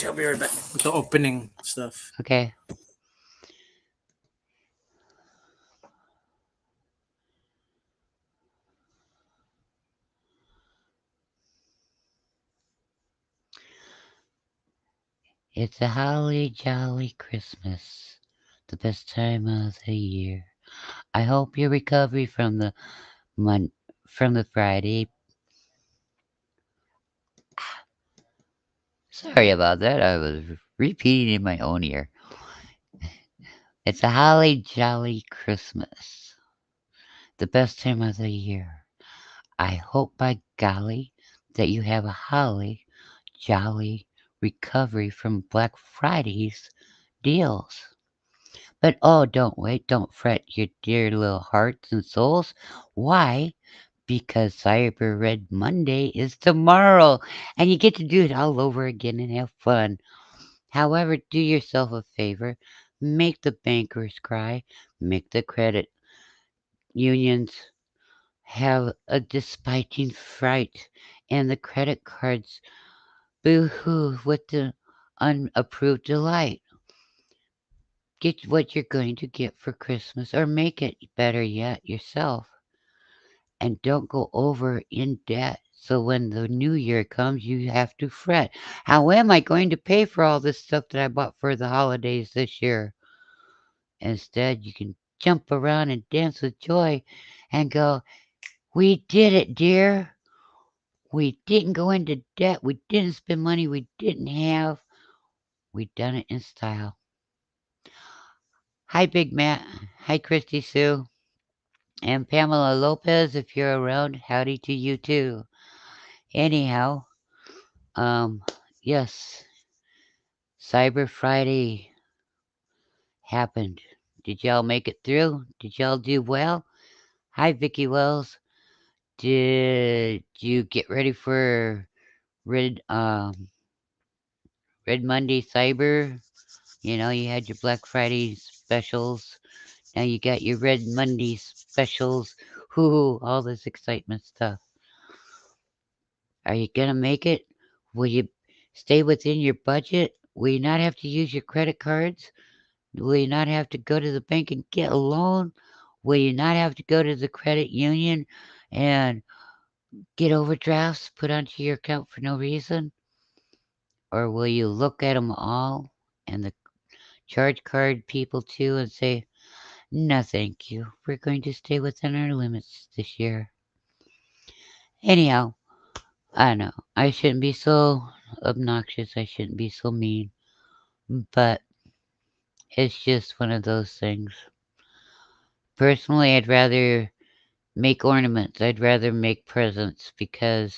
I'll be right back with the opening stuff. Okay. It's a holly jolly Christmas, the best time of the year. I hope your recovery from the mon- from the Friday. Sorry about that. I was repeating in my own ear. It's a holly jolly Christmas, the best time of the year. I hope by golly that you have a holly jolly recovery from Black Friday's deals. But oh, don't wait, don't fret, your dear little hearts and souls. Why? Because Cyber Red Monday is tomorrow, and you get to do it all over again and have fun. However, do yourself a favor, make the bankers cry, make the credit unions have a despiting fright, and the credit cards boo hoo with the unapproved delight. Get what you're going to get for Christmas, or make it better yet yourself. And don't go over in debt. So when the new year comes, you have to fret. How am I going to pay for all this stuff that I bought for the holidays this year? Instead, you can jump around and dance with joy and go, we did it, dear. We didn't go into debt. We didn't spend money we didn't have. We done it in style. Hi, Big Matt. Hi, Christy Sue. And Pamela Lopez, if you're around, howdy to you too. Anyhow, um, yes, Cyber Friday happened. Did y'all make it through? Did y'all do well? Hi, Vicky Wells. Did you get ready for Red Red Monday Cyber? You know, you had your Black Friday specials. Now you got your Red Monday specials. Hoo, all this excitement stuff. Are you gonna make it? Will you stay within your budget? Will you not have to use your credit cards? Will you not have to go to the bank and get a loan? Will you not have to go to the credit union and get overdrafts put onto your account for no reason? Or will you look at them all and the charge card people too and say, no, thank you. We're going to stay within our limits this year. Anyhow, I know I shouldn't be so obnoxious. I shouldn't be so mean. But it's just one of those things. Personally, I'd rather make ornaments. I'd rather make presents because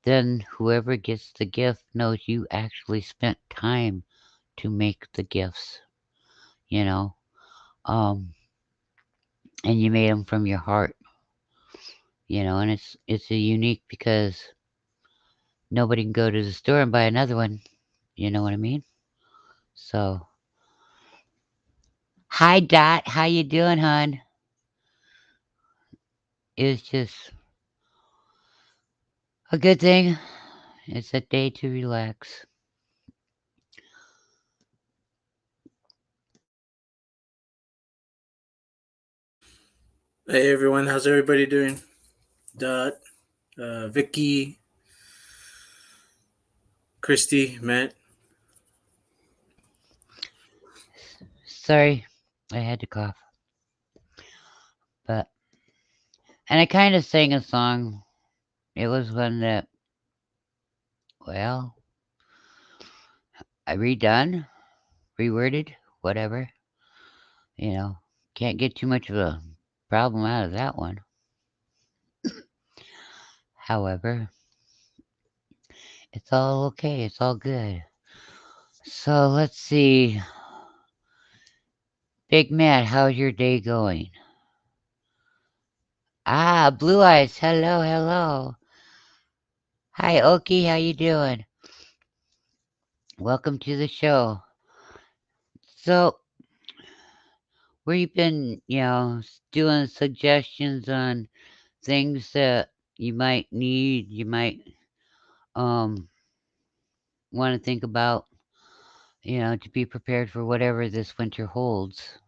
then whoever gets the gift knows you actually spent time to make the gifts, you know? Um, and you made them from your heart, and it's a unique because nobody can go to the store and buy another one. You know what I mean? So, hi Dot, how you doing, hon? It's just a good thing. It's a day to relax. Hey everyone, how's everybody doing? Dot, Vicky, Christy, Matt. Sorry, I had to cough. But and I kind of sang a song. It was one that, well, I redone, reworded, whatever. You know, can't get too much of a problem out of that one. However, it's all okay. It's all good. So let's see. Big Matt, how's your day going? Ah, Blue Eyes, hello, hello. Hi, Oki, how you doing? Welcome to the show. So, we've been, doing suggestions on things that you might need, you might um want to think about. to be prepared for whatever this winter holds.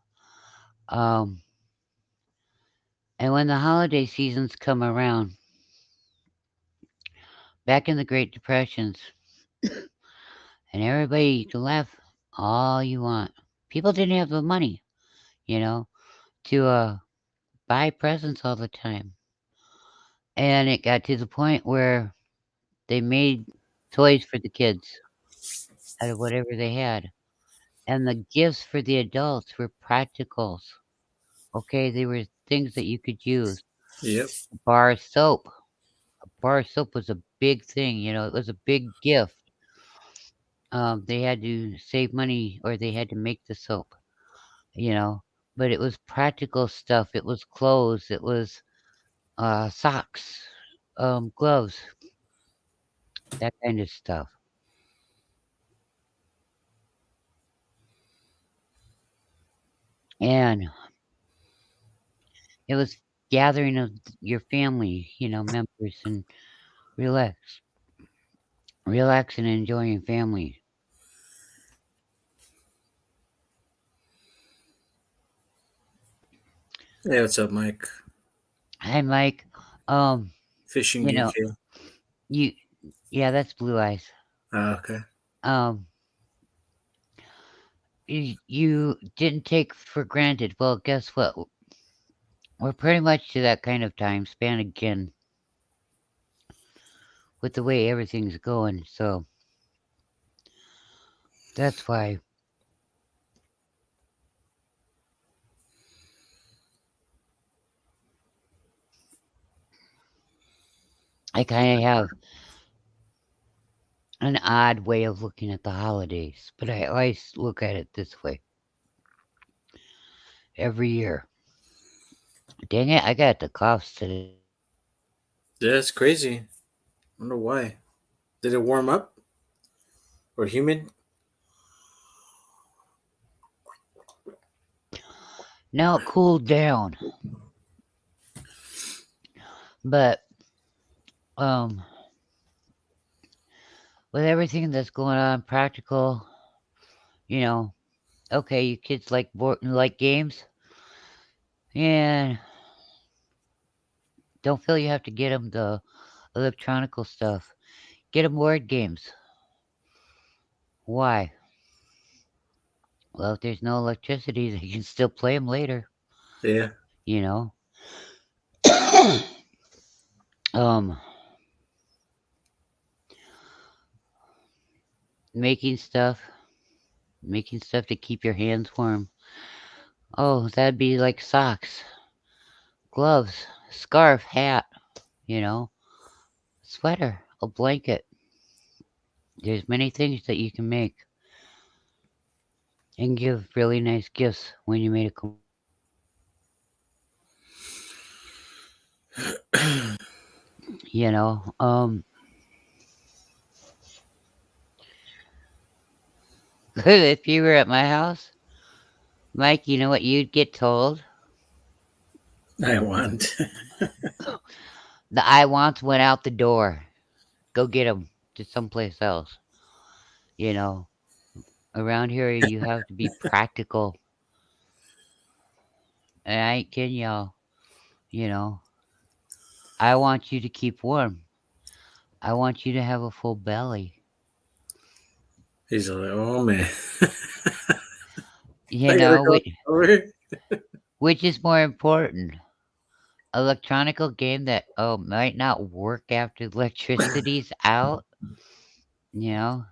Um, and when the holiday seasons come around, back in the Great Depressions, and everybody to laugh all you want. People didn't have the money, you know, to buy presents all the time. And it got to the point where they made toys for the kids out of whatever they had. And the gifts for the adults were practicals. Okay, they were things that you could use. Yep. Bar of soap. A bar of soap was a big thing, it was a big gift. They had to save money or they had to make the soap, you know. But it was practical stuff. It was clothes. It was socks, gloves, that kind of stuff. And it was gathering of your family, members, and relax, relax and enjoying family. Hey, what's up, Mike? Hi, Mike. Um, Fishing you know, BK. you, yeah, that's Blue Eyes. Okay. Um, you didn't take for granted. Well, guess what? We're pretty much to that kind of time span again with the way everything's going. So that's why I kind of have an odd way of looking at the holidays, but I always look at it this way every year. Dang it, I got the coughs today. Yeah, that's crazy. Wonder why. Did it warm up or humid? Now it cooled down, but um, with everything that's going on, practical, you know, okay, you kids like games, and don't feel you have to get them the electronical stuff. Get them board games. Why? Well, if there's no electricity, they can still play them later. Yeah. You know. um, making stuff, making stuff to keep your hands warm. Oh, that'd be like socks, gloves, scarf, hat. You know, sweater, a blanket. There's many things that you can make and give really nice gifts when you made a. You know, if you were at my house, Mike, you know what you'd get told? I want. The I wants went out the door. Go get them to someplace else. You know, around here you have to be practical. And I ain't kidding y'all. You know, I want you to keep warm. I want you to have a full belly. He's like, oh man. You I gotta know, go which, over. which is more important? Electronical game that might not work after electricity's out. You know,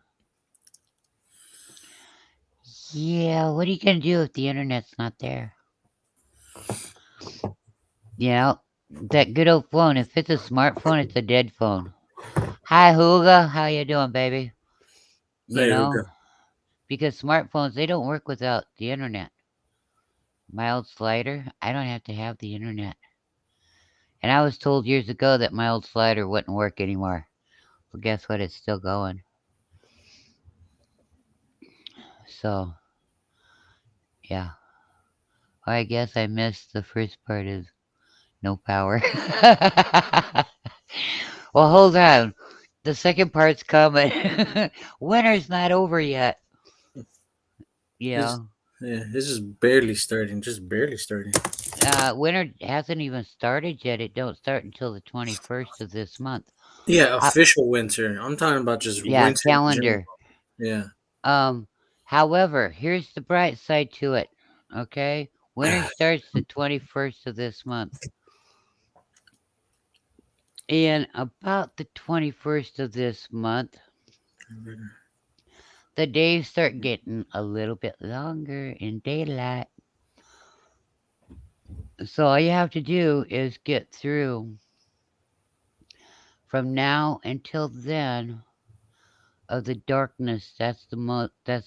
yeah. What are you gonna do if the internet's not there? You know, that good old phone. If it's a smartphone, it's a dead phone. Hi, Huga. How you doing, baby? You Hey, know, Hookah. because smartphones they don't work without the internet. My old slider, I don't have to have the internet. And I was told years ago that my old slider wouldn't work anymore. Well, guess what? It's still going. So, yeah. Well, I guess I missed the first part is no power. Well, hold on. The second part's coming. Winter's not over yet. You It's, know, yeah, it's just barely starting. Just barely starting. winter hasn't even started yet. It don't start until the 21st of this month. Yeah, How, official winter. I'm talking about just yeah, winter in general. calendar. Yeah. Um, However, here's the bright side to it. Okay, winter starts the 21st of this month, and about the 21st of this month, the days start getting a little bit longer in daylight. So all you have to do is get through from now until then of the darkness. That's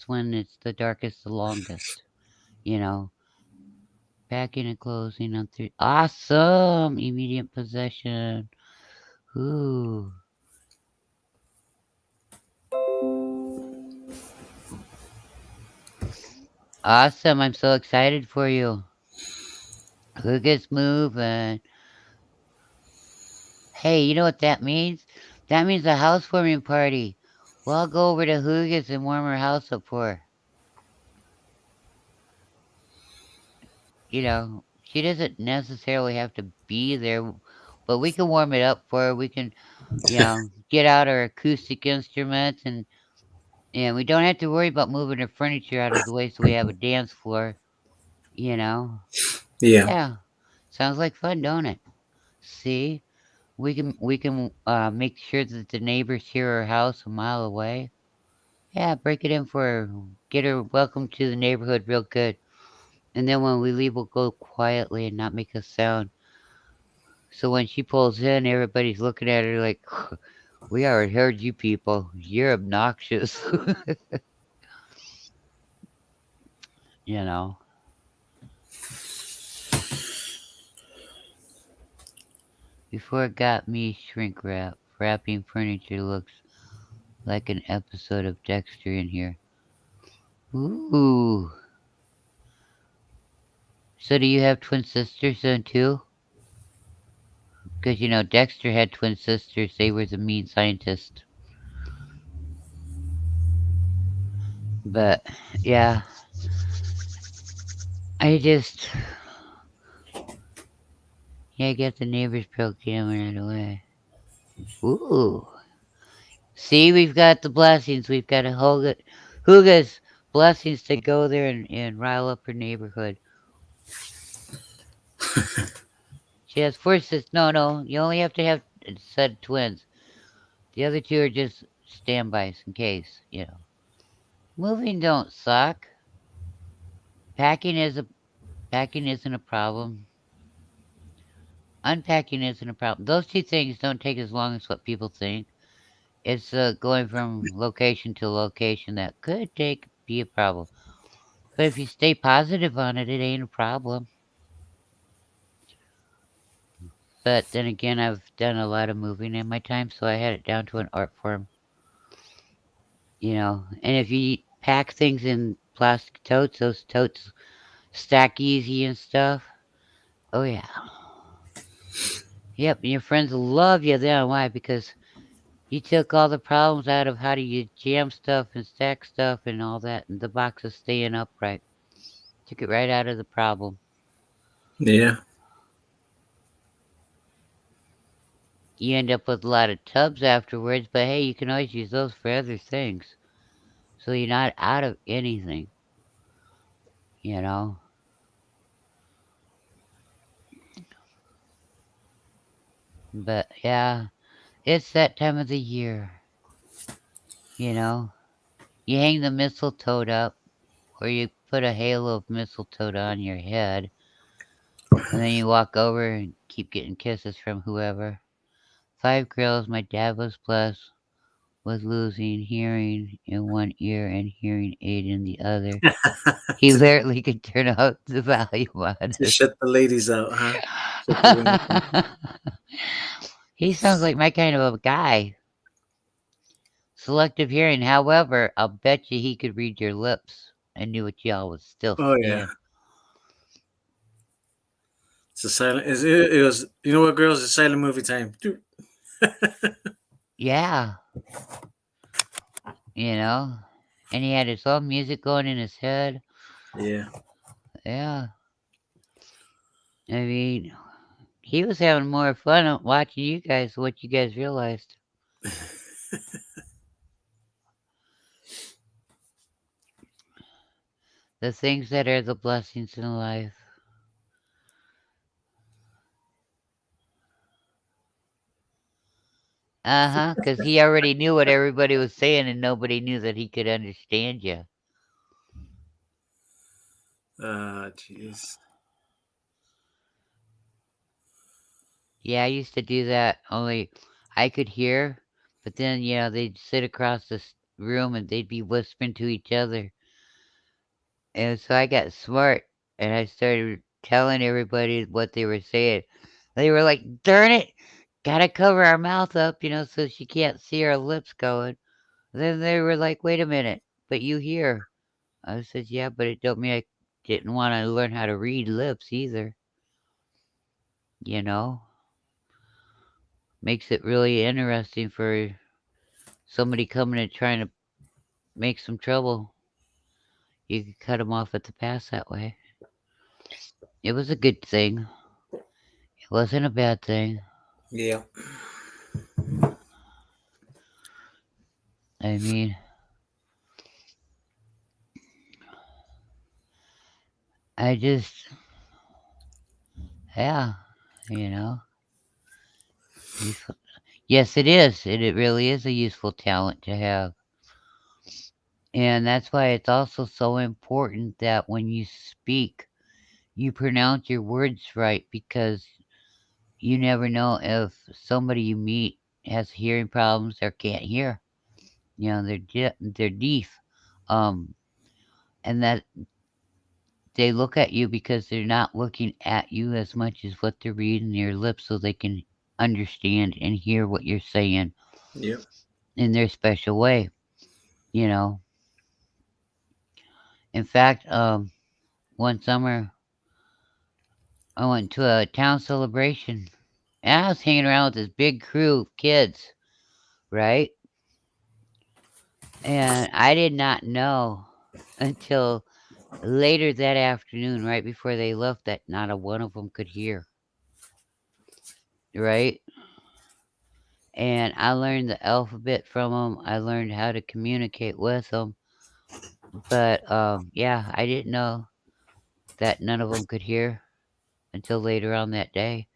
when it's the darkest, the longest. You know, packing and closing on three. Awesome, immediate possession. Ooh, awesome! I'm so excited for you. Who gets moving? Hey, you know what that means? That means a housewarming party. Well, I'll go over to Hooga's and warm her house up for her. She doesn't necessarily have to be there, but we can warm it up for her. We can, get out our acoustic instruments and we don't have to worry about moving her furniture out of the way so we have a dance floor, you know. Yeah. Yeah. Sounds like fun, don't it? See? We can make sure that the neighbors hear her house a mile away. Yeah, break it in for her. Get her welcome to the neighborhood real good. And then when we leave, we'll go quietly and not make a sound. So when she pulls in, everybody's looking at her like, we already heard you people. You're obnoxious. you know. Before it got me shrink wrap, wrapping furniture looks like an episode of Dexter in here. Ooh. So do you have twin sisters then too? Because Dexter had twin sisters. They were the mean scientists. But yeah, I just yeah, get the neighbors broke in right away. Ooh. See, we've got the blessings. We've got a Huga's blessings to go there and rile up her neighborhood. She has four sisters. No, no, you only have to have said twins. The other two are just standbys in case. Moving don't suck. Packing is a packing isn't a problem. Unpacking isn't a problem. Those two things don't take as long as what people think. It's going from location to location that could be a problem. But if you stay positive on it, it ain't a problem. But then again, I've done a lot of moving in my time, so I had it down to an art form. And if you pack things in plastic totes, those totes stack easy and stuff. Oh yeah. Yep, and your friends will love you then. Why? Because you took all the problems out of how do you jam stuff and stack stuff and all that, and the box is staying upright. Took it right out of the problem. Yeah. You end up with a lot of tubs afterwards, but hey, you can always use those for other things. So you're not out of anything, you know? But yeah, it's that time of the year, you know? You hang the mistletoe up, or you put a halo of mistletoe on your head, and then you walk over and keep getting kisses from whoever. 5 girls, my dad was blessed with losing hearing in one ear and hearing aid in the other. He to, barely could turn up the volume on to it. shut the ladies out, huh? Shut the women out. He sounds like my kind of a guy. Selective hearing, however, I'll bet you he could read your lips and knew what y'all was still Oh yeah. saying. It's a silent. It was. You know what, girls? It's silent movie time. Dude. Yeah, you know. and he had his own music going in his head. Yeah. Yeah, I mean, he was having more fun watching you guys than what you guys realized. The things that are the blessings in life. Uh-huh, because he already knew what everybody was saying and nobody knew that he could understand you. Jeez. Yeah, I used to do that, only I could hear, but then, they'd sit across this room and they'd be whispering to each other. And so I got smart and I started telling everybody what they were saying. They were like, darn it, gotta cover our mouth up, so she can't see our lips going. Then they were like, wait a minute, but you hear. I said, yeah, but it don't mean I didn't want to learn how to read lips either. You know, makes it really interesting for somebody coming and trying to make some trouble. You could cut them off at the pass that way. It was a good thing. It wasn't a bad thing. Yeah. I mean, I just, yeah, you know, useful. Yes, it is. It really is a useful talent to have. And that's why it's also so important that when you speak, you pronounce your words right because you never know if somebody you meet has hearing problems or can't hear. They're deaf, um, and that they look at you because they're not looking at you as much as what they're reading your lips, so they can understand and hear what you're saying Yep. in their special way. You know. In fact, one summer I went to a town celebration, and I was hanging around with this big crew of kids, right? And I did not know until later that afternoon, right before they left, that not a one of them could hear, right? And I learned the alphabet from them. I learned how to communicate with them. But yeah, I didn't know that none of them could hear until later on that day.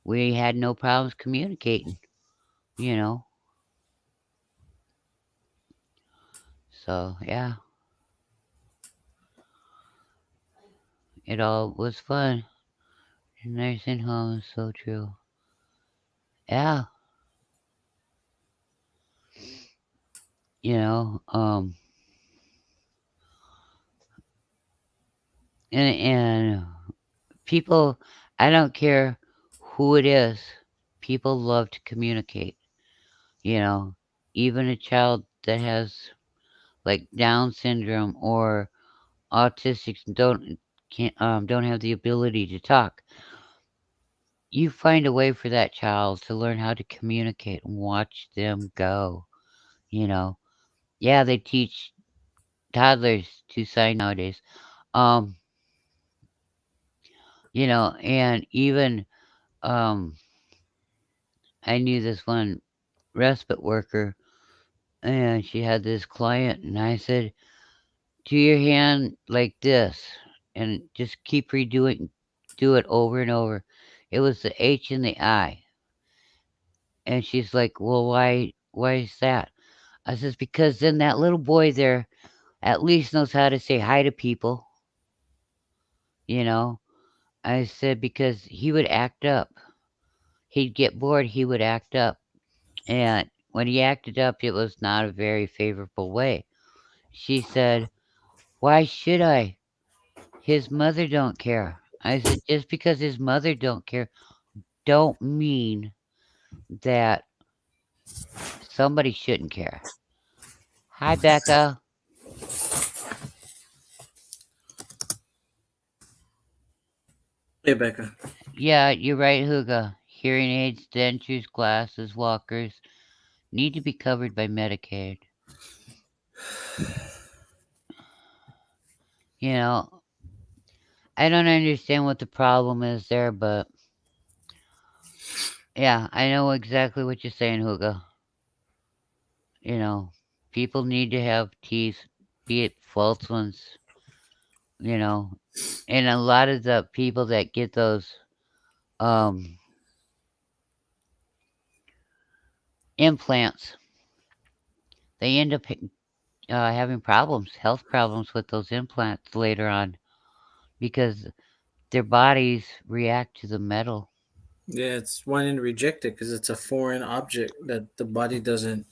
We had no problems communicating, you know. So yeah, it all was fun. Nursing home is so true. Yeah, you know, and people, I don't care who it is, people love to communicate, you know, even a child that has like Down syndrome or autistics don't have the ability to talk. You find a way for that child to learn how to communicate and watch them go, you know. Yeah, they teach toddlers to sign nowadays. Um, and even um I knew this one respite worker, and she had this client, and I said, do your hand like this and just keep redoing do it over and over. It was the H and the I. And she's like, well, why is that? I says, because then that little boy there at least knows how to say hi to people, you know. I said, because he would act up. He'd get bored, he would act up. And when he acted up, it was not a very favorable way. She said, why should I? His mother don't care. I said, just because his mother don't care, don't mean that somebody shouldn't care. Hi, Becca. Hey, Becca. Yeah, you're right, Huga. Hearing aids, dentures, glasses, walkers need to be covered by Medicaid. You know, I don't understand what the problem is there, but yeah, I know exactly what you're saying, Hugo. You know, people need to have teeth, be it false ones, you know. And a lot of the people that get those um implants, they end up having problems, health problems with those implants later on because their bodies react to the metal. Yeah, it's wanting to reject it because it's a foreign object that the body doesn't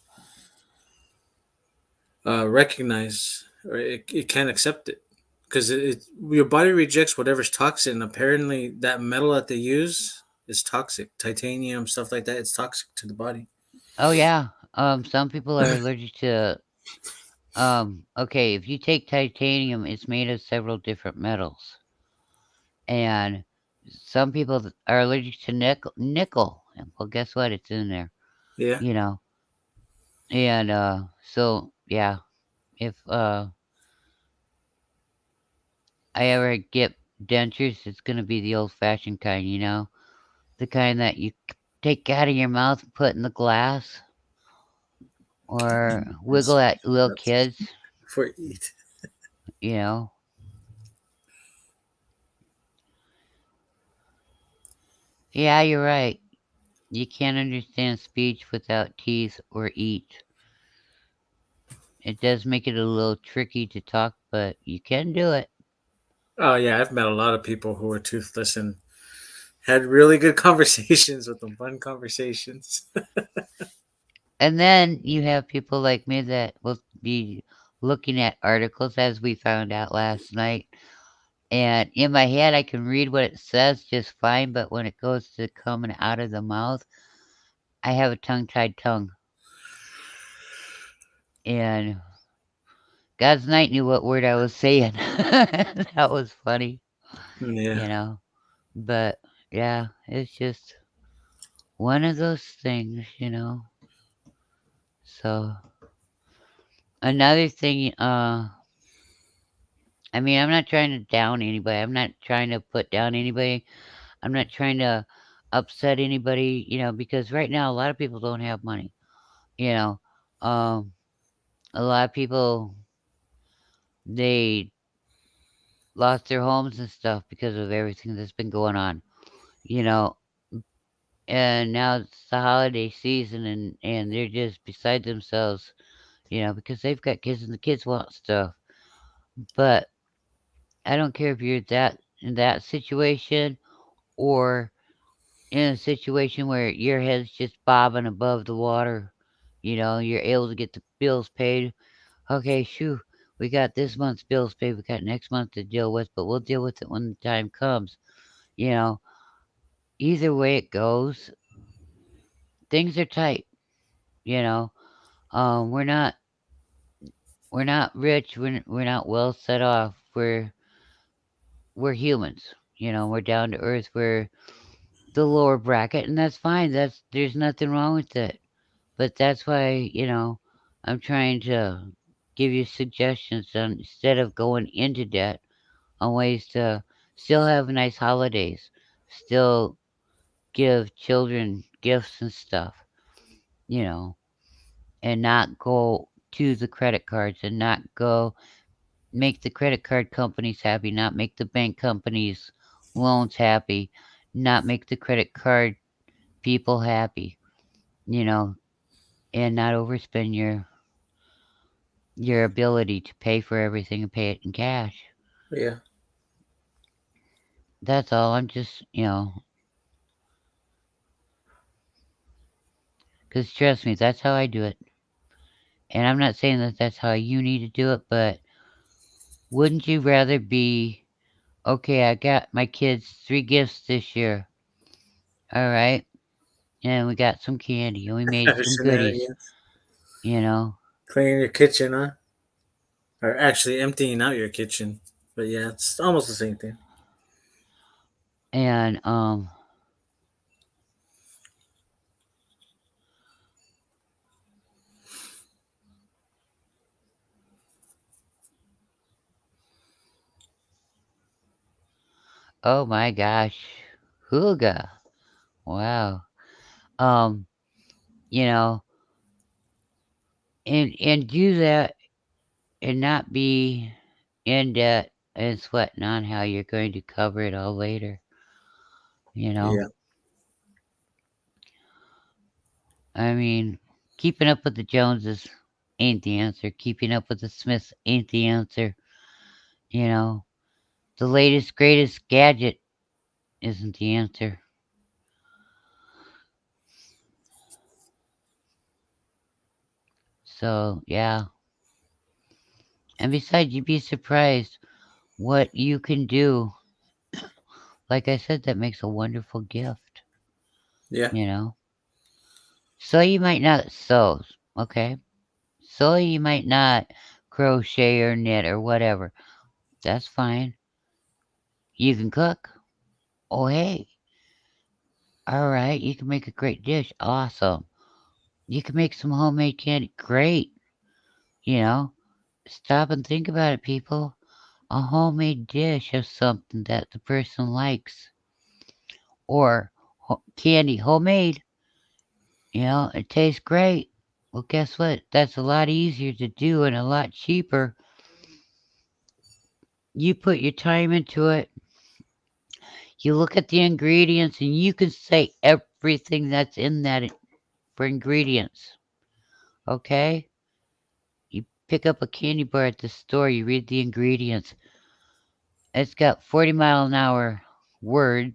recognize, or it can't accept it because your body rejects whatever's toxic. And apparently, that metal that they use is toxic. Titanium, stuff like that, it's toxic to the body. Oh yeah, some people are allergic to okay, if you take titanium, it's made of several different metals, and some people are allergic to nickel. And well, guess what? It's in there, Yeah. you know. And so yeah, if I ever get dentures, it's gonna be the old-fashioned kind, you know, the kind that you take out of your mouth and put in the glass, or That's wiggle at little that's kids, for eat. you know. Yeah, you're right. You can't understand speech without teeth or eat. It does make it a little tricky to talk, but you can do it. Oh yeah, I've met a lot of people who are toothless and had really good conversations with them, fun conversations. And then you have people like me that will be looking at articles as we found out last night. And in my head, I can read what it says just fine, but when it goes to coming out of the mouth, I have a tongue tied tongue. And God's night knew what word I was saying. That was funny, Yeah, you know. But yeah, it's just one of those things, you know. So another thing, I mean, I'm not trying to down anybody. I'm not trying to put down anybody. I'm not trying to upset anybody, you know, because right now a lot of people don't have money, you know. Um, a lot of people they lost their homes and stuff because of everything that's been going on, you know. And now it's the holiday season, and they're just beside themselves, you know, because they've got kids and the kids want stuff. But I don't care if you're that in that situation or in a situation where your head's just bobbing above the water, you know, you're able to get the bills paid. Okay, shoo, we got this month's bills paid, we got next month to deal with, but we'll deal with it when the time comes. You know, either way it goes, things are tight, you know. We're not rich, we're not well set off. We're humans, you know, we're down to earth, we're the lower bracket, and that's fine. There's nothing wrong with it. But that's why, you know, I'm trying to give you suggestions on instead of going into debt on ways to still have nice holidays, still give children gifts and stuff, you know, and not go to the credit cards and not go make the credit card companies happy, not make the bank companies loans happy, not make the credit card people happy, you know, and not overspend your ability to pay for everything and pay it in cash. yeah, That's all. I'm just, you know, because trust me, that's how I do it. And I'm not saying that that's how you need to do it, but wouldn't you rather be, okay, I got my kids 3 gifts this year. All right. And we got some candy and we made some goodies, shenanigans. you know. Cleaning your kitchen, huh? Or actually emptying out your kitchen. But yeah, it's almost the same thing. And Oh my gosh. Hooga. Wow. Um, you know, and do that and not be in debt and sweating on how you're going to cover it all later. You know, Yeah. I mean, keeping up with the Joneses ain't the answer. Keeping up with the Smiths ain't the answer. You know, the latest, greatest gadget isn't the answer. So, yeah. And besides, you'd be surprised what you can do. Like I said, that makes a wonderful gift, Yeah. you know? So you might not sew, okay? So you might not crochet or knit or whatever. That's fine. You can cook. Oh, hey. All right. You can make a great dish. Awesome. You can make some homemade candy. Great. You know, stop and think about it, people. A homemade dish of something that the person likes, or candy homemade. It tastes great. Well, guess what? That's a lot easier to do and a lot cheaper. You put your time into it. You look at the ingredients and you can say everything that's in that for ingredients. Okay? You pick up a candy bar at the store, you read the ingredients. It's got 40-mile-an-hour word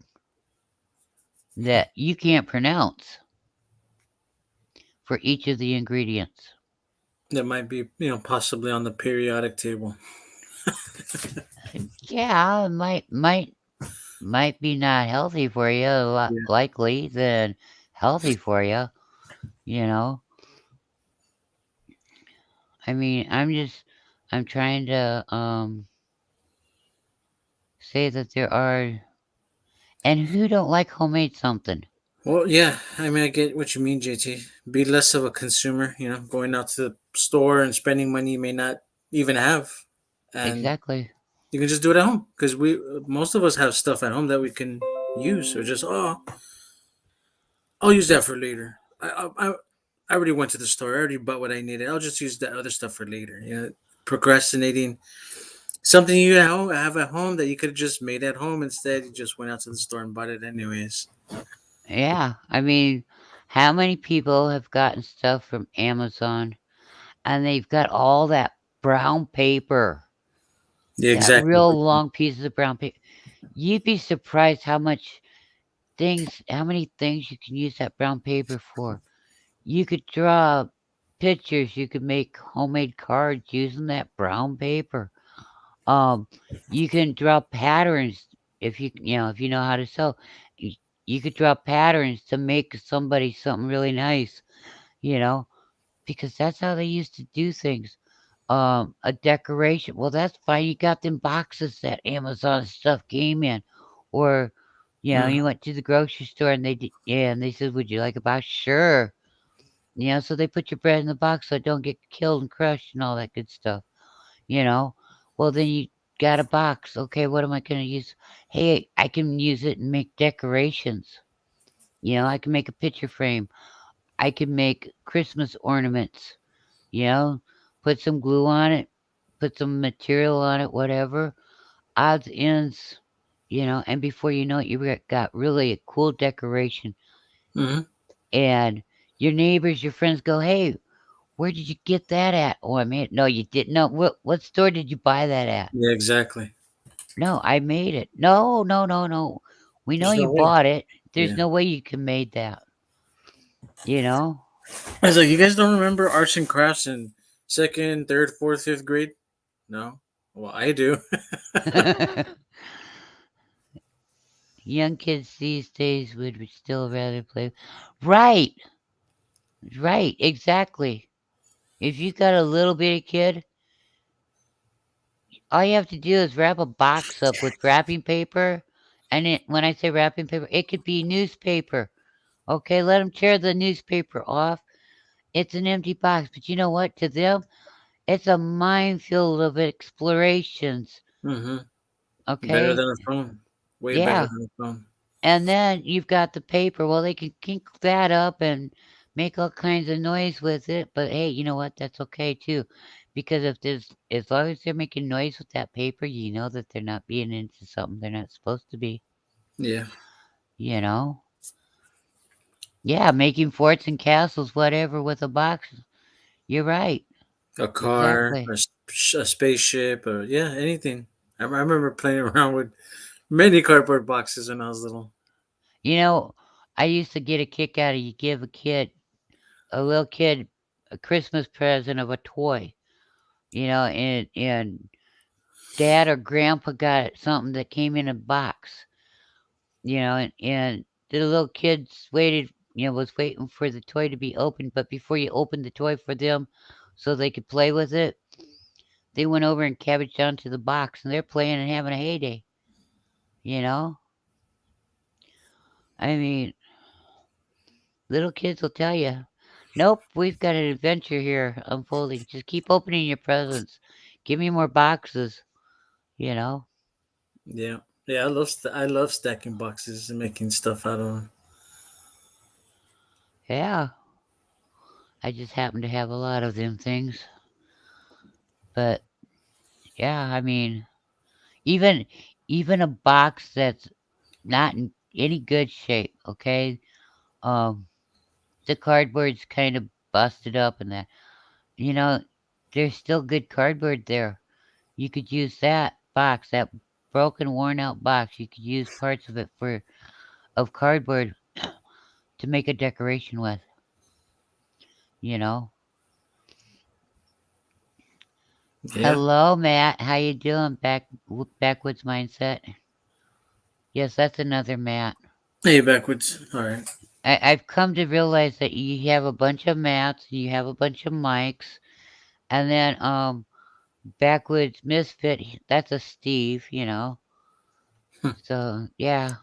that you can't pronounce for each of the ingredients. That might be, possibly on the periodic table. Yeah, it might be not healthy for you, a lot Yeah. likely than healthy for you, you know. I mean, I'm trying to say that there are, and who don't like homemade something? Well, yeah. I mean, I get what you mean, JT. Be less of a consumer. Going out to the store and spending money you may not even have, and Exactly. you can just do it at home because most of us have stuff at home that we can use, or just I'll use that for later. I already went to the store. I already bought what I needed. I'll just use that other stuff for later. Procrastinating something you have at home that you could have just made at home. Instead, you just went out to the store and bought it anyways. Yeah, I mean, how many people have gotten stuff from Amazon and they've got all that brown paper, Yeah, that exactly. real long pieces of brown paper? You'd be surprised how many things you can use that brown paper for. You could draw pictures, you could make homemade cards using that brown paper. Um, you can draw patterns if you know how to sew. Y- You could draw patterns to make somebody something really nice, you know, because that's how they used to do things. A decoration. Well, that's fine. You got them boxes that Amazon stuff came in, or Hmm. you went to the grocery store and they did, yeah, and they said, "Would you like a box?" Sure. So they put your bread in the box so it don't get killed and crushed and all that good stuff. You know? Well, then you got a box. Okay, what am I going to use? Hey, I can use it and make decorations. I can make a picture frame. I can make Christmas ornaments. You know, put some glue on it, put some material on it, whatever. Odds, ends, and before you know it, got really a cool decoration. Hmm. And your neighbors, your friends go, hey, where did you get that at? Oh, I made it. No, you didn't. No, what store did you buy that at? Yeah, exactly. No, I made it. No, no, no, no. We know There's you no way. bought it. There's Yeah. no way you can made that. You know? I was like, you guys don't remember arts and crafts in second, third, fourth, fifth grade? No. Well, I do. Young kids these days would still rather play. Right, right, exactly. If you got a little bitty kid, all you have to do is wrap a box up with wrapping paper. And when I say wrapping paper, it could be newspaper. Okay, let them tear the newspaper off. It's an empty box, but you know what? To them, it's a minefield of explorations. Hmm. Better Okay? than a phone. Way better Yeah. than the phone. And then you've got the paper. Well, they can kink that up and make all kinds of noise with it. But hey, you know what? That's okay too, because if there's as long as they're making noise with that paper, you know that they're not being into something they're not supposed to be. Yeah, You know? Yeah, making forts and castles, whatever, with a box. You're right. a car, Exactly. a spaceship, or yeah, anything. I remember playing around with many cardboard boxes when I was little. You know, I used to get a kick out of you give a little kid, a Christmas present of a toy. And dad or grandpa got something that came in a box, and the little kids was waiting for the toy to be opened, but before you opened the toy for them so they could play with it, they went over and cabbaged onto the box and they're playing and having a heyday, you know? I mean, little kids will tell you, nope, we've got an adventure here unfolding. Just keep opening your presents. Give me more boxes, you know? Yeah, yeah. I love stacking boxes and making stuff out of them. Yeah, I just happen to have a lot of them things. But yeah, I mean, even even a box that's not in any good shape, okay? Um, the cardboard's kind of busted up and that. You know, there's still good cardboard there. You could use that box, that broken, worn out box. You could use parts of it for of cardboard to make a decoration with. You know. Yeah. Hello, Matt. How you doing? Backwoods mindset. Yes, that's another Matt. Hey, backwards. All right. I've come to realize that you have a bunch of Matts, and you have a bunch of Mikes, and then Backwoods Misfit. That's a Steve. So yeah,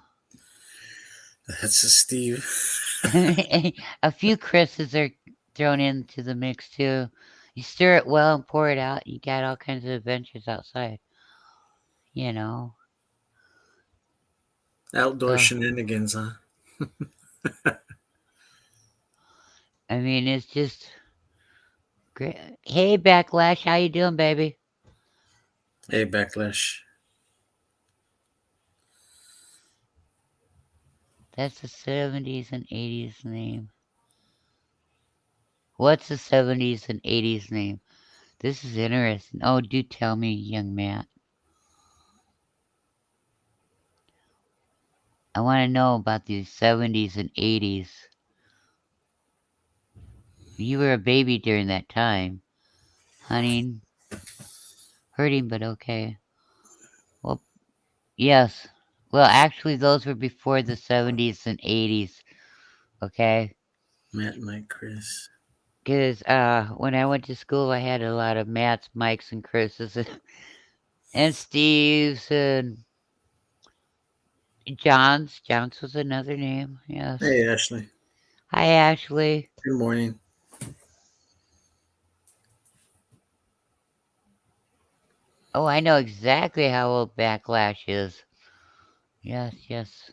That's a Steve. a few Chris's are thrown into the mix too. You stir it well and pour it out. You got all kinds of adventures outside. You know. Outdoor So shenanigans, huh? I mean, it's just great. Hey, Backlash, how you doing, baby? Hey, backlash. That's the '70s and '80s name. What's the '70s and '80s name? This is interesting. Oh, do tell me, young Matt. I want to know about these '70s and '80s. You were a baby during that time. Hunting, hurting, but okay. Well, yes. Well, actually, those were before the '70s and '80s. Okay. Matt, Mike, Chris. Because when I went to school, I had a lot of Matts, Mikes, and Chris's, and Steve's, and John's. John's was another name. Yes. Hey, Ashley. Hi, Ashley. Good morning. Oh, I know exactly how old Backlash is. Yes, yes.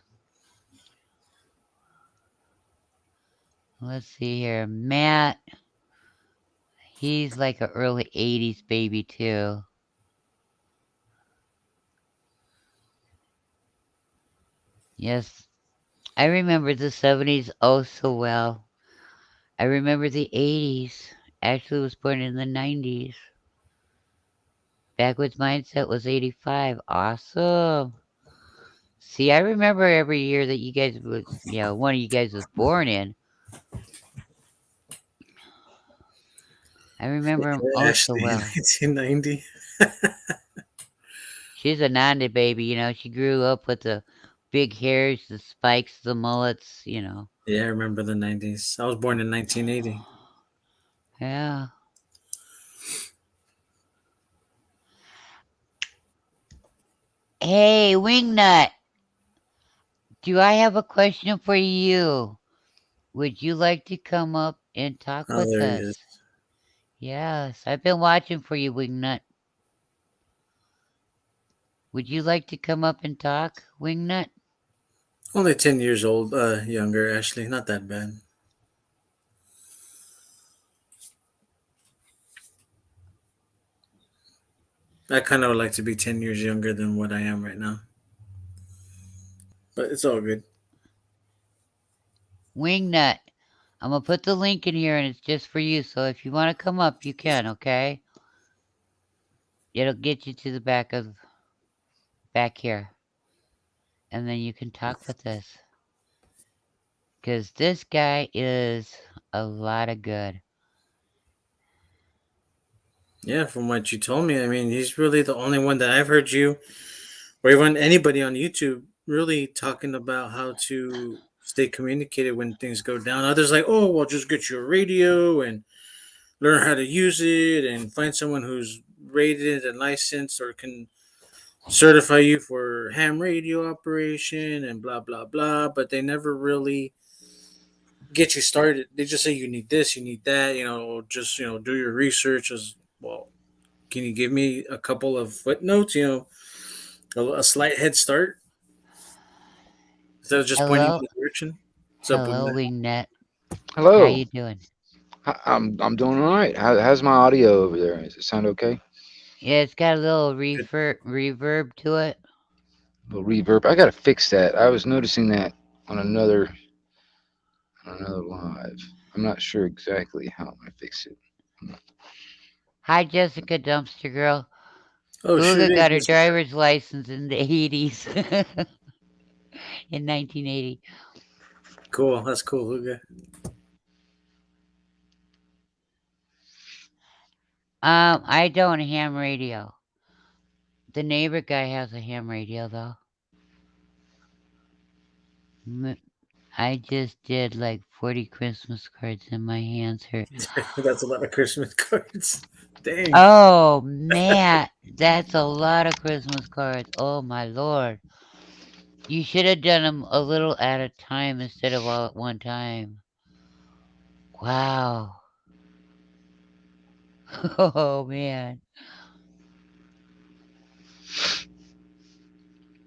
Let's see here. Matt, he's like a early '80s baby too. Yes, I remember the '70s oh so well. I remember the '80s. Actually was born in the '90s. Backwoods Mindset was '85. Awesome. See, I remember every year that you guys was, one of you guys was born in. I remember him oh so Ashley in well. 1990. She's a Nanda baby. She grew up with the big hairs, the spikes, the mullets. Yeah, I remember the 90s. I was born in 1980. Yeah. Hey, Wingnut, do I have a question for you? Would you like to come up and talk Oh, with there he us? is. Yes, I've been watching for you, Wingnut. Would you like to come up and talk, Wingnut? Only 10 years old, younger. Actually, not that bad. I kind of would like to be 10 years younger than what I am right now, but it's all good. Wingnut. I'm gonna put the link in here and it's just for you. So if you want to come up, you can, okay? It'll get you to the back here. And then you can talk with us. Cause this guy is a lot of good. Yeah, from what you told me, I mean, he's really the only one that I've heard you or even anybody on YouTube really talking about how to stay communicated when things go down. Others like, oh, well, just get your radio and learn how to use it and find someone who's rated and licensed or can certify you for ham radio operation and blah blah blah. But they never really get you started. They just say you need this, you need that. Just do your research as well. Can you give me a couple of footnotes? A slight head start instead of just pointing Hello, in the direction. What's up with hello, that? Wingnut. How Hello. you doing? I'm doing all right. How's my audio over there? Does it sound okay? Yeah, it's got a little Good. reverb to it. A little reverb. I gotta fix that. I was noticing that on another live. I'm not sure exactly how I'm gonna fix it. Hi, Jessica Dumpster Girl. Oh, shoot Huga it, got her Jessica. driver's license in the 80s, in 1980. Cool. That's cool. Okay. I don't ham radio. The neighbor guy has a ham radio though. M- I just did like 40 Christmas cards and my hands hurt. That's a lot of Christmas cards. Dang. Oh man, that's a lot of Christmas cards. Oh my lord. You should have done them a little at a time instead of all at one time. Wow. Oh man.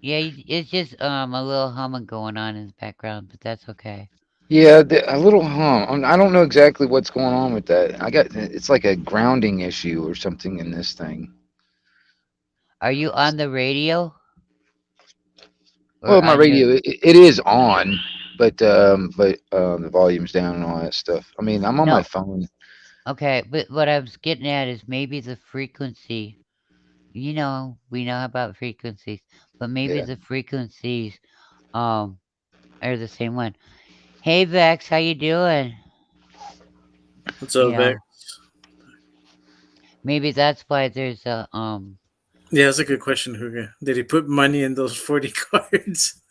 Yeah, it's just a little humming going on in the background, but that's okay. Yeah, a little hum. I don't know exactly what's going on with that. It's like a grounding issue or something in this thing. Are you on the radio or Well, my on your? radio it is on, but the volume's down and all that stuff. I mean, I'm on my No. phone. Okay, but what I was getting at is maybe the frequency. We know about frequencies, but maybe Yeah. the frequencies um are the same one. Hey Vex, how you doing? What's You up, Vic? know, maybe that's why there's a Yeah, that's a good question, Huga. Did he put money in those 40 cards?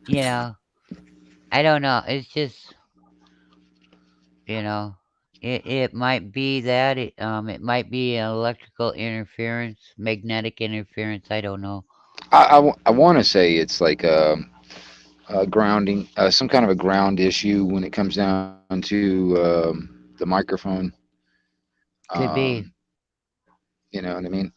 you know, I don't know. It's just, you know, it might be that it might be an electrical interference, magnetic interference, I don't know. I want to say it's like grounding, some kind of a ground issue when it comes down to the microphone. Could Um, be. you know what I mean?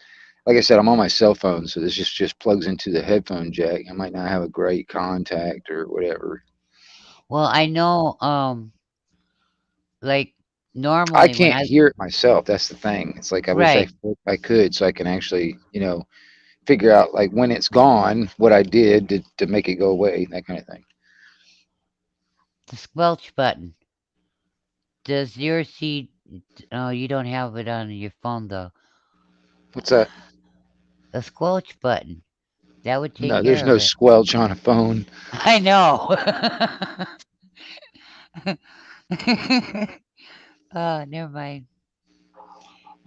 Like I said, I'm on my cell phone, so this just plugs into the headphone jack. I might not have a great contact or whatever. Well, I know like I normally when can't I hear it myself. That's the thing. It's like I wish right, I could, so I can actually, figure out like when it's gone, what I did to make it go away, that kind of thing. the squelch button. Does your see oh, you don't have it on your phone though. What's that? The squelch button. That would take No, there's care of no it. squelch on a phone. I know. Oh, never mind.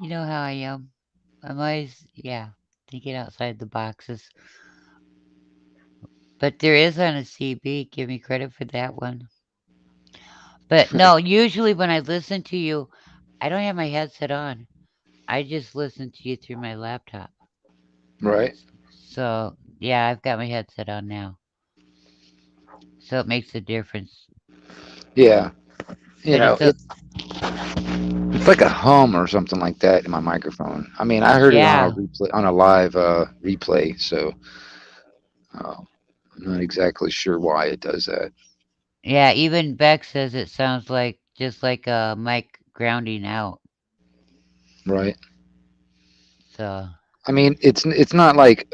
You know how I am. I'm always, yeah, thinking outside the boxes. But there is on a CB. Give me credit for that one. But no, usually when I listen to you, I don't have my headset on. I just listen to you through my laptop. Right? So, yeah, I've got my headset on now. So it makes a difference. Yeah. You But know, it's a, It's like a hum or something like that in my microphone. I mean, I heard it on a Yeah, replay, on a live replay, so uh, I'm not exactly sure why it does that. yeah. Even Beck says it sounds like just like a mic grounding out. Right. So I mean, it's not like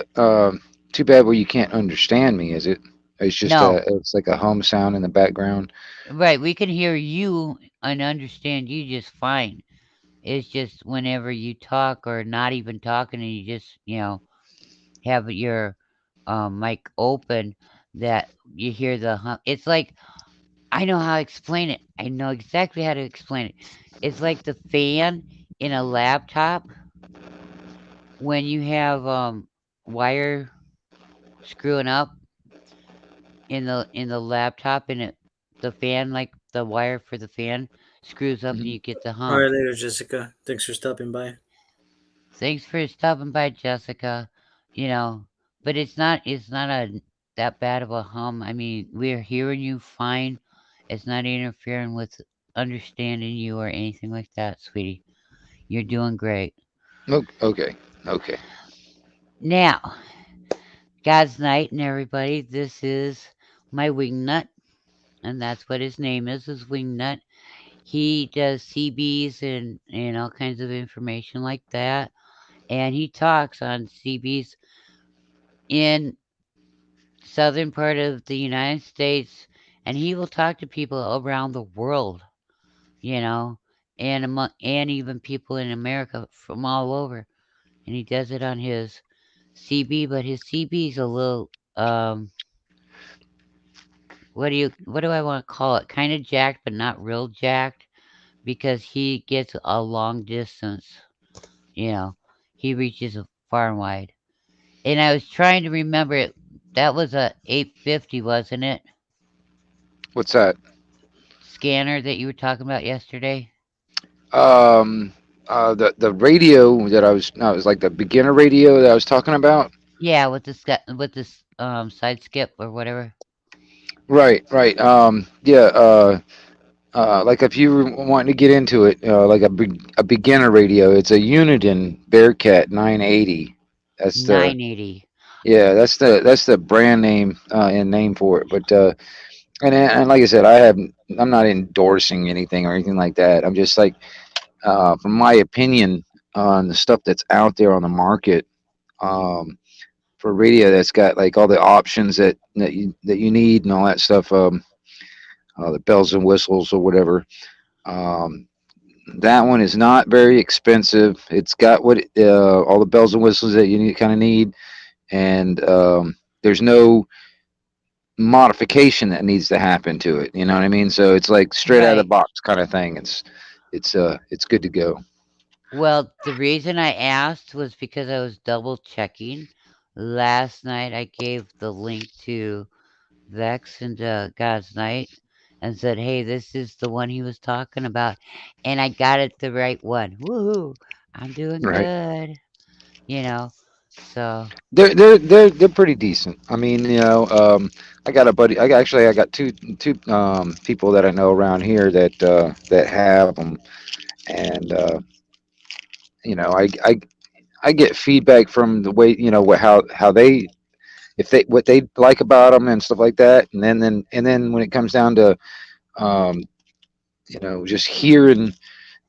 too bad where you can't understand me, is it? It's just no, it's like a hum sound in the background. right. We can hear you and understand you just fine. It's just whenever you talk or not even talking and you just have your mic open that you hear the hum. It's like I know how to explain it. I know exactly how to explain it. It's like the fan in a laptop when you have wire screwing up in the laptop and the fan like the wire for the fan screws up and Mhm. you get the All hum. right, later, Jessica. Thanks for stopping by. Thanks for stopping by, Jessica. You know, but it's not that bad of a hum. I mean, we're hearing you fine. It's not interfering with understanding you or anything like that, sweetie. You're doing great. Okay, okay. Now, God's night and everybody, this is my wingnut, and that's what his name is wingnut. He does CBs and all kinds of information like that, and he talks on CBs in southern part of the United States, and he will talk to people around the world, you know, and even people in America from all over. And he does it on his CB, but his CB is a little what do I want to call it? Kind of jacked, but not real jacked because he gets a long distance. You know, he reaches far and wide. And I was trying to remember it. That was a 850, wasn't it? What's that? Scanner that you were talking about yesterday. Um, the radio that I was, no, it was like the beginner radio that I was talking about. Yeah, with the side skip or whatever. Right, right. Yeah. Like if you were wanting to get into it, like a beginner radio, it's a Uniden Bearcat 980. That's the 980. Yeah, that's the brand name and name for it. But and like I said, I'm not endorsing anything or anything like that. I'm just like from my opinion on the stuff that's out there on the market um, for radio that's got like all the options that you need and all that stuff, the bells and whistles or whatever. Um, that one is not very expensive. It's got all the bells and whistles that you kind of need, and there's no modification that needs to happen to it. You know what I mean? So it's like straight out of the Right. box kind of thing. It's good to go. Well, the reason I asked was because I was double checking. Last night I gave the link to Vex and God's Night and said, "Hey, this is the one he was talking about," and I got it the right one. Woohoo! I'm doing Right. good, you know. So They're pretty decent. I mean, I got a buddy. I got two people that I know around here that have them, and I get feedback from the way how they if they what they like about them and stuff like that, and then when it comes down to um, just hearing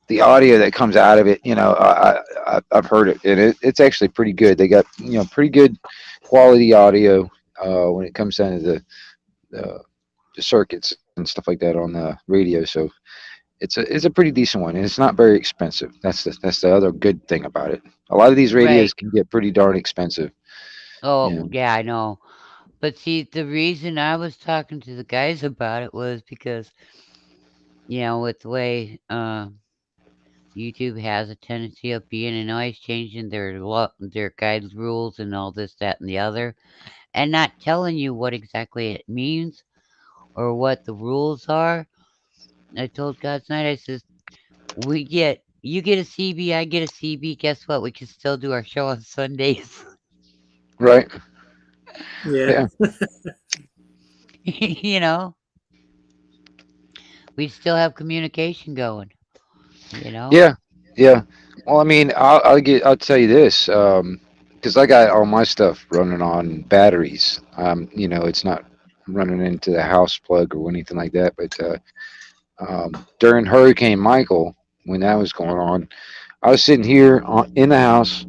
the audio that comes out of it, I've heard it, and it's actually pretty good. They got pretty good quality audio when it comes down to uh, the circuits and stuff like that on the radio. So it's a pretty decent one, and it's not very expensive. That's the other good thing about it. A lot of these right. radios can get pretty darn expensive. Oh Yeah. yeah, I know. But see, the reason I was talking to the guys about it was because with the way YouTube has a tendency of being and always changing their guide rules and all this, that, and the other, and not telling you what exactly it means or what the rules are. I told God's Night, I says, you get a CB, I get a CB. Guess what? We can still do our show on Sundays. Right. Yeah. Yeah. you know, we still have communication going. you know? Yeah, yeah. Well, I mean, I'll tell you this, because I got all my stuff running on batteries. It's not running into the house plug or anything like that. But during Hurricane Michael, when that was going on, I was sitting here in the house,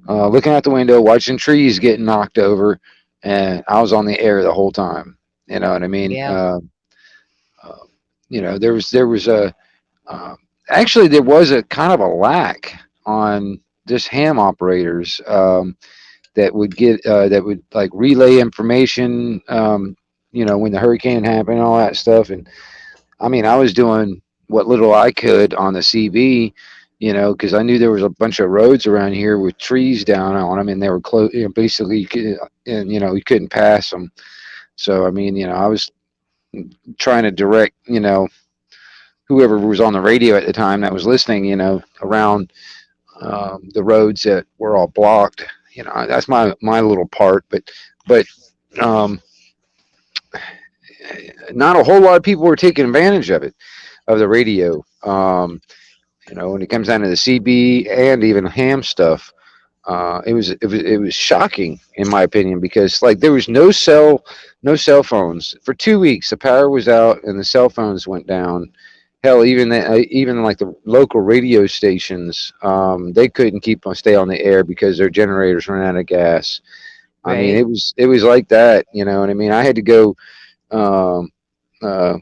looking out the window, watching trees getting knocked over, and I was on the air the whole time. You know what I mean? Yeah, Uh, there was a Um, actually, there was a kind of a lack on just ham operators that would like relay information. When the hurricane happened, and all that stuff. And I mean, I was doing what little I could on the CB. Because I knew there was a bunch of roads around here with trees down on them, and they were close. Basically, you couldn't pass them. So I mean, I was trying to direct, whoever was on the radio at the time that was listening, around the roads that were all blocked. That's my little part, but um, not a whole lot of people were taking advantage of the radio. When it comes down to the CB and even ham stuff, it was shocking in my opinion, because like there was no cell phones for 2 weeks. The power was out and the cell phones went down. Hell, even like the local radio stations, they couldn't stay on the air because their generators ran out of gas. I mean, right. it was like that. You know what I mean? I had to go um, uh,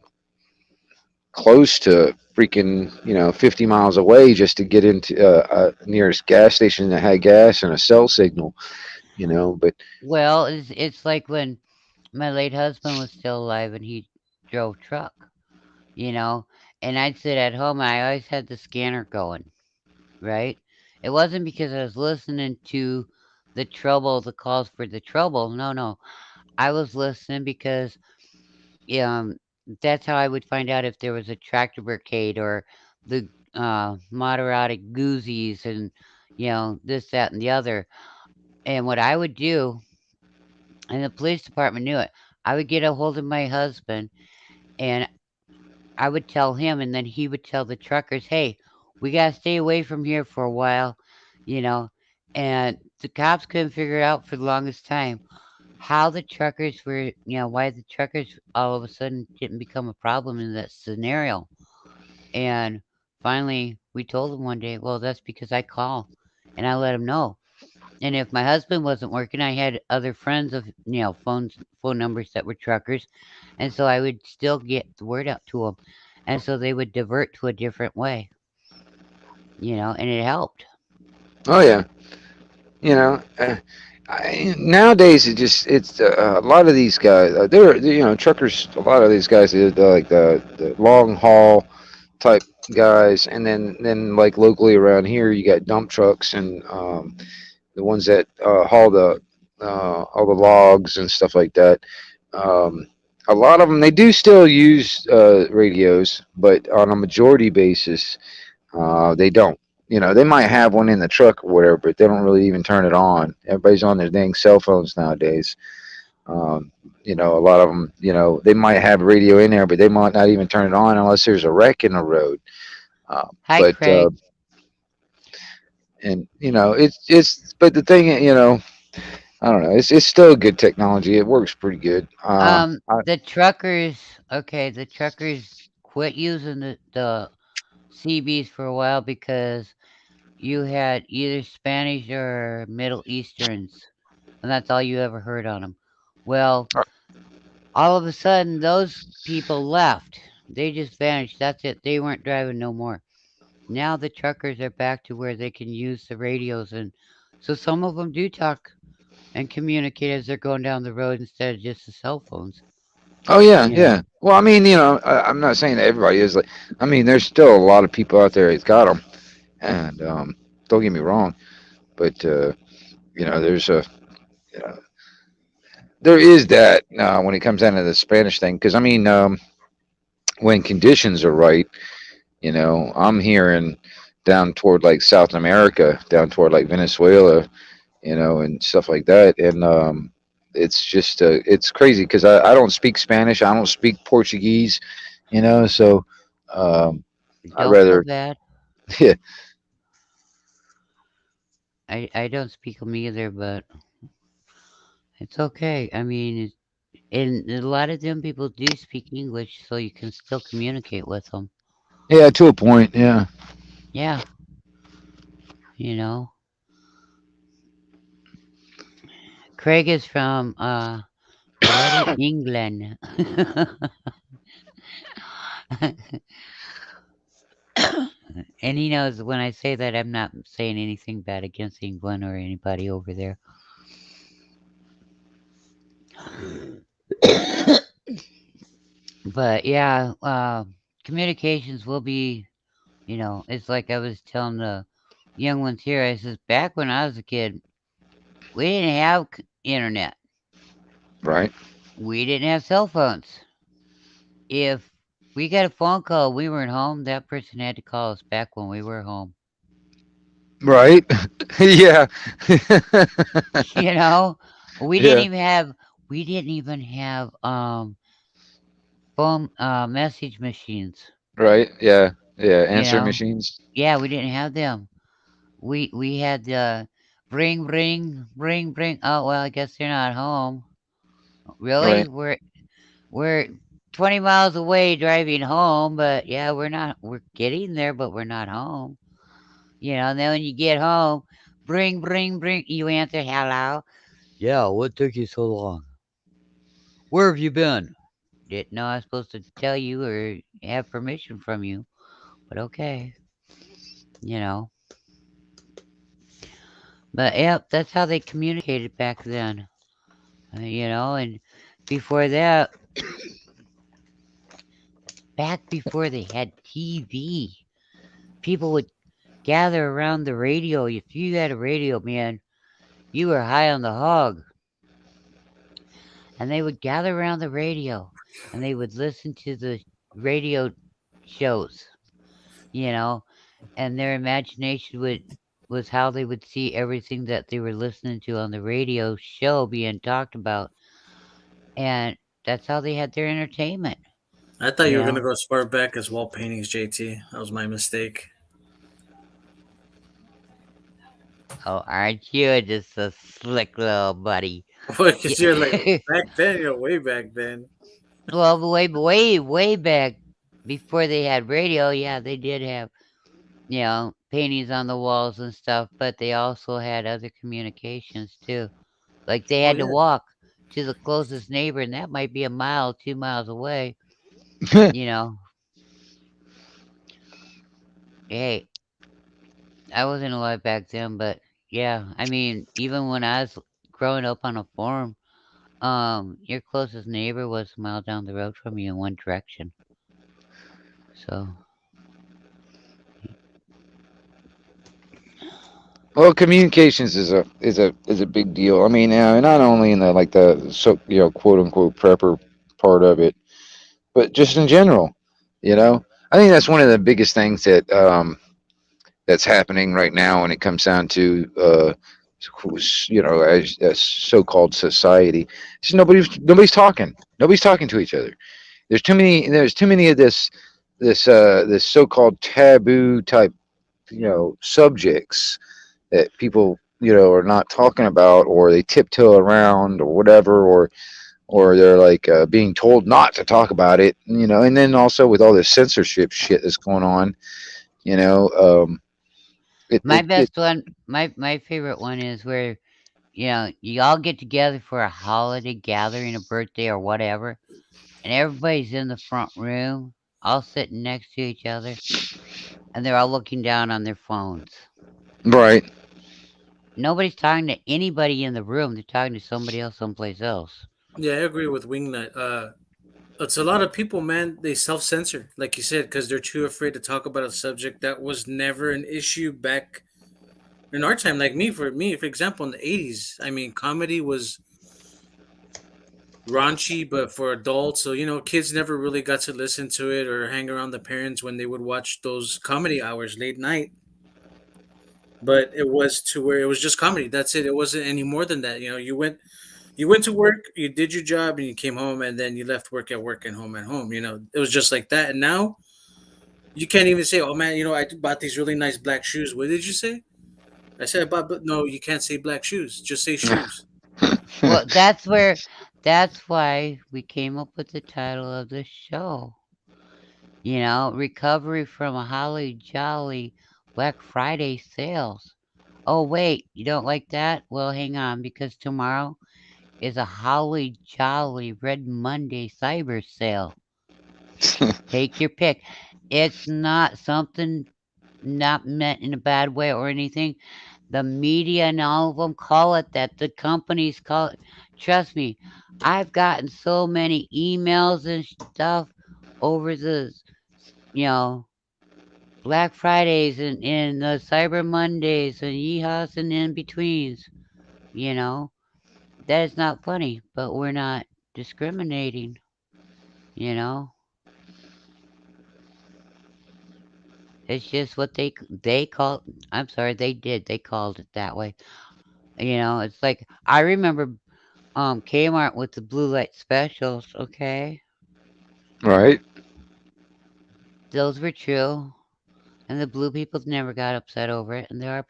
close to freaking 50 miles away just to get into nearest gas station that had gas and a cell signal. But Well, it's like when my late husband was still alive and he drove truck, you know, and I'd sit at home and I always had the scanner going, right? It wasn't because I was listening to the calls for the trouble. No, no. I was listening because um that's how I would find out if there was a tractor brigade or the Maserati Goozies and this, that, and the other. And what I would do, and the police department knew it, I would get a hold of my husband and I would tell him, and then he would tell the truckers, "Hey, we gotta stay away from here for a while," you know. And the cops couldn't figure out for the longest time how the truckers were, why the truckers all of a sudden didn't become a problem in that scenario. And finally, we told them one day, "Well, that's because I call and I let them know." And if my husband wasn't working, I had other friends of, phone numbers that were truckers, and so I would still get the word out to them, and so they would divert to a different way, and it helped. oh yeah, nowadays it's a lot of these guys. They're truckers. A lot of these guys are like the long haul type guys, and then like locally around here, you got dump trucks and the ones that haul all the logs and stuff like that. Um, a lot of them they do still use radios, but on a majority basis, they don't. They might have one in the truck or whatever, but they don't really even turn it on. Everybody's on their dang cell phones nowadays. Um, a lot of them, they might have radio in there, but they might not even turn it on unless there's a wreck in the road. Hi, But Craig. and but the thing, I don't know. It's still good technology. It works pretty good. The truckers, okay, the truckers quit using the CBs for a while because you had either Spanish or Middle Easterns, and that's all you ever heard on them. Well, all of a sudden, those people left. They just vanished. That's it. They weren't driving no more. Now the truckers are back to where they can use the radios, and so some of them do talk and communicate as they're going down the road instead of just the cell phones. oh yeah, You know. yeah. Well, I mean, I'm not saying that everybody is like. I mean, there's still a lot of people out there that's got them, and don't get me wrong, but there's a there is that when it comes down to the Spanish thing, because I mean, when conditions are right, I'm hearing down toward like South America, down toward like Venezuela, and stuff like that. And it's crazy because I don't speak Spanish, I don't speak Portuguese, so um, I Don't feel rather, bad. Yeah, I don't speak them either, but it's okay. I mean, and a lot of them people do speak English, so you can still communicate with them. yeah, to a point. Yeah, Yeah, you know. Craig is from bloody England. And he knows when I say that I'm not saying anything bad against England or anybody over there. But yeah, communications will be, it's like I was telling the young ones here. I says, back when I was a kid, we didn't have internet. right, We didn't have cell phones. If we got a phone call, we weren't home, that person had to call us back when we were home. right. Yeah, You know, we didn't yeah, even have we didn't even have phone message machines. right. Yeah, yeah. You Answering know, machines. yeah, we didn't have them. We had the ring. Oh well, I guess they're not home. Really? Right. We're 20 miles away driving home, but yeah, we're getting there, but we're not home. And then when you get home, bring. You answer hello. Yeah, what took you so long? Where have you been? Didn't know I was supposed to tell you or have permission from you, but okay, you know. But yep, that's how they communicated back then, and before that, back before they had TV, people would gather around the radio. If you had a radio, man, you were high on the hog. And they would gather around the radio and they would listen to the radio shows, you know, and their imagination was how they would see everything that they were listening to on the radio show being talked about, and that's how they had their entertainment, I thought you you were gonna know. go as far back as wall paintings, JT. That was my mistake. Oh, aren't you just a slick little buddy? Because you're like Yeah. back then, you're way back then. Well, way back before they had radio, yeah, they did have, paintings on the walls and stuff, but they also had other communications too. Like they Oh had to yeah, walk to the closest neighbor, and that might be a mile, 2 miles away. You know, hey, I wasn't alive back then, but yeah, I mean, even when I was growing up on a farm, your closest neighbor was a mile down the road from you in one direction. So, Well, communications is a big deal. I mean, not only in the like the quote unquote prepper part of it, but just in general. You know, I think that's one of the biggest things that's happening right now when it comes down to as so-called society. It's nobody's talking. Nobody's talking to each other. There's too many of this so-called taboo type subjects that people are not talking about, or they tiptoe around, or whatever, or they're like being told not to talk about it. And then also with all this censorship shit that's going on, you know um, it, my it, it best one, my favorite one is where you all get together for a holiday gathering, a birthday or whatever, and everybody's in the front room, all sitting next to each other, and they're all looking down on their phones. right. Nobody's talking to anybody in the room. They're talking to somebody else someplace else. yeah, I agree with Wingnut. It's a lot of people, man. They self censor, like you said, because they're too afraid to talk about a subject that was never an issue back in our time. Like me, for example, in the '80s, I mean, comedy was raunchy, but for adults. So kids never really got to listen to it or hang around the parents when they would watch those comedy hours late night. But it was to where it was just comedy. That's it. It wasn't any more than that. You went to work, you did your job, and you came home, and then you left work at work and home at home. It was just like that. And now You can't even say, "Oh man, I bought these really nice black shoes." What did you say? I said I bought, but no, you can't say black shoes. Just say shoes. Well, that's why we came up with the title of the show. Recovery from a holly jolly Black Friday sales. Oh, wait, you don't like that? Well, hang on, because tomorrow is a holly jolly Red Monday cyber sale. Take your pick. It's not something not meant in a bad way or anything. The media and all of them call it that. The companies call it. Trust me, I've gotten so many emails and stuff over you know, Black Fridays and the Cyber Mondays and yeehaws and in betweens. You know, that is not funny, but we're not discriminating. You know, it's just what they call. I'm sorry, they did. They called it that way. It's like I remember Kmart with the blue light specials. Okay, Right. those were true, and the blue people never got upset over it. And there are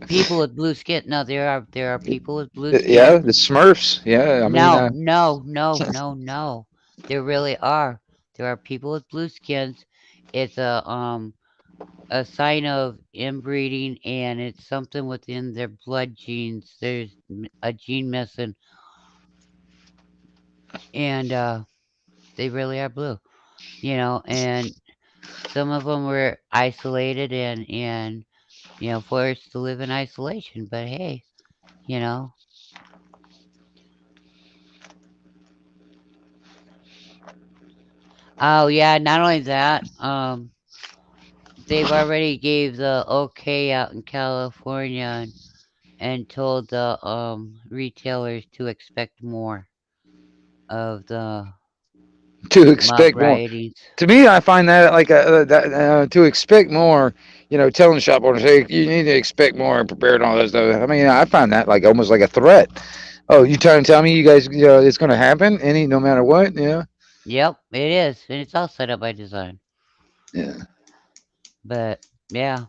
people with blue skin. No, there are people with blue Yeah, skin. the Smurfs. Yeah, I mean, No, no, no, no, no. There really are. There are people with blue skins. It's a sign of inbreeding, and it's something within their blood genes. There's a gene missing, and they really are blue. And some of them were isolated and forced to live in isolation. But hey, you know. Oh yeah, not only that, they've already gave the okay out in California and told the retailers to expect more of the to mob expect more. riotings. To me, I find that like to expect more. Telling shop owners, hey, you need to expect more and prepare and all that stuff. I mean, I find that like almost like a threat. Oh, you trying to tell me you guys, it's going to happen no matter what? Yeah, Yep, it is, and it's all set up by design. yeah. But yeah,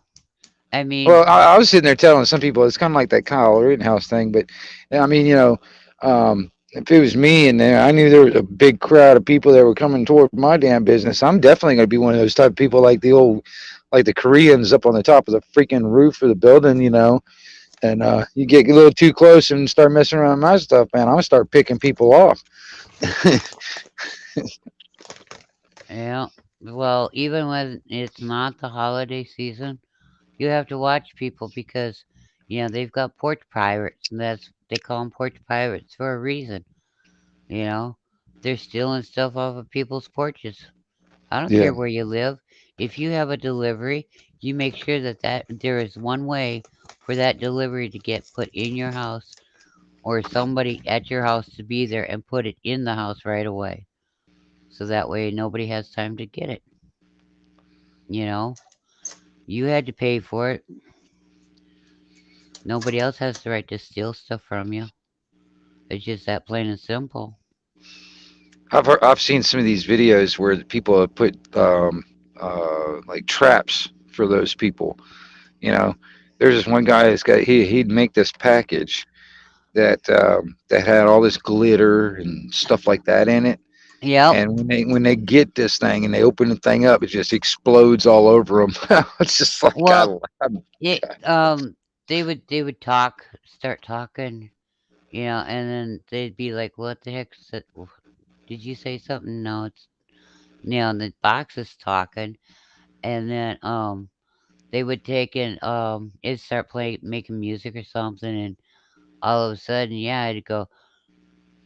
I mean, Well, I was sitting there telling some people it's kind of like that Kyle Rittenhouse thing, but I mean, if it was me and I knew there was a big crowd of people that were coming toward my damn business, I'm definitely going to be one of those type of people like the Koreans up on the top of the freaking roof of the building, and you get a little too close and start messing around with my stuff, man. I'm gonna start picking people off. yeah. Well, even when it's not the holiday season, you have to watch people because they've got porch pirates, and they call them porch pirates for a reason. You know, they're stealing stuff off of people's porches. I don't Yeah. care where you live. If you have a delivery, you make sure that there is one way for that delivery to get put in your house or somebody at your house to be there and put it in the house right away. So that way nobody has time to get it. You know, you had to pay for it. Nobody else has the right to steal stuff from you. It's just that plain and simple. I've seen some of these videos where people have put like traps for those people. You know, there's this one guy that's he'd make this package that had all this glitter and stuff like that in it. Yep. And when they get this thing and they open the thing up, it just explodes all over them. It's just like Well, I'm it they would start talking, and then they'd be like, "What the heck? Did you say something?" No, the box is talking, and then they would take and it'd start playing, making music or something, and all of a sudden, yeah, it'd go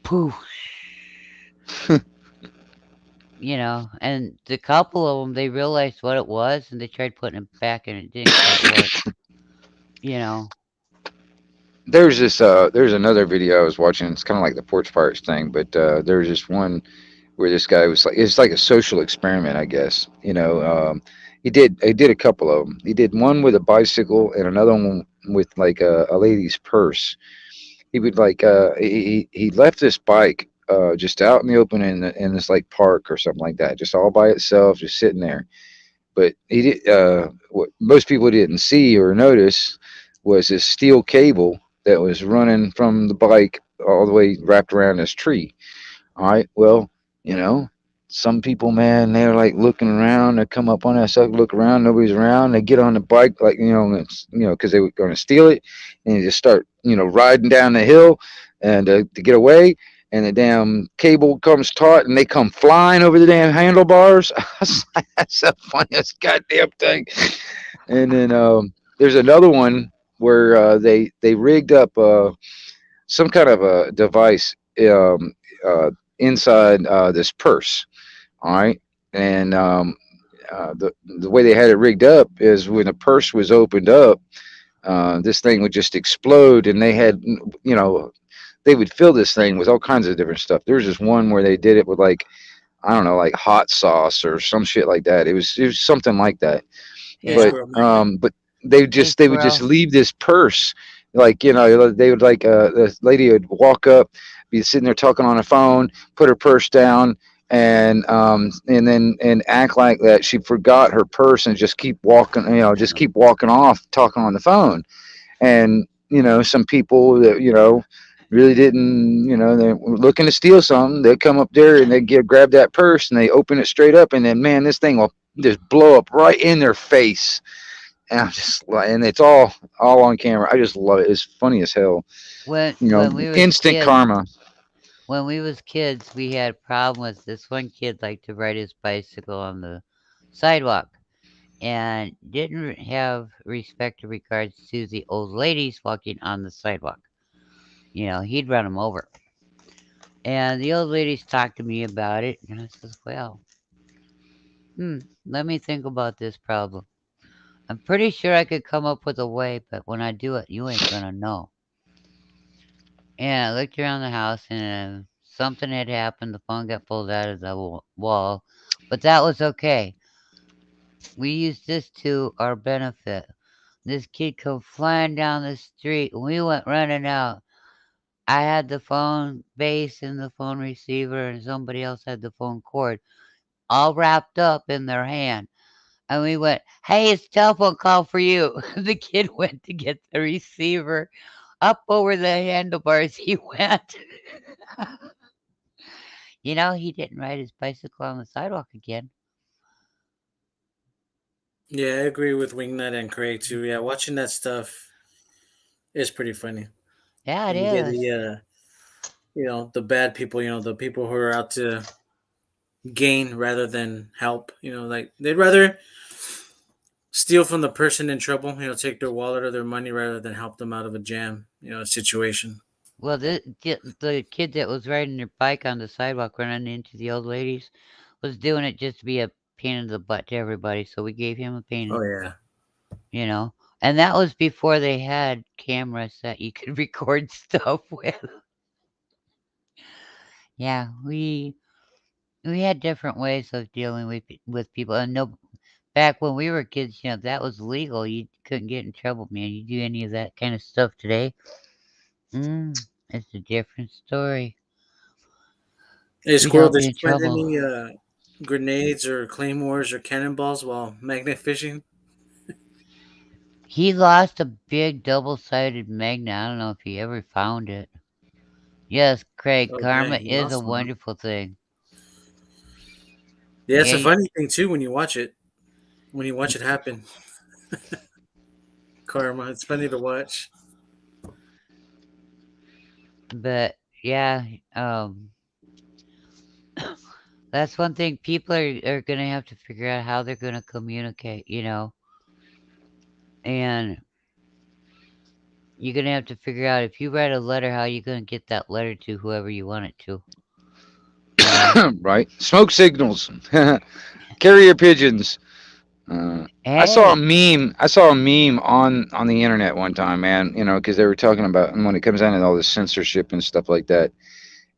poof, and the couple of them they realized what it was, and they tried putting it back, and it didn't quite work, you know. there's another video I was watching. It's kind of like the porch pirates thing, but there's this one where this guy was like it's like a social experiment, I guess. He did a couple of them. He did one with a bicycle and another one with like a lady's purse. He would like he left this bike just out in the open in this like park or something like that, just all by itself, just sitting there. But he did. What most people didn't see or notice was this steel cable that was running from the bike all the way wrapped around this tree. All right. Well, you know, some people, man, they're like looking around. They come up on that sucker, look around, nobody's around. They get on the bike, like because they were going to steal it, and they just start, riding down the hill, and to get away. And the damn cable comes taut, and they come flying over the damn handlebars. I was like, that's the funniest goddamn thing. And then there's another one where they rigged up some kind of a device uh, inside this purse. All right, and the way they had it rigged up is when the purse was opened up, this thing would just explode, and they had, they would fill this thing with all kinds of different stuff. There was this one where they did it with like, I don't know, like hot sauce or some shit like that. It was something like that. Hey, Yeah. but Squirrel Magnet. but they would Hey, just squirrel. leave this purse, like, they would, like, the lady would walk up, be sitting there talking on the phone, put her purse down, and then and act like that she forgot her purse, and just keep walking, just keep walking off talking on the phone. And some people that really didn't, they were looking to steal something, they come up there and they get grab that purse, and they open it straight up, and then, man, this thing will just blow up right in their face. And I'm just like, and it's all on camera. I just love it. It's funny as hell. When we was Instant kids, karma. we had a problem with this one kid liked to ride his bicycle on the sidewalk and didn't have respect or regards to the old ladies walking on the sidewalk. He'd run them over. And the old ladies talked to me about it, and I says, well, let me think about this problem. I'm pretty sure I could come up with a way, but when I do it, you ain't gonna know. And I looked around the house, and something had happened. The phone got pulled out of the wall, but that was okay. We used this to our benefit. This kid come flying down the street, and we went running out. I had the phone base and the phone receiver, and somebody else had the phone cord, all wrapped up in their hand. And we went, hey, it's a telephone call for you. The kid went to get the receiver. Up over the handlebars he went. He didn't ride his bicycle on the sidewalk again. Yeah, I agree with Wingnut and Craig too. Yeah, watching that stuff is pretty funny. Yeah, it And you get is. the the bad people, the people who are out to gain rather than help. Like they'd rather steal from the person in trouble. Take their wallet or their money rather than help them out of a jam. Situation. Well, the kid that was riding their bike on the sidewalk running into the old ladies was doing it just to be a pain in the butt to everybody. So we gave him a Oh pain, yeah. you know. And that was before they had cameras that you could record stuff with. Yeah, we had different ways of dealing with people. And no, back when we were kids, that was legal. You couldn't get in trouble, man. You do any of that kind of stuff today, mm, it's a different story. Hey, You Squirrel, don't did get in you find trouble. any grenades or claymores or cannonballs while magnet fishing? He lost a big double-sided magnet. I don't know if he ever found it. Yes, Craig, Oh karma dang, you is a lost one. Huh? wonderful thing. Yeah, it's Yeah, a funny thing too when you watch it. When you watch it happen, karma. It's funny to watch. but yeah, um, that's one thing people are gonna have to figure out how they're gonna communicate. And you're gonna have to figure out if you write a letter, how you gonna get that letter to whoever you want it to. You know? Right? Smoke signals, carrier pigeons. Uh, I saw a Hey, meme. I saw a meme on the internet one time, man. Because they were talking about when it comes down to all this censorship and stuff like that.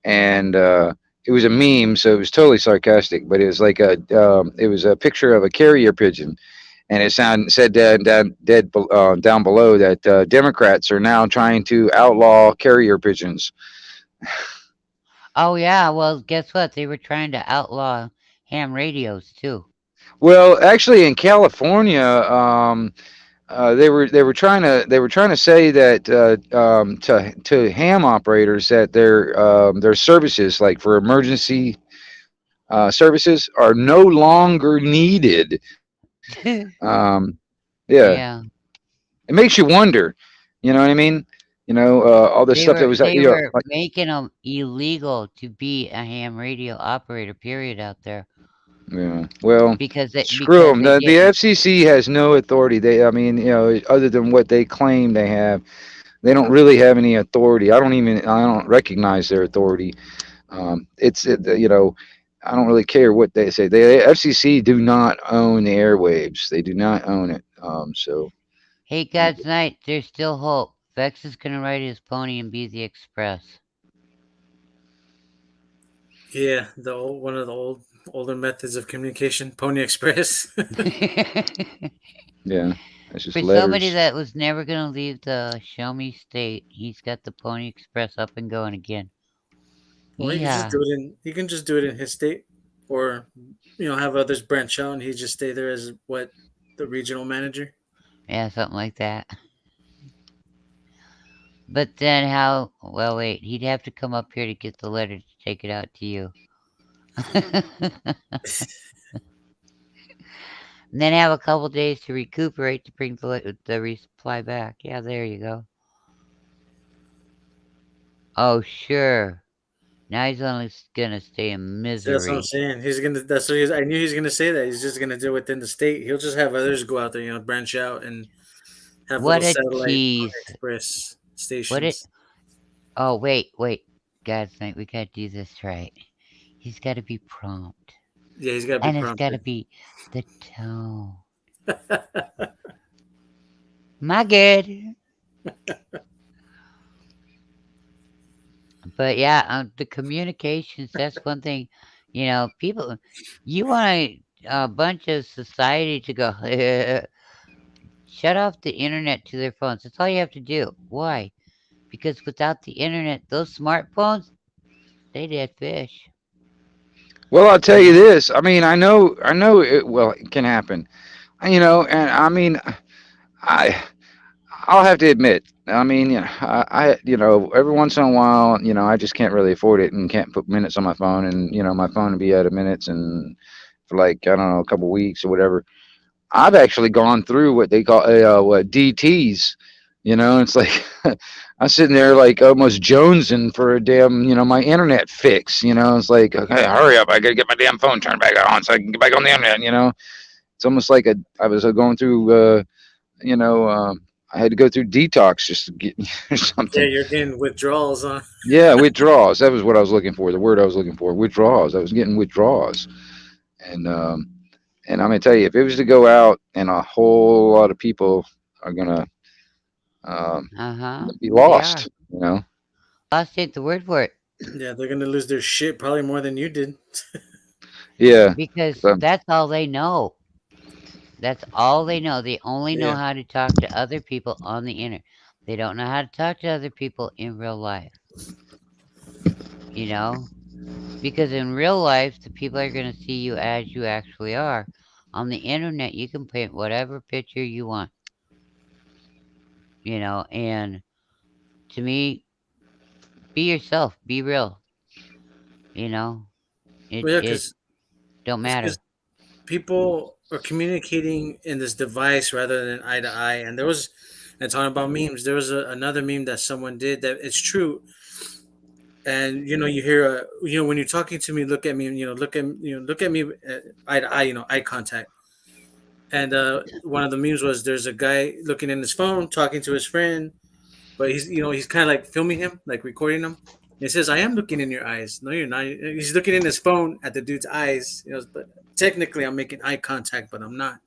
And it was a meme, so it was totally sarcastic. But it was like it was a picture of a carrier pigeon, and it said down below that Democrats are now trying to outlaw carrier pigeons. oh yeah, well guess what? They were trying to outlaw ham radios too. Well, actually, in California, they were trying to say that to ham operators that their services, like for emergency services, are no longer needed. Yeah, Yeah. it makes you wonder. You know what I mean? All the They stuff that were was they were like, making them illegal to be a ham radio operator, period, out there yeah. Well, screw because them. they The didn't. FCC has no authority. I mean, other than what they claim they have, they don't really have any authority. I don't recognize their authority. I don't really care what they say. The FCC do not own the airwaves. They do not own it. Hey, God's night, there's still hope. Vex is gonna ride his pony and be the express. Yeah, one of the older methods of communication, Pony Express. yeah, it's just For somebody letters. that was never gonna leave the show me state, he's got the Pony Express up and going again. Or he could just do Yeehaw. it in he can just do it in his state, or have others branch out and he just stay there as what the regional manager. Yeah, something like that. But then how? Well, wait, he'd have to come up here to get the letter to take it out to you. And then have a couple days to recuperate to bring the reply back. Yeah, there you go. Oh, sure. Now he's only gonna stay in So that's what I'm misery. saying. He's gonna. That's what I knew he was gonna say that. He's just gonna do it within the state. He'll just have others go out there, branch out and have little What a satellite Pony tease. Express What it. stations. Oh, wait. God's night, we gotta do this right. He's gotta be prompt. Yeah, he's got to be And it's gotta prompted. be the tone. My good. But yeah, the communications, that's one thing. People, you want a bunch of society to go, shut off the internet to their phones. That's all you have to do. Why? Because without the internet, those smartphones, they dead fish. Well, I'll tell You you know? this. I mean, I know it. Well, it can happen. And I mean, I I'll have to admit. I mean, every once in a while, I just can't really afford it and can't put minutes on my phone, and my phone would be out of minutes and for like I don't know a couple weeks or whatever. I've actually gone through what they call what DTS. It's like I'm sitting there like almost jonesing for a damn my internet fix. It's like okay, hurry up, I gotta get my damn phone turned back on so I can get back on the internet. It's almost like I was going through you know I had to go through detox just to get Yeah, something. you're getting withdrawals on. Yeah, withdrawals. That was what I was looking for. The word I was looking for. Withdrawals. I was getting withdrawals, and I'm gonna tell you, if it was to go out and a whole lot of people are gonna um, Uh-huh. be They are. lost. Lost ain't the word for it. Yeah, they're gonna lose their shit probably more than you did. Yeah, Because 'cause that's all they know. That's all they know. They only know Yeah, how to talk to other people on the internet. They don't know how to talk to other people in real life, you know? Because in real life, the people are going to see you as you actually are. On the internet, you can paint whatever picture you want, and to me, be yourself, be real, you know? It well, yeah, it don't because matter. people are communicating in this device rather than eye to eye. And and talking about memes, there was another meme that someone did that it's true. And you hear, when you're talking to me, look at me, look at me, eye to eye, eye contact. And one of the memes was there's a guy looking in his phone, talking to his friend, but he's kind of like filming him, like recording him. He says, "I am looking in your eyes." No, you're not. He's looking in his phone at the dude's eyes. But technically, I'm making eye contact, but I'm not.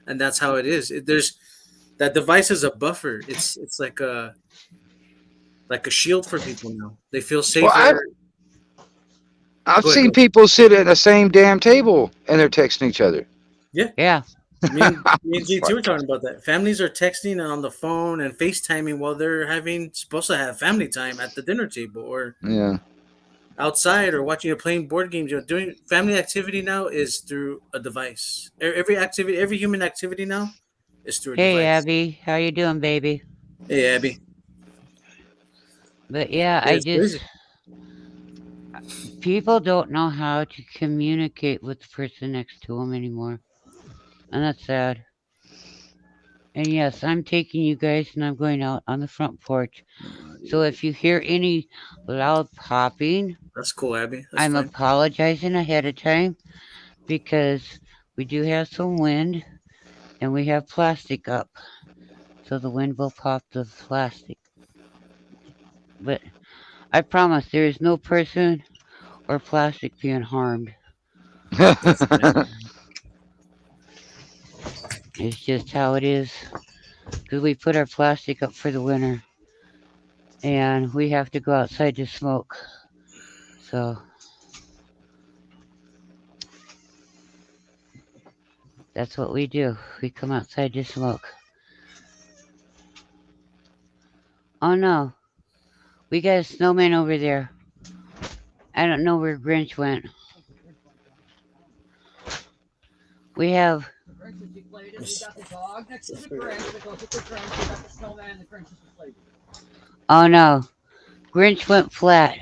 And that's how it is. There's that device is a buffer. It's like a shield for people now. They feel well, safer. I've Go ahead, seen go. people sit at the same damn table and they're texting each other. Yeah, Yeah. me and It's G2 like, were talking about that. Families are texting on the phone and FaceTiming while they're having supposed to have family time at the dinner table, or yeah, outside or watching or playing board games. Doing family activity now is through a device. Every activity, every human activity now is through a Hey, device. Abby, how you doing, baby? Hey, Abby. But yeah, Yeah, it's crazy. people don't know how to communicate with the person next to them anymore, and that's sad. And yes, I'm taking you guys, and I'm going out on the front porch. So if you hear any loud popping, That's cool, Abby. That's I'm fine. apologizing ahead of time because we do have some wind and we have plastic up, so the wind will pop the plastic. But I promise there is no person or plastic being harmed. That's fine. It's just how it is because we put our plastic up for the winter and we have to go outside to smoke. So that's what we do. We come outside to smoke. Oh no, we got a snowman over there. I don't know where Grinch went. We have. Oh no, Grinch went flat.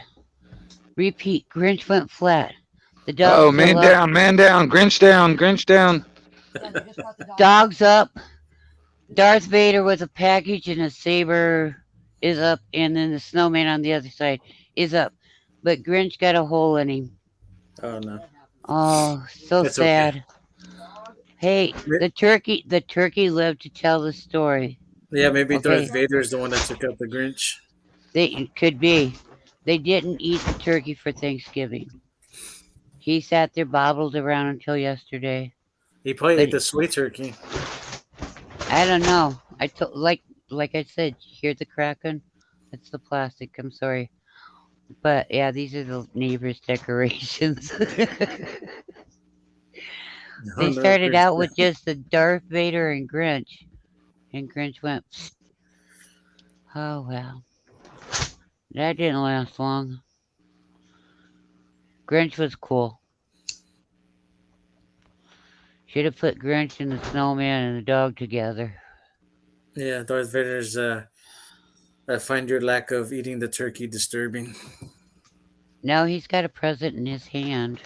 Repeat, Grinch went flat. The dog's Oh, still up. man down, Grinch down, Grinch down. Dog's up. Darth Vader with a package and a saber is up, and then the snowman on the other side is up. But Grinch got a hole in him. Oh no, Oh, so it's okay. sad. Hey, the turkey lived to tell the story. Yeah, maybe Darth Okay, Vader is the one that took out the Grinch. they it could be. They didn't eat the turkey for Thanksgiving. He sat there bobbled around until yesterday. He probably But ate the sweet turkey. I don't know. I told like I said, you hear the cracking? It's the plastic. I'm sorry. But yeah, these are the neighbors' decorations. Oh They no, started Grinch. out with just the Darth Vader and Grinch went, oh well. That didn't last long. Grinch was cool. Should have put Grinch and the snowman and the dog together. Yeah, Darth Vader's. I find your lack of eating the turkey disturbing. Now he's got a present in his hand,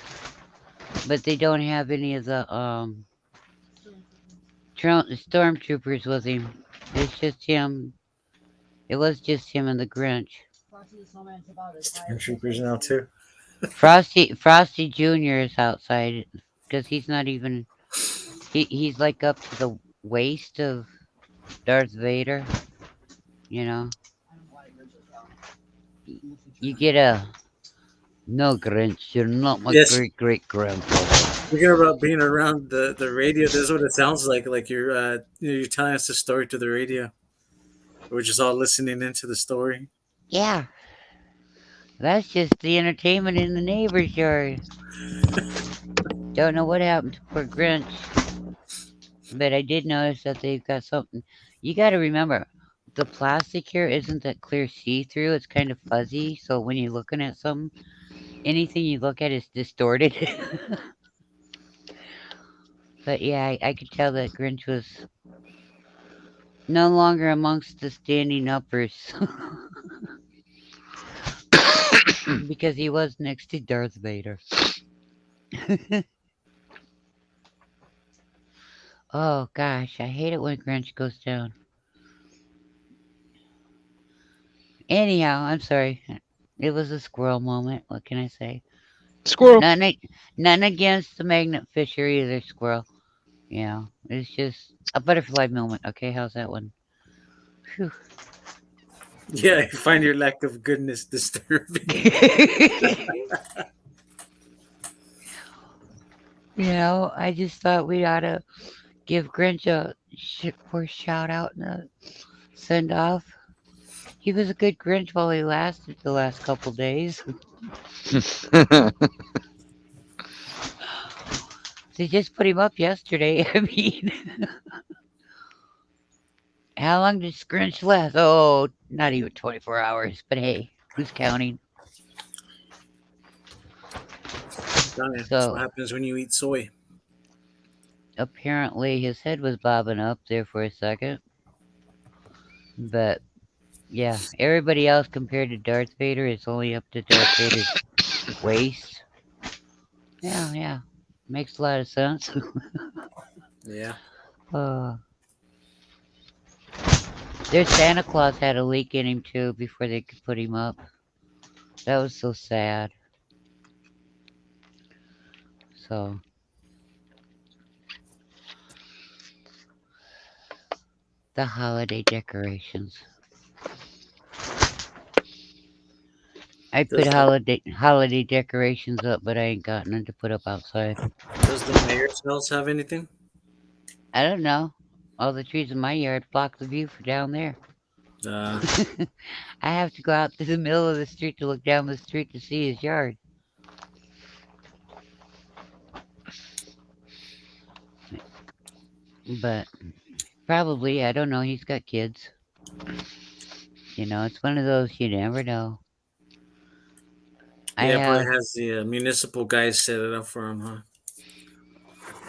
but they don't have any of the stormtroopers with him. It's just him. It was just him and the Grinch. Stormtroopers now too. Frosty Junior is outside because he's not even. He's like up to the waist of Darth Vader. You know, you get a no Grinch. You're not my Yes. great great grandfather. Speaking about being around the radio, this is what it sounds like. Like you're telling us the story to the radio. We're just all listening into the story. Yeah, that's just the entertainment in the neighbor's yard. Don't know what happened to poor Grinch, but I did notice that they've got something. You got to remember, the plastic here isn't that clear see through. It's kind of fuzzy, so when you're looking at something, anything you look at is distorted. But yeah, I could tell that Grinch was no longer amongst the standing uppers because he was next to Darth Vader. Oh gosh, I hate it when Grinch goes down. Anyhow, I'm sorry. It was a squirrel moment. What can I say? Squirrel. None against the magnet fisher either, squirrel. Yeah, it's just a butterfly moment. Okay, how's that one? Phew. Yeah, I find your lack of goodness disturbing. I just thought we ought to give Grinch a for shout out and a send off. He was a good Grinch while he lasted the last couple days. They just put him up yesterday. I mean, how long did Grinch last? Oh, not even 24 hours. But hey, who's counting? Oh, yeah. That's what So happens when you eat soy. apparently his head was bobbing up there for a second. But yeah, everybody else compared to Darth Vader is only up to Darth Vader's waist. Yeah, yeah. Makes a lot of sense. Yeah. uh, their Santa Claus had a leak in him too before they could put him up. That was so sad. So the holiday decorations. I put Does the holiday decorations up, but I ain't got none to put up outside. does the mayor's house have anything? I don't know. All the trees in my yard block the view for down there. Uh, I have to go out to the middle of the street to look down the street to see his yard. But probably, I don't know. He's got kids. It's one of those you never know. I yeah, probably have, has the municipal guys set it up for him, huh?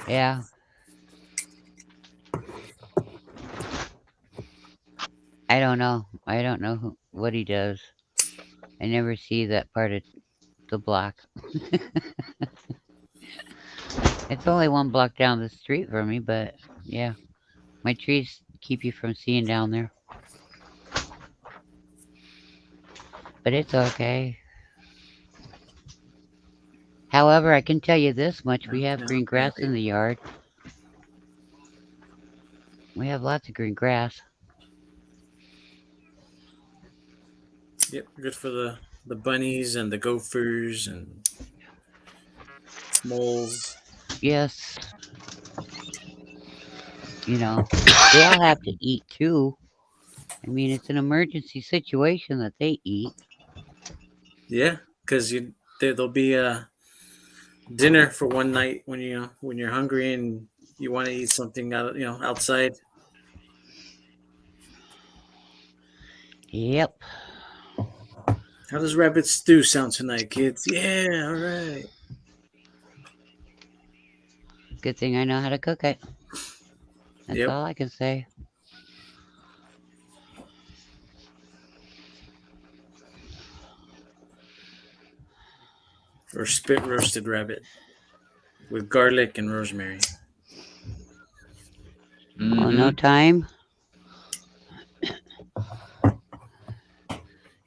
yeah, I don't know. I don't know what he does. I never see that part of the block. It's only one block down the street from me, but yeah, my trees keep you from seeing down there. But it's okay. However, I can tell you this much: we have Yeah, green grass happy. in the yard. We have lots of green grass. Yep, good for the bunnies and the gophers and moles. Yes, you know, they all have to eat too. I mean, it's an emergency situation that they eat. Yeah, because there'll be a dinner for one night when when you're hungry and you want to eat something outside. Yep. How does rabbit stew sound tonight, kids? Yeah, all right. Good thing I know how to cook it. That's Yep, all I can say. or spit roasted rabbit with garlic and rosemary. Oh, no Hmm. time.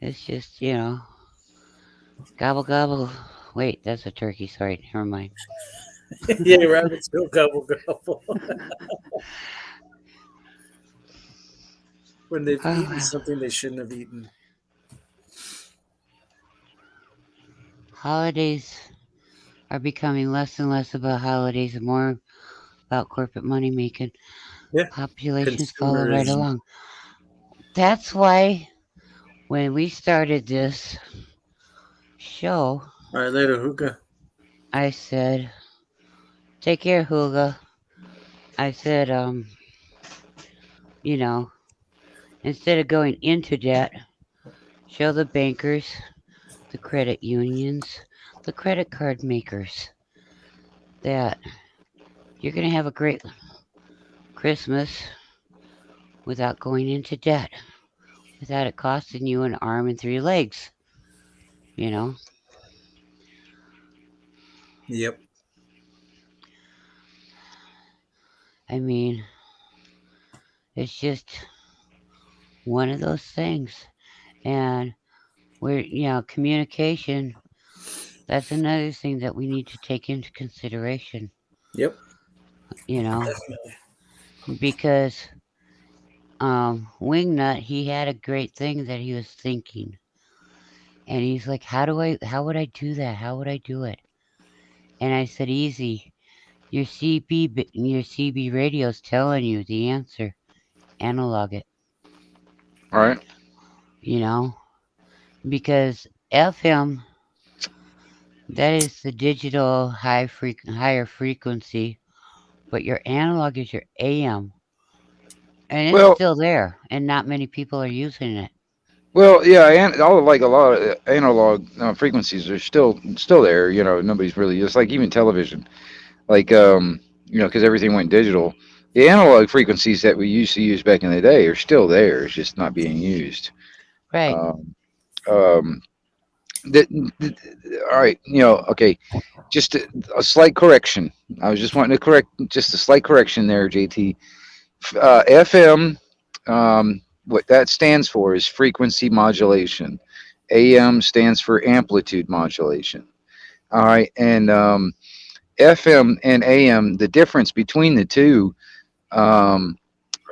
It's just, gobble gobble. Wait, that's a turkey. Sorry, never mind. Yeah, rabbits go gobble gobble when they've Oh, eaten well. something they shouldn't have eaten. Holidays are becoming less and less about holidays and more about corporate money making. Yeah, Populations follow right consumerism. along. That's why when we started this show, All right, later, hookah. I said, take care, Huga. I said, you know, instead of going into debt, show the bankers, the credit unions, the credit card makers that you're going to have a great Christmas without going into debt, without it costing you an arm and three legs. You know, Yep, I mean, it's just one of those things. And communication, that's another thing that we need to take into consideration, yep, you know, definitely. because Wingnut, he had a great thing that he was thinking. And he's like, how would I do that? How would I do it? And I said, easy. Your CB radio's telling you the answer. Analog it, All right. you know, because FM, that is the digital higher frequency, but your analog is your AM, and it's Well, still there, and not many people are using it. Well, yeah, and all like a lot of analog frequencies are still there. Nobody's really just like even television, like because everything went digital. The analog frequencies that we used to use back in the day are still there. It's just not being used. Right. Um, um, the, the, all right, okay, just a slight correction. I was just wanting to correct just a slight correction there, JT. FM, what that stands for is frequency modulation. AM stands for amplitude modulation. All right, and FM and AM, the difference between the two, um,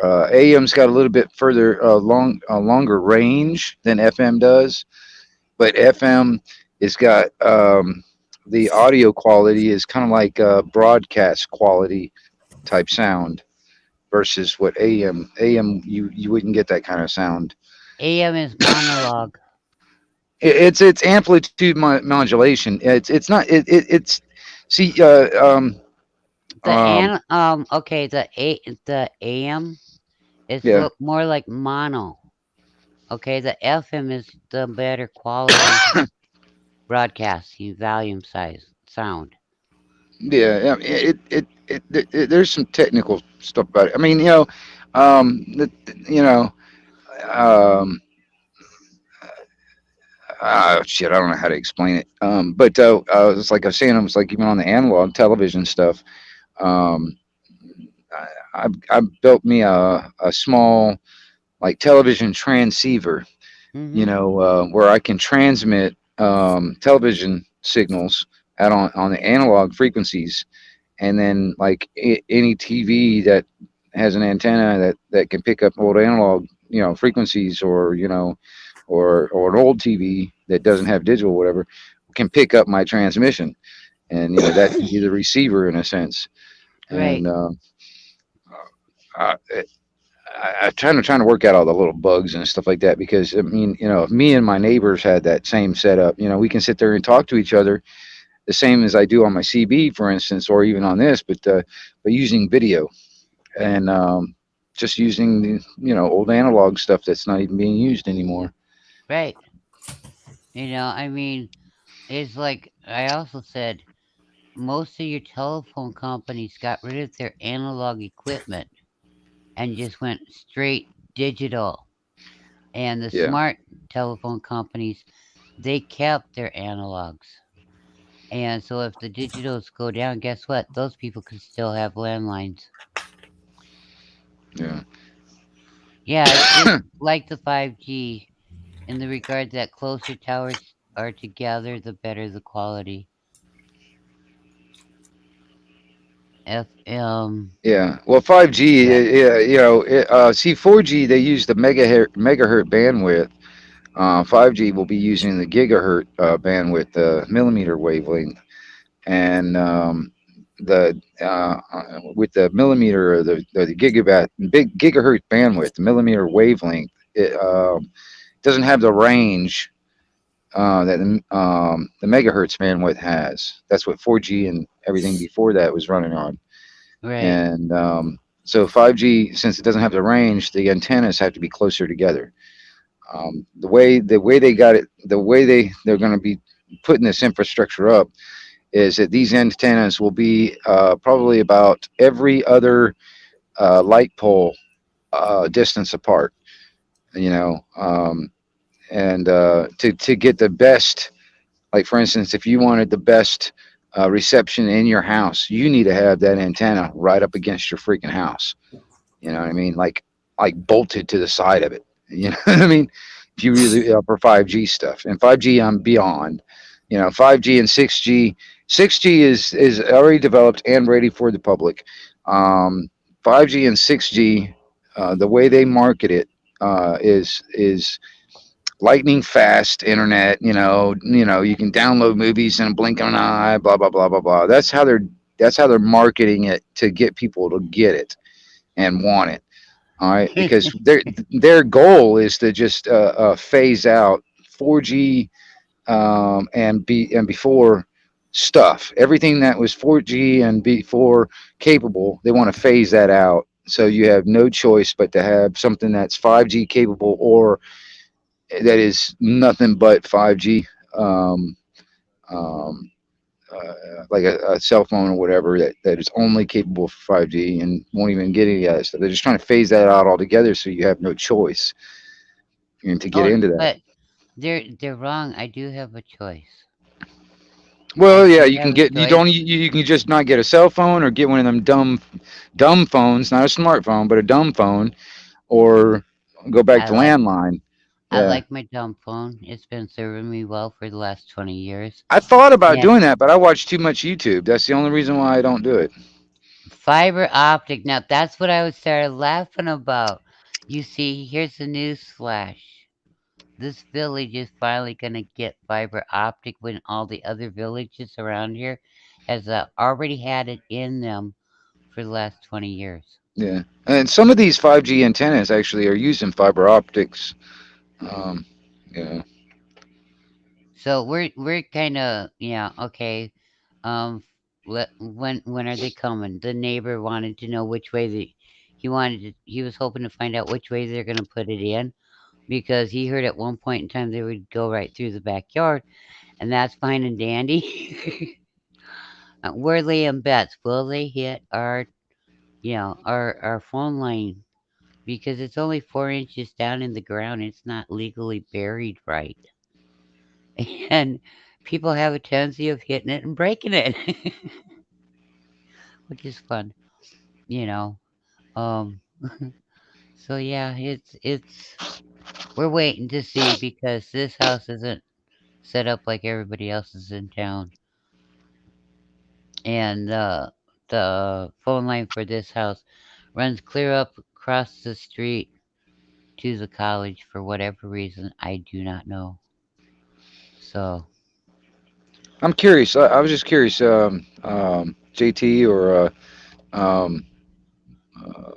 AM's got a little bit further longer range than FM does, but FM has got the audio quality is kind of like broadcast quality type sound versus what AM you wouldn't get that kind of sound. AM is monologue. It's amplitude modulation. It's not it's see um Okay, the AM is yeah, look more like mono. Okay, the FM is the better quality broadcasting volume size sound. yeah, there's some technical stuff about it. I mean, you know um shit, I don't know how to explain it. But it's like I was saying, it was like even on the analog television stuff. Um, I built me a small like television transceiver, Mhm. where I can transmit television signals out on the analog frequencies, and then like any TV that has an antenna that can pick up old analog, frequencies, or an old TV that doesn't have digital, whatever, can pick up my transmission, and that can be the receiver in a sense. Right. And I, I'm trying to work out all the little bugs and stuff like that, because I mean, if me and my neighbors had that same setup, we can sit there and talk to each other the same as I do on my CB, for instance, or even on this, but using video, and just using the old analog stuff that's not even being used anymore. Right. I mean, it's like I also said, most of your telephone companies got rid of their analog equipment and just went straight digital. And the Yeah, smart telephone companies, they kept their analogs. And so if the digitals go down, guess what? Those people could still have landlines. yeah, Yeah, it's like the 5G in the regard that closer towers are together, the better the quality. FM, yeah. Well, 5G, yeah, yeah, see, 4G they use the megahertz bandwidth. 5G will be using the gigahertz bandwidth, millimeter wavelength, and the with the millimeter, or the big gigahertz bandwidth, the millimeter wavelength, it doesn't have the range that the megahertz bandwidth has. That's what 4G and everything before that was running on. right. And so 5G, since it doesn't have the range, the antennas have to be closer together. The way they got it, the way they're going to be putting this infrastructure up is that these antennas will be probably about every other light pole distance apart. You know, and to get the best, like for instance, if you wanted the best reception in your house, you need to have that antenna right up against your freaking house. You know what I mean? Like bolted to the side of it. You know what I mean? If you really for 5G stuff, and 5G I'm beyond. 5G and 6G. 6G is already developed and ready for the public. 5G and 6G, the way they market it is lightning fast internet. You can download movies in a blink of an eye. Blah blah blah blah blah. That's how they're marketing it to get people to get it and want it. All right, because their goal is to just phase out 4G and before stuff. Everything that was 4G and before capable, they want to phase that out. So you have no choice but to have something that's 5G capable, or that is nothing but 5G. Um, um, like a cell phone or whatever that is only capable of 5G and won't even get any of that stuff. They're just trying to phase that out altogether, so you have no choice and to get Oh, into that. but they're wrong. I do have a choice. I Well, yeah, do you can have a get you choice. don't you can just not get a cell phone or get one of them dumb phones, not a smartphone, but a dumb phone, or go back I to like landline. I Yeah, like my dumb phone. It's been serving me well for the last 20 years. I thought about And doing that, but I watch too much YouTube. That's the only reason why I don't do it. fiber optic. Now that's what I was started laughing about. You see, here's the news flash. This village is finally gonna get fiber optic when all the other villages around here has already had it in them for the last 20 years. Yeah, and some of these 5G antennas actually are using fiber optics. Um, yeah, So we're kind of yeah okay. Um, when are they coming? The neighbor wanted to know which way he was hoping to find out which way they're gonna put it in because he heard at one point in time they would go right through the backyard, and that's fine and dandy. We're laying bets. Will they hit our phone line because it's only 4 inches down in the ground. It's not legally buried right, and people have a tendency of hitting it and breaking it, which is fun, you know. Um, so yeah, it's we're waiting to see because this house isn't set up like everybody else's in town, and the phone line for this house runs clear up across the street to the college for whatever reason I do not know. So I'm curious. I was just curious, JT or um, uh,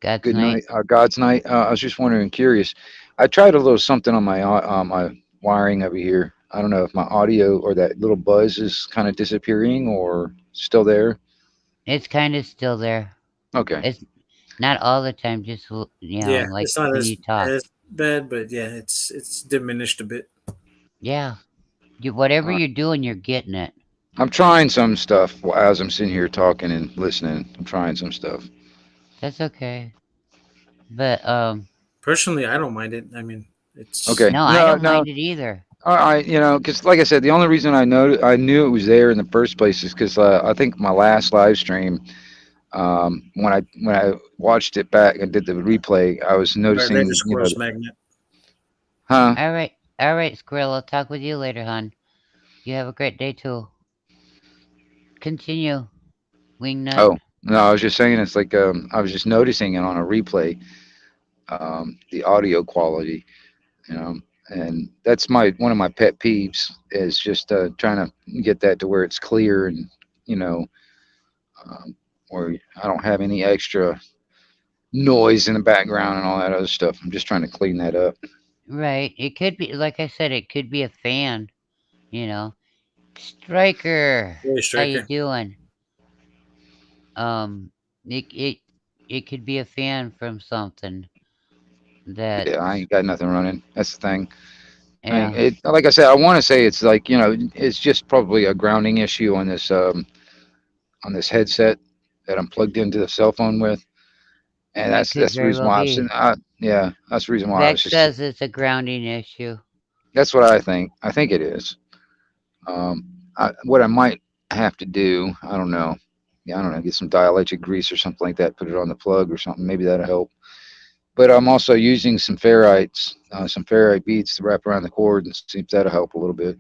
God's Good night. Night, God's Night. I was just wondering, curious. I tried a little something on my wiring over here. I don't know if my audio or that little buzz is kind of disappearing or still there. It's kind of still there. Okay. It's not all the time, just Yeah, like it's not when you talk. as bad, but yeah, it's diminished a bit. Yeah, whatever Uh, you're doing, you're getting it. I'm trying some stuff as I'm sitting here talking and listening. I'm trying some stuff. That's okay. But Personally, I don't mind it. I mean, it's Okay. no, I No, don't no. mind it either. Because like I said, the only reason I knew it was there in the first place is because I think my last live stream, when I watched it back and did the replay, I was right. That noticing, just gross magnet. huh? All right, Squirrel. I'll talk with you later, hon. You have a great day too. Continue, Wingnut. Oh, no, I was just saying it's like I was just noticing it on a replay, the audio quality, you know, and that's my one of my pet peeves is just trying to get that to where it's clear and you know, um, where I don't have any extra noise in the background and all that other stuff. I'm just trying to clean that up. Right. It could be, like I said, it could be a fan. You know, Striker. Really, How you striker. doing? Um, it it it could be a fan from something that. Yeah, I ain't got nothing running. That's the thing. I mean, Yeah, like I said, I want to say it's like it's just probably a grounding issue on this headset that I'm plugged into the cell phone with, and it could that's the very reason well why I was be. saying, yeah, that's the reason why I was Vex just says it's a grounding issue. that's what I think. I think it is. What I might have to do, I don't know. Yeah, I don't know. Get some dielectric grease or something like that. Put it on the plug or something. Maybe that'll help. But I'm also using some ferrite beads to wrap around the cord, and see if that'll help a little bit.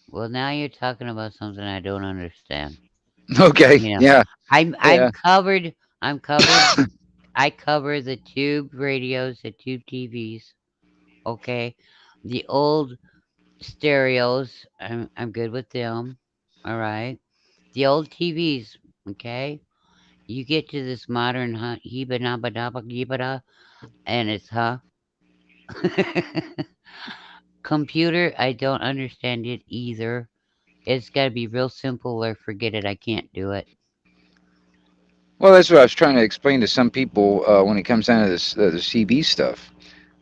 Well, now you're talking about something I don't understand. Okay. You know, Yeah. I'm Yeah. covered. I'm covered. I cover the tube radios, the tube TVs. Okay, the old stereos. I'm good with them. All right. The old TVs. Okay. You get to this modern heba naba daba gibada, and it's computer. I don't understand it either. It's got to be real simple or forget it. I can't do it. Well, that's what I was trying to explain to some people when it comes down to this the CB stuff.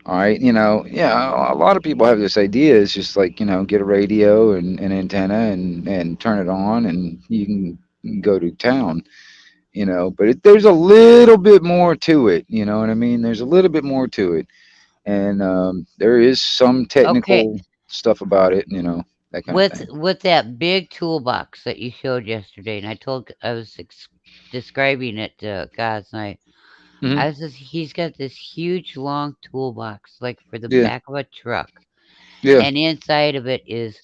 All right, yeah, a lot of people have this idea. It's just like, get a radio and an antenna and turn it on, and you can go to town. But there's a little bit more to it. You know what I mean? There's a little bit more to it, and there is some Okay, technical stuff about it. That kind of with thing. that big toolbox that you showed yesterday, and I was describing it to guys, and Hmm. I was just, he's got this huge long toolbox, like for the Yeah, back of a truck, yeah, and inside of it is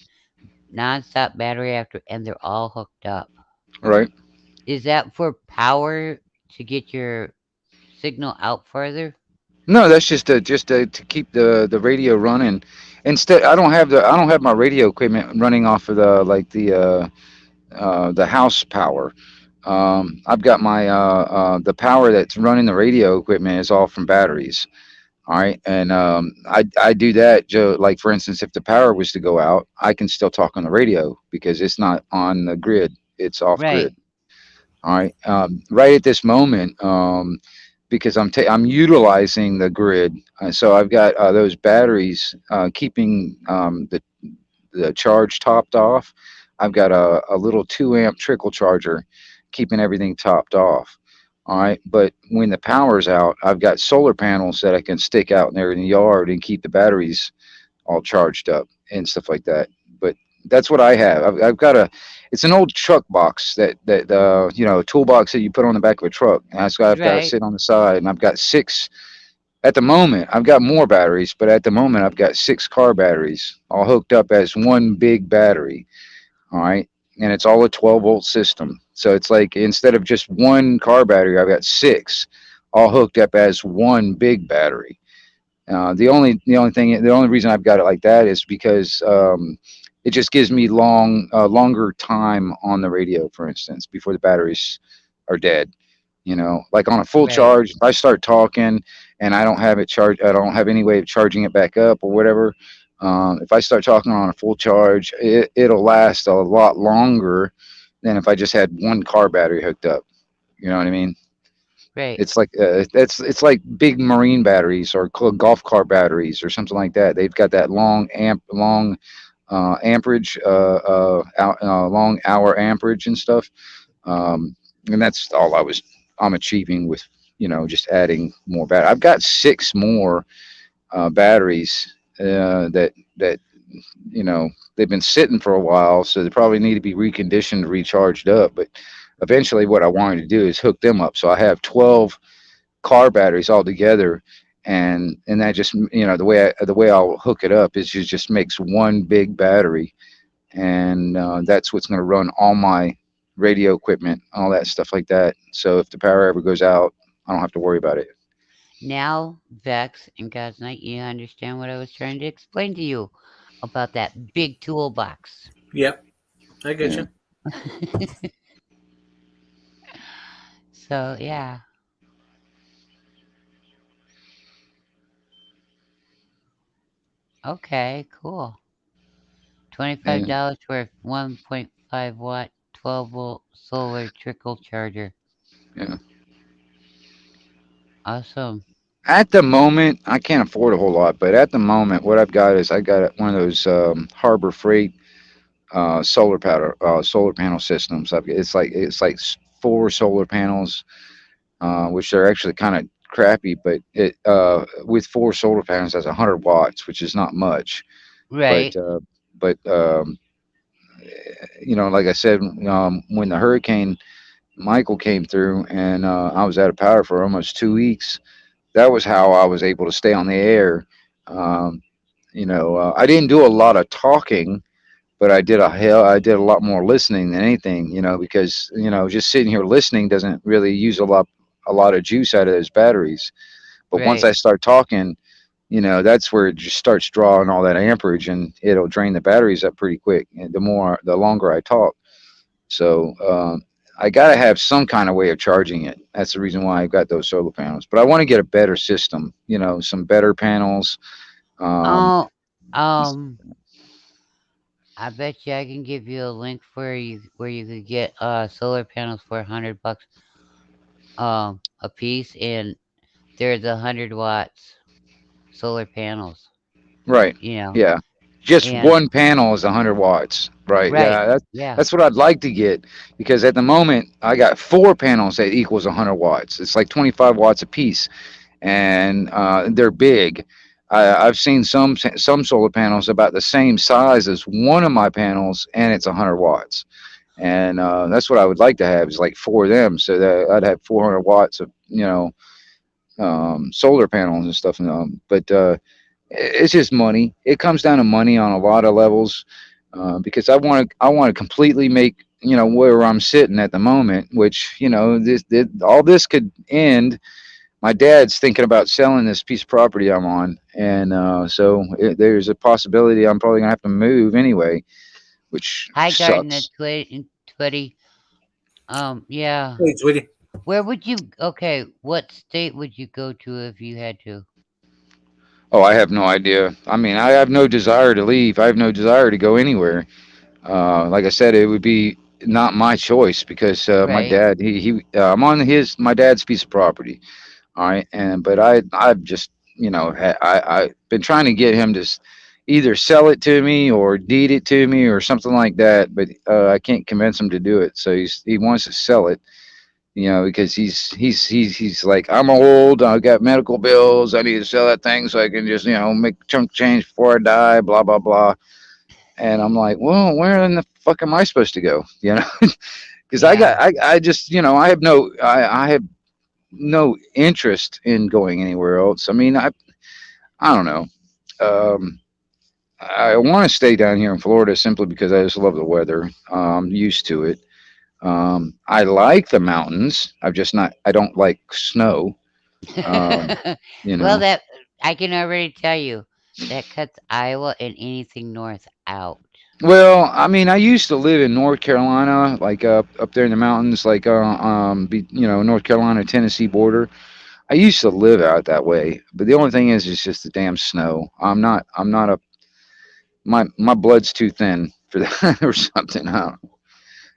nonstop battery after, and they're all hooked up. right. Is that for power to get your signal out further? No, that's just to keep the radio running. Instead, I don't have my radio equipment running off of the house power. I've got the power that's running the radio equipment is all from batteries. All right, and I do that. Joe, like for instance, if the power was to go out, I can still talk on the radio because it's not on the grid; it's off Right, grid. All right, right at this moment, because I'm utilizing the grid, so I've got those batteries keeping the charge topped off. I've got a little 2 amp trickle charger keeping everything topped off. All right. But when the power's out, I've got solar panels that I can stick out in there in the yard and keep the batteries all charged up and stuff like that. But that's what I have. I've got it's an old truck box a toolbox that you put on the back of a truck. And that's got, I've got to right, sit on the side, and I've got six at the moment. I've got more batteries, but at the moment I've got six car batteries all hooked up as one big battery. All right. And it's all a 12-volt system. So it's like instead of just one car battery, I've got six all hooked up as one big battery. The only reason I've got it like that is because it just gives me longer time on the radio, for instance, before the batteries are dead. Like on a full right, charge, if I start talking and I don't have it charged, I don't have any way of charging it back up or whatever. If I start talking on a full charge, it'll last a lot longer than if I just had one car battery hooked up. You know what I mean? right. It's like big marine batteries or golf car batteries or something like that. They've got that long amperage, long hour amperage and stuff. And that's all I'm achieving with just adding more battery. I've got six more batteries that they've been sitting for a while, so they probably need to be reconditioned, recharged up. But eventually, what I wanted to do is hook them up, so I have 12 car batteries all together, and that just the way I'll hook it up is it just makes one big battery, and that's what's going to run all my radio equipment, all that stuff like that. So if the power ever goes out, I don't have to worry about it. Now, Vex and God's Night, you understand what I was trying to explain to you about that big toolbox. Yep, I get Yeah, you. So, yeah. Okay, cool. yeah, $25 for a 1.5 watt 12-volt solar trickle charger. yeah. Awesome. At the moment, I can't afford a whole lot, but at the moment, what I've got is I got one of those Harbor Freight solar panel systems. It's like four solar panels, which are actually kind of crappy, but it with four solar panels that's 100 watts, which is not much. But Right. like I said, when the Hurricane Michael came through and I was out of power for almost 2 weeks, that was how I was able to stay on the air. Um, I didn't do a lot of talking, but I did a lot more listening than anything, because just sitting here listening doesn't really use a lot of juice out of those batteries. But once Right. I start talking, that's where it just starts drawing all that amperage, and it'll drain the batteries up pretty quick. And the longer I talk, so I got to have some kind of way of charging it. That's the reason why I've got those solar panels. But I want to get a better system, some better panels. Um, Oh, um, I bet you I can give you a link where you could get solar panels for $100 a piece, and they're the 100 watts solar panels, Right. you know, Yeah. Just and one panel is 100 watts. Right. right, Yeah. yeah. That's what I'd like to get because at the moment I got four panels that equals 100 watts. It's like 25 watts a piece, and they're big. I've seen some solar panels about the same size as one of my panels, and it's 100 watts. And that's what I would like to have is like four of them, so that I'd have 400 watts of solar panels and stuff. But it's just money. It comes down to money on a lot of levels because I want to completely make where I'm sitting at the moment, which this all this could end. My dad's thinking about selling this piece of property I'm on, and there's a possibility I'm probably gonna have to move anyway, which Hi, Garden and sucks. Twitty. Yeah. Hey, sweetie. Where would you? Okay, what state would you go to if you had to? Oh, I have no idea. I mean, I have no desire to leave. I have no desire to go anywhere. Like I said, it would be not my choice because my Right. dad, I'm on my dad's piece of property. All right, and but I've just I've been trying to get him to either sell it to me or deed it to me or something like that, but I can't convince him to do it. So he wants to sell it, because he's like, I'm old, I got medical bills, I need to sell that thing so I can just make chunk change before I die, blah blah blah. And I'm like, well, where in the fuck am I supposed to go? Because Yeah. I just I have no interest in going anywhere else. I mean, I don't know. Um, I want to stay down here in Florida simply because I just love the weather. I'm used to it. I like the mountains. I don't like snow. Um, you Well, know. that I can already tell you that cuts Iowa and anything north out. Well, I mean, I used to live in North Carolina, like up there in the mountains, like North Carolina Tennessee border. I used to live out that way, but the only thing is, it's just the damn snow. I'm not a my blood's too thin for that or something. I don't,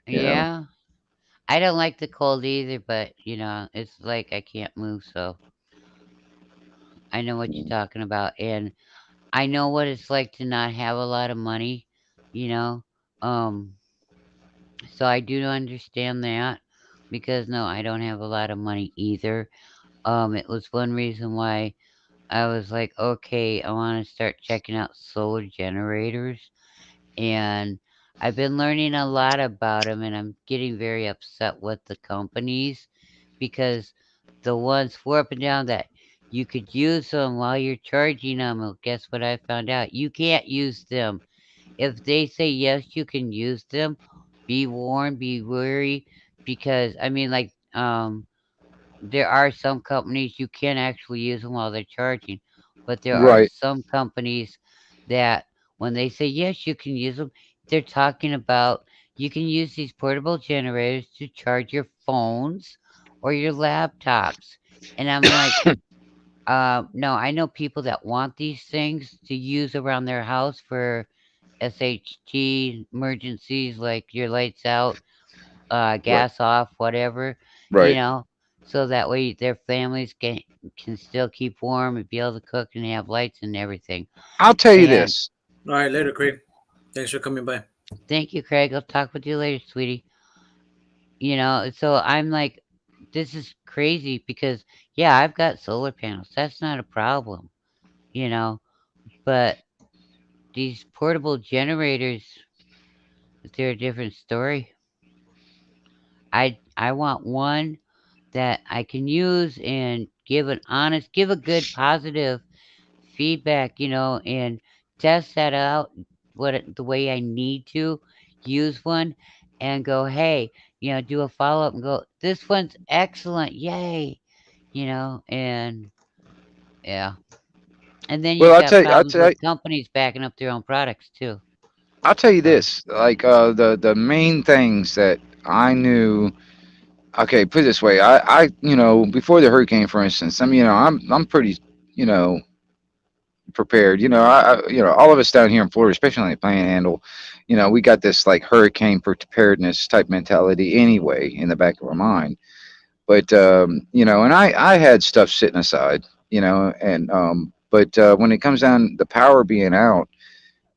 you know. Yeah. I don't like the cold either, but it's like I can't move, so I know what you're talking about. And I know what it's like to not have a lot of money, you know. Um so I do understand that because no, I don't have a lot of money either. It was one reason why I was like, okay, I want to start checking out solar generators. And I've been learning a lot about them, and I'm getting very upset with the companies because the ones four up and down that you could use them while you're charging them. Well, guess what I found out? You can't use them. If they say yes, you can use them. Be warned, be wary, because I mean, like, there are some companies you can actually use them while they're charging, but there are Right. some companies that when they say yes, you can use them, they're talking about you can use these portable generators to charge your phones or your laptops. And I'm like, no, I know people that want these things to use around their house for SHT emergencies like your lights out, Right. gas off, whatever, you Right. know, so that way their families can still keep warm and be able to cook and have lights and everything. I'll tell you And this. All right, later, Craig. Thanks for coming by. thank you, Craig. I'll talk with you later, sweetie. So I'm like, this is crazy because yeah, I've got solar panels. That's not a problem, you know, but these portable generators, they're a different story. I want one that I can use and give a good positive feedback, and test that out the way I need to use one and go, hey, do a follow up and go, this one's excellent, yay, and yeah. And then Well, you got problems with I'll companies backing up their own products too. tell you So this. Like the main things that I knew. Okay, put it this way. Before the hurricane, for instance. I mean, I'm pretty you know prepared. All of us down here in Florida, especially in the Panhandle, we got this like hurricane preparedness type mentality anyway in the back of our mind. But and I had stuff sitting aside, and But when it comes down the power being out,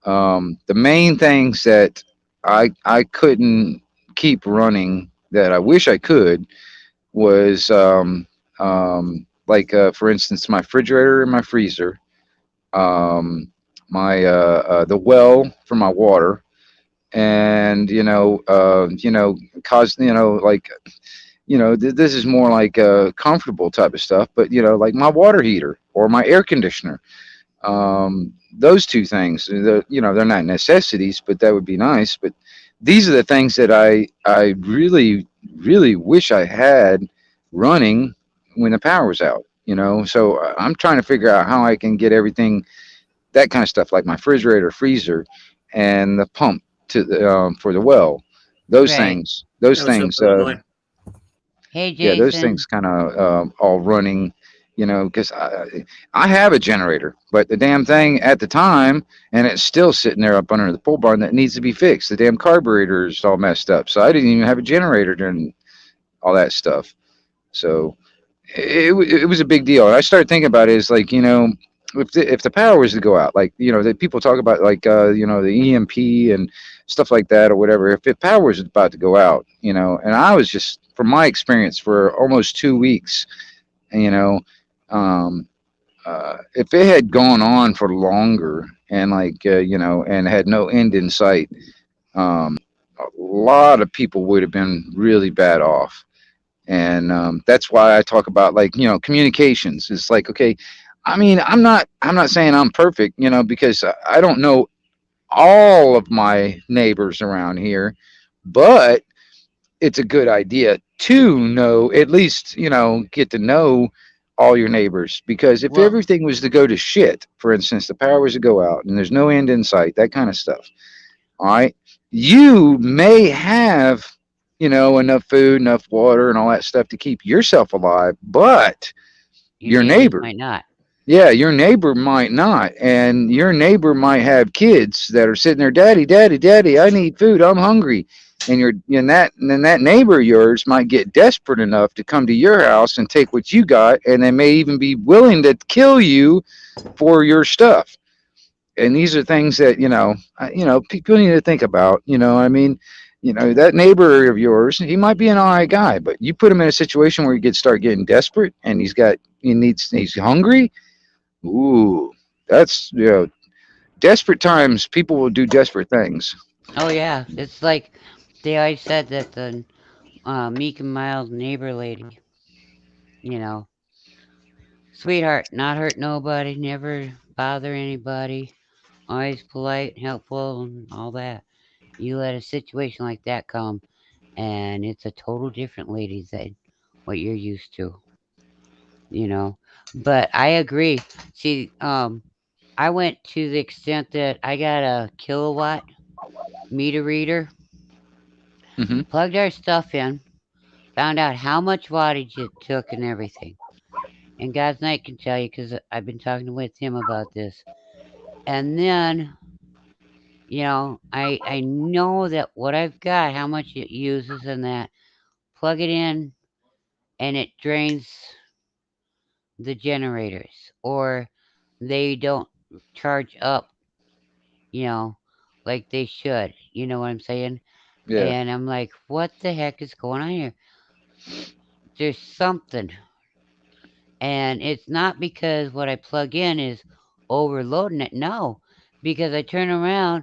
the main things that I couldn't keep running that I wish I could was like for instance my refrigerator and my freezer, um, my the well for my water, and cause like this is more like a comfortable type of stuff, but like my water heater or my air conditioner, those two things, they're not necessities, but that would be nice. But these are the things that I really really wish I had running when the power was out. So I'm trying to figure out how I can get everything, that kind of stuff, like my refrigerator, freezer, and the pump to for the well. Those Right. things, those Yeah, what's up, things. Illinois? Hey, Yeah, those Jason. things kind of all running, because I have a generator, but the damn thing at the time, and it's still sitting there up under the pole barn that needs to be fixed. The damn carburetor is all messed up, so I didn't even have a generator during all that stuff. So it was a big deal. And I started thinking about it as like, if the power was to go out, like, that people talk about, like, the EMP and stuff like that or whatever. If the power was about to go out, and I was just, from my experience, for almost 2 weeks, you know, um, if it had gone on for longer and like, and had no end in sight, a lot of people would have been really bad off. And that's why I talk about, like, communications. It's like, okay, I mean, I'm not saying I'm perfect, because I don't know all of my neighbors around here, but it's a good idea to know, at least, get to know all your neighbors, because if Well, everything was to go to shit, for instance, the power was to go out and there's no end in sight, that kind of stuff, all right, you may have, enough food, enough water, and all that stuff to keep yourself alive, but your your neighbors neighbor, might not. yeah, your neighbor might not. And your neighbor might have kids that are sitting there, Daddy, Daddy, Daddy, I need food, I'm hungry. And then that neighbor of yours might get desperate enough to come to your house and take what you got, and they may even be willing to kill you for your stuff. And these are things that, people need to think about. I mean, that neighbor of yours, he might be an all right guy, but you put him in a situation where he gets start getting desperate, and he's hungry. Ooh, that's, desperate times. People will do desperate things. Oh, yeah. It's like they always said that the meek and mild neighbor lady, you know, sweetheart, not hurt nobody, never bother anybody, always polite, helpful, and all that. You let a situation like that come, and it's a total different lady than what you're used to, you know. But I agree. See, I went to the extent that I got a kilowatt meter reader, Hmm. plugged our stuff in, found out how much wattage it took and everything. And God's night can tell you because I've been talking with him about this. And then, I know that what I've got, how much it uses, and that plug it in and it drains the generators, or they don't charge up, you know, like they should. You know what I'm saying? Yeah. And I'm like, what the heck is going on here? There's something. And it's not because what I plug in is overloading it. No, because I turn around,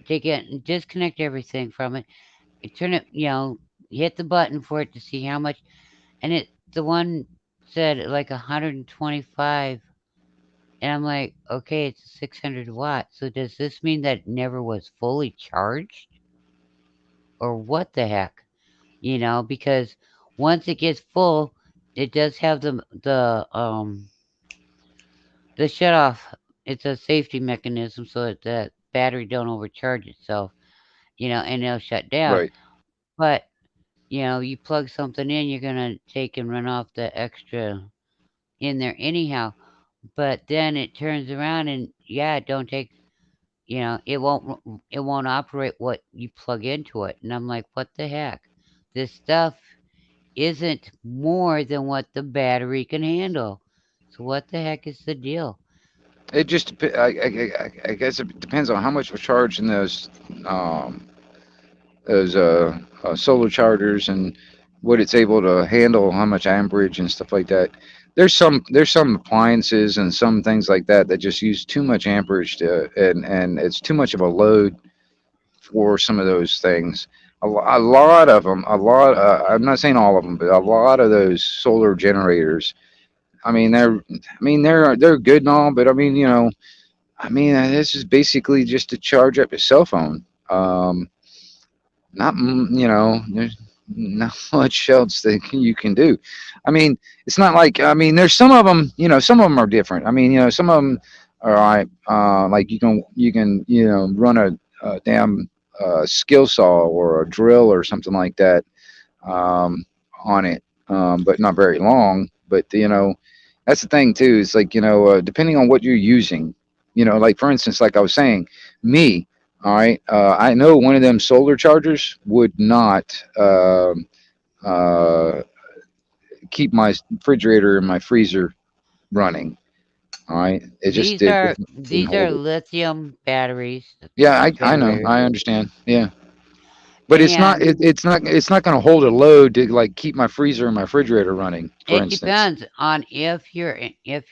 take it, and disconnect everything from it. I turn it, hit the button for it to see how much. And the one said like 125. And I'm like, okay, it's 600 watts. So does this mean that it never was fully charged? Or what the heck? Because once it gets full, it does have the shut off. It's a safety mechanism so that the battery don't overcharge itself, and it'll shut down. Right. But you plug something in, you're gonna take and run off the extra in there anyhow. But then it turns around and yeah, it don't take. It won't operate what you plug into it. And I'm like, what the heck? This stuff isn't more than what the battery can handle. So what the heck is the deal? It just I guess it depends on how much we're charging um, those solar chargers and what it's able to handle, how much amperage and stuff like that. There's some appliances and some things like that that just use too much amperage and it's too much of a load for some of those things. A lot of them, I'm not saying all of them, but a lot of those solar generators. I mean, they're good and all, but I mean, this is basically just to charge up your cell phone. Not there's not much else that you can do. I mean, it's not like, there's some of them, some of them are different. Some of them are like you can run a damn skill saw or a drill or something like that um, on it, but not very long. But that's the thing too. Is like depending on what you're using, like for instance, like I was saying, me. All right, I know one of them solar chargers would not uh, keep my refrigerator and my freezer running. All right, it just These it are wouldn't these are hold it. lithium batteries, Yeah, I know, refrigerators, I understand. Yeah, but it's not and it's not going to hold a load to like keep my freezer and my refrigerator running, for it instance. depends on if your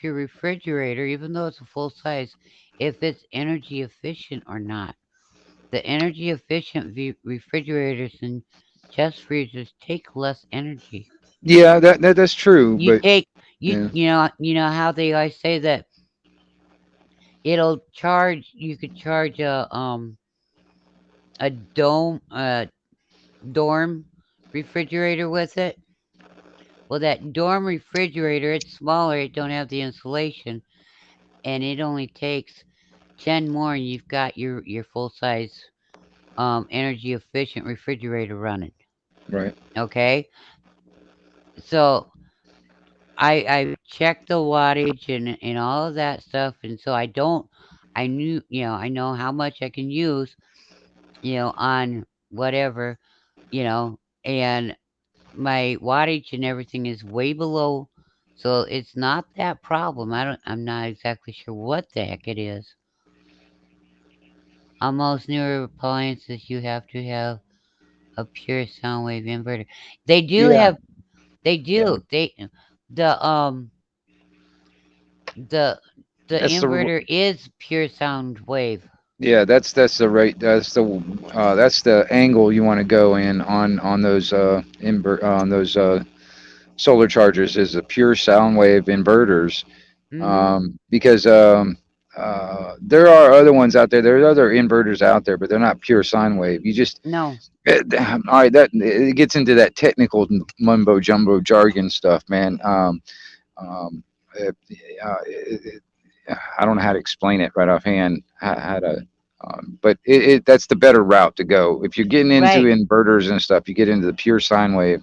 refrigerator, even though it's a full size, if it's energy efficient or not. The energy efficient refrigerators and chest freezers take less energy. Yeah, that's true, You but take yeah, you know how they always say that it'll charge. You could charge a dorm refrigerator with it. Well, that dorm refrigerator, it's smaller. It don't have the insulation, and it only takes 10 more, and you've got your full size energy efficient refrigerator running. right. Okay, so I checked the wattage and all of that stuff, and so I knew, I know how much I can use, on whatever, you know, and my wattage and everything is way below, so it's not that problem. I'm not exactly sure what the heck it is. On most newer appliances, you have to have a pure sound wave inverter. They do Yeah, have, they yeah. do, the um the the That's the inverter is pure sound wave. yeah. That's the right. That's the angle you want to go in on those on those solar chargers is the pure sound wave inverters. Mm-hmm. Because there are other ones out there. There's other inverters out there, but they're not pure sine wave. You just No, all right. That it gets into that technical mumbo jumbo jargon stuff, man. Um, it, it, I don't know how to explain it right offhand. How to, but that's the better route to go. If you're getting into right. inverters and stuff, you get into the pure sine wave.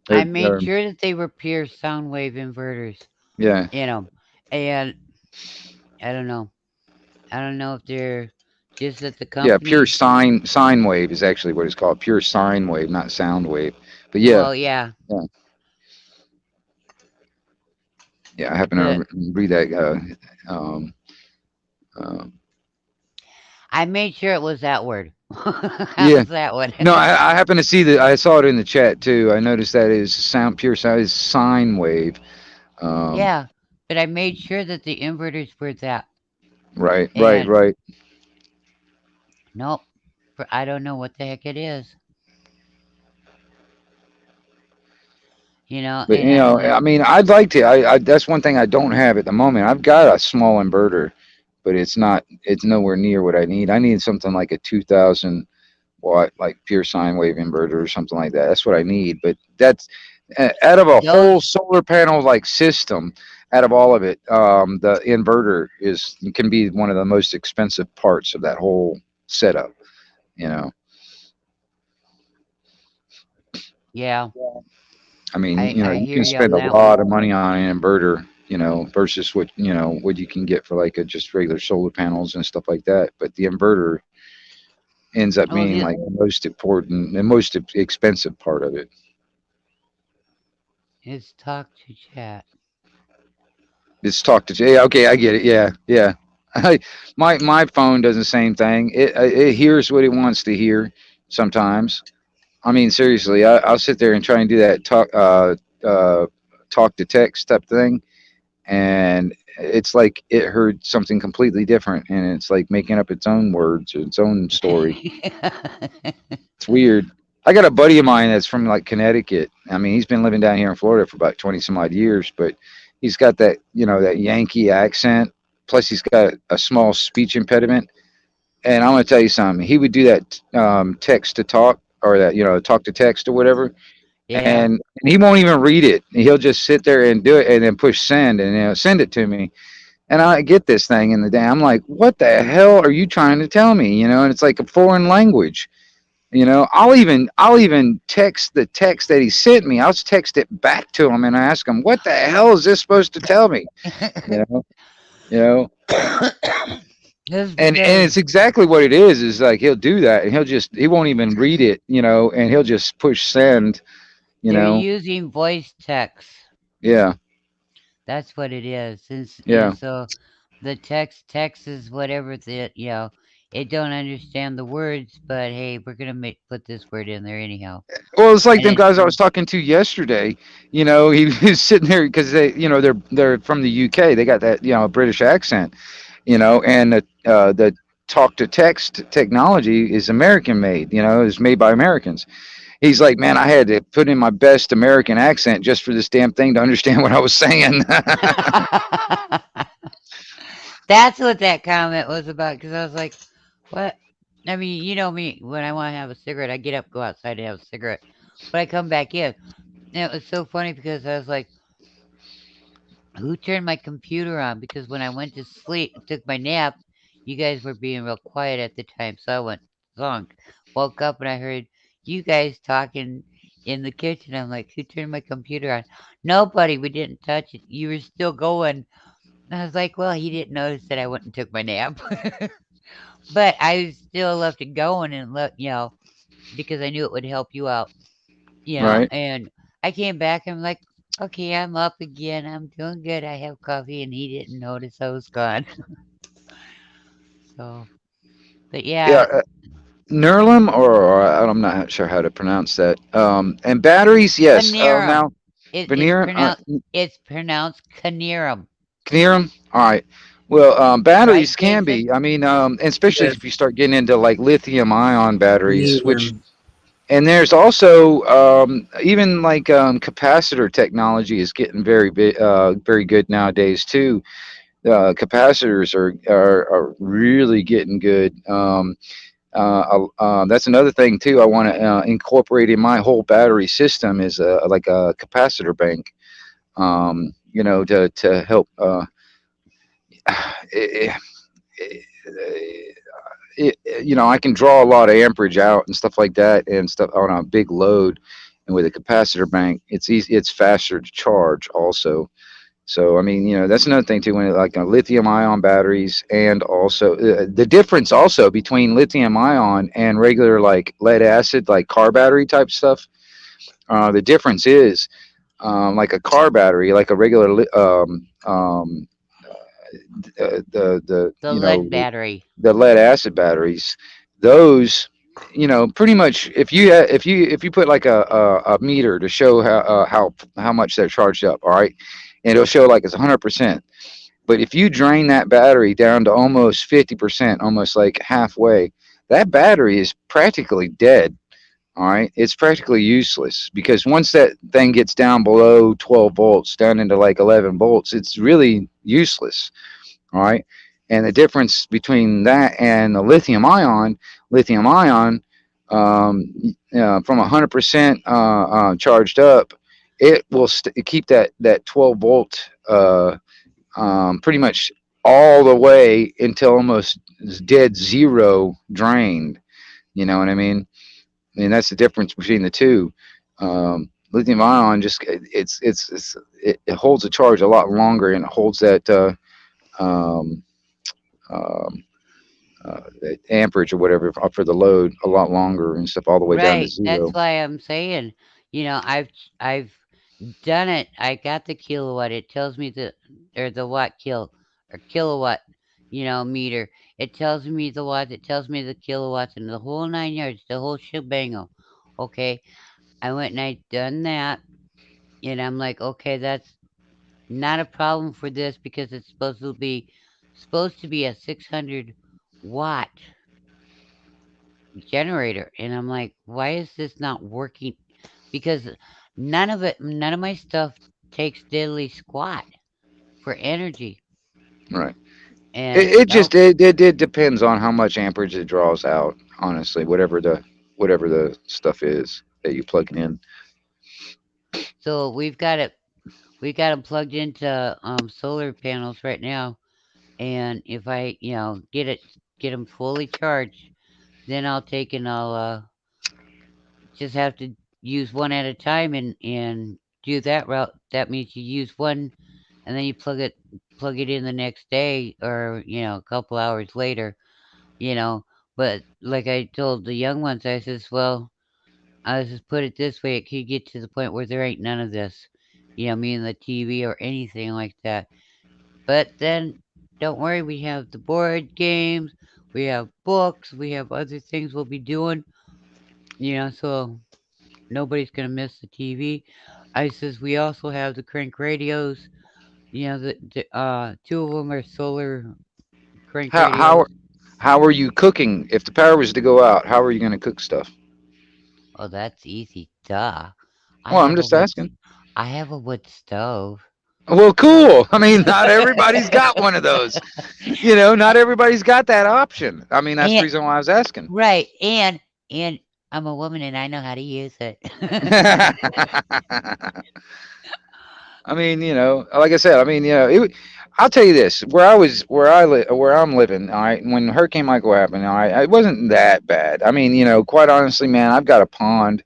I They're, made they're, sure that they were pure sound wave inverters, yeah, you know, and I don't know. I don't know if they're just that the yeah. Pure company. sine wave is actually what it's called. Pure sine wave, not sound wave. But yeah, Well, yeah, yeah, yeah. I happen but to read that. Um, uh, I made sure it was that word. yeah. How's that one? No, I happen to see that. I saw it in the chat too. I noticed that is sound pure sound is sine wave. Um, Yeah, but I made sure that the inverters were that. right, right, And right. nope, I don't know what the heck it is. But And I don't know. I'd like to. That's one thing I don't have at the moment. I've got a small inverter, but it's not. It's nowhere near what I need. I need something like a 2,000 watt, like pure sine wave inverter or something like that. That's what I need. But that's out of a whole Those, solar panel like system. Out of all of it, the inverter is can be one of the most expensive parts of that whole setup. You know, yeah, I you hear can you on spend a that one. lot of money on an inverter, versus what you can get for like a just regular solar panels and stuff like that. But the inverter ends up Oh, being like the most important, the most expensive part of it. it's talk to chat. It's talk to. Yeah, okay, I get it. Yeah, yeah. I, my phone does the same thing. It hears what it wants to hear sometimes. I mean, seriously, I'll sit there and try and do that talk to text type thing, and it's like it heard something completely different, and it's like making up its own words or its own story. It's weird. I got a buddy of mine that's from like Connecticut. I mean, he's been living down here in Florida for about 20 some odd years, but he's got that, that Yankee accent. Plus, he's got a small speech impediment. And I'm going to tell you something. He would do that text to talk or that, talk to text or whatever. Yeah. And he won't even read it. He'll just sit there and do it and then push send and send it to me. And I get this thing in the day. I'm like, what the hell are you trying to tell me? And it's like a foreign language. I'll even text the text that he sent me. I'll text it back to him and I ask him, "What the hell is this supposed to tell me?" You know, you know, That's and because it's exactly what it is. Is like he'll do that and he won't even read it. And he'll just push send. You they're know, using voice text. yeah, That's what it is. yeah. So the text is whatever it don't understand the words, but hey, we're gonna put this word in there anyhow. Well, it's like And them it guys I was talking to yesterday. He was sitting there because they're from the UK. They got that British accent. And the talk to text technology is American made. Is made by Americans. He's like, man, I had to put in my best American accent just for this damn thing to understand what I was saying. that's what that comment was about. Because I was like, what? I mean, you know me. When I want to have a cigarette, I get up, go outside, and have a cigarette. But I come back in. And it was so funny because I was like, who turned my computer on? Because when I went to sleep, took my nap, you guys were being real quiet at the time, so I went zonk. Woke up and I heard you guys talking in the kitchen. I'm like, who turned my computer on? Nobody. We didn't touch it. You were still going. And I was like, well, he didn't notice that I went and took my nap. But I still left it going and because I knew it would help you out, Right? and I came back and I'm like, okay, I'm up again. I'm doing good. I have coffee and he didn't notice I was gone. So, but Yeah. yeah, Nerlum, or I'm not sure how to pronounce that. And batteries, yes. Panerum. Now, It, it's veneer, pronounced it's pronounced Canerum. Cnearum. All right. Well, Right, batteries can Jason? be. I mean, and especially Yes, if you start getting into like lithium-ion batteries, which medium. and there's also even like capacitor technology is getting very good nowadays too. Capacitors are really getting good. That's another thing too. I want to incorporate in my whole battery system is like a capacitor bank. To help. It, I can draw a lot of amperage out and stuff like that and stuff on a big load. And with a capacitor bank, it's easy. It's faster to charge also. So I mean, that's another thing too. When like lithium ion batteries, and also the difference also between lithium ion and regular like lead acid, like car battery type stuff. The difference is like a car battery, like a regular the The lead battery. the lead acid batteries. Those, pretty much if you put like a meter to show how much they're charged up, all right, and it'll show like it's 100%. But if you drain that battery down to almost 50%, almost like halfway, that battery is practically dead. All right, it's practically useless because once that thing gets down below 12 volts, down into like 11 volts, it's really useless. All right. And the difference between that and the lithium ion, from 100% charged up, it will keep that 12-volt pretty much all the way until almost dead zero drained. You know what I mean? And that's the difference between the two. Lithium ion just it holds a charge a lot longer and it holds that um, um, amperage or whatever for the load a lot longer and stuff all the way down to Right. That's zero. why I'm saying, I've Done it. I got the kilowatt. It tells me the watt or kilowatt, meter. It tells me the watts. It tells me the kilowatts and the whole 9 yards, the whole shebango. Okay. I went and I done that, and I'm like, okay, that's not a problem for this because it's supposed to be a 600 watt generator, and I'm like, why is this not working? Because none of my stuff takes diddly squat for energy. Right. And It nope. just it depends on how much amperage it draws out. Honestly, whatever the stuff is that you plug it in. So we got them plugged into solar panels right now, and if I get them fully charged, then I'll take and I'll just have to use one at a time and do that route. That means you use one and then you plug it in the next day or a couple hours later. you know. But like I told the young ones, I says, well, I just put it this way: it could get to the point where there ain't none of this, me and the TV or anything like that. But then, don't worry, we have the board games, we have books, we have other things we'll be doing, so nobody's gonna miss the TV. I says we also have the crank radios. Two of them are solar crank How radios. how how are you cooking? If the power was to go out, how are you going to cook stuff? Oh, that's easy. Duh. I Well, I'm have a just wood. asking. I have a wood stove. Well, cool. I mean, not everybody's got one of those. Not everybody's got that option. I mean, that's the And reason why I was asking. right, and I'm a woman and I know how to use it. I mean, like I said, I mean, I'll tell you this: where I'm living, all right, when Hurricane Michael happened, all right, it wasn't that bad. I mean, quite honestly, man, I've got a pond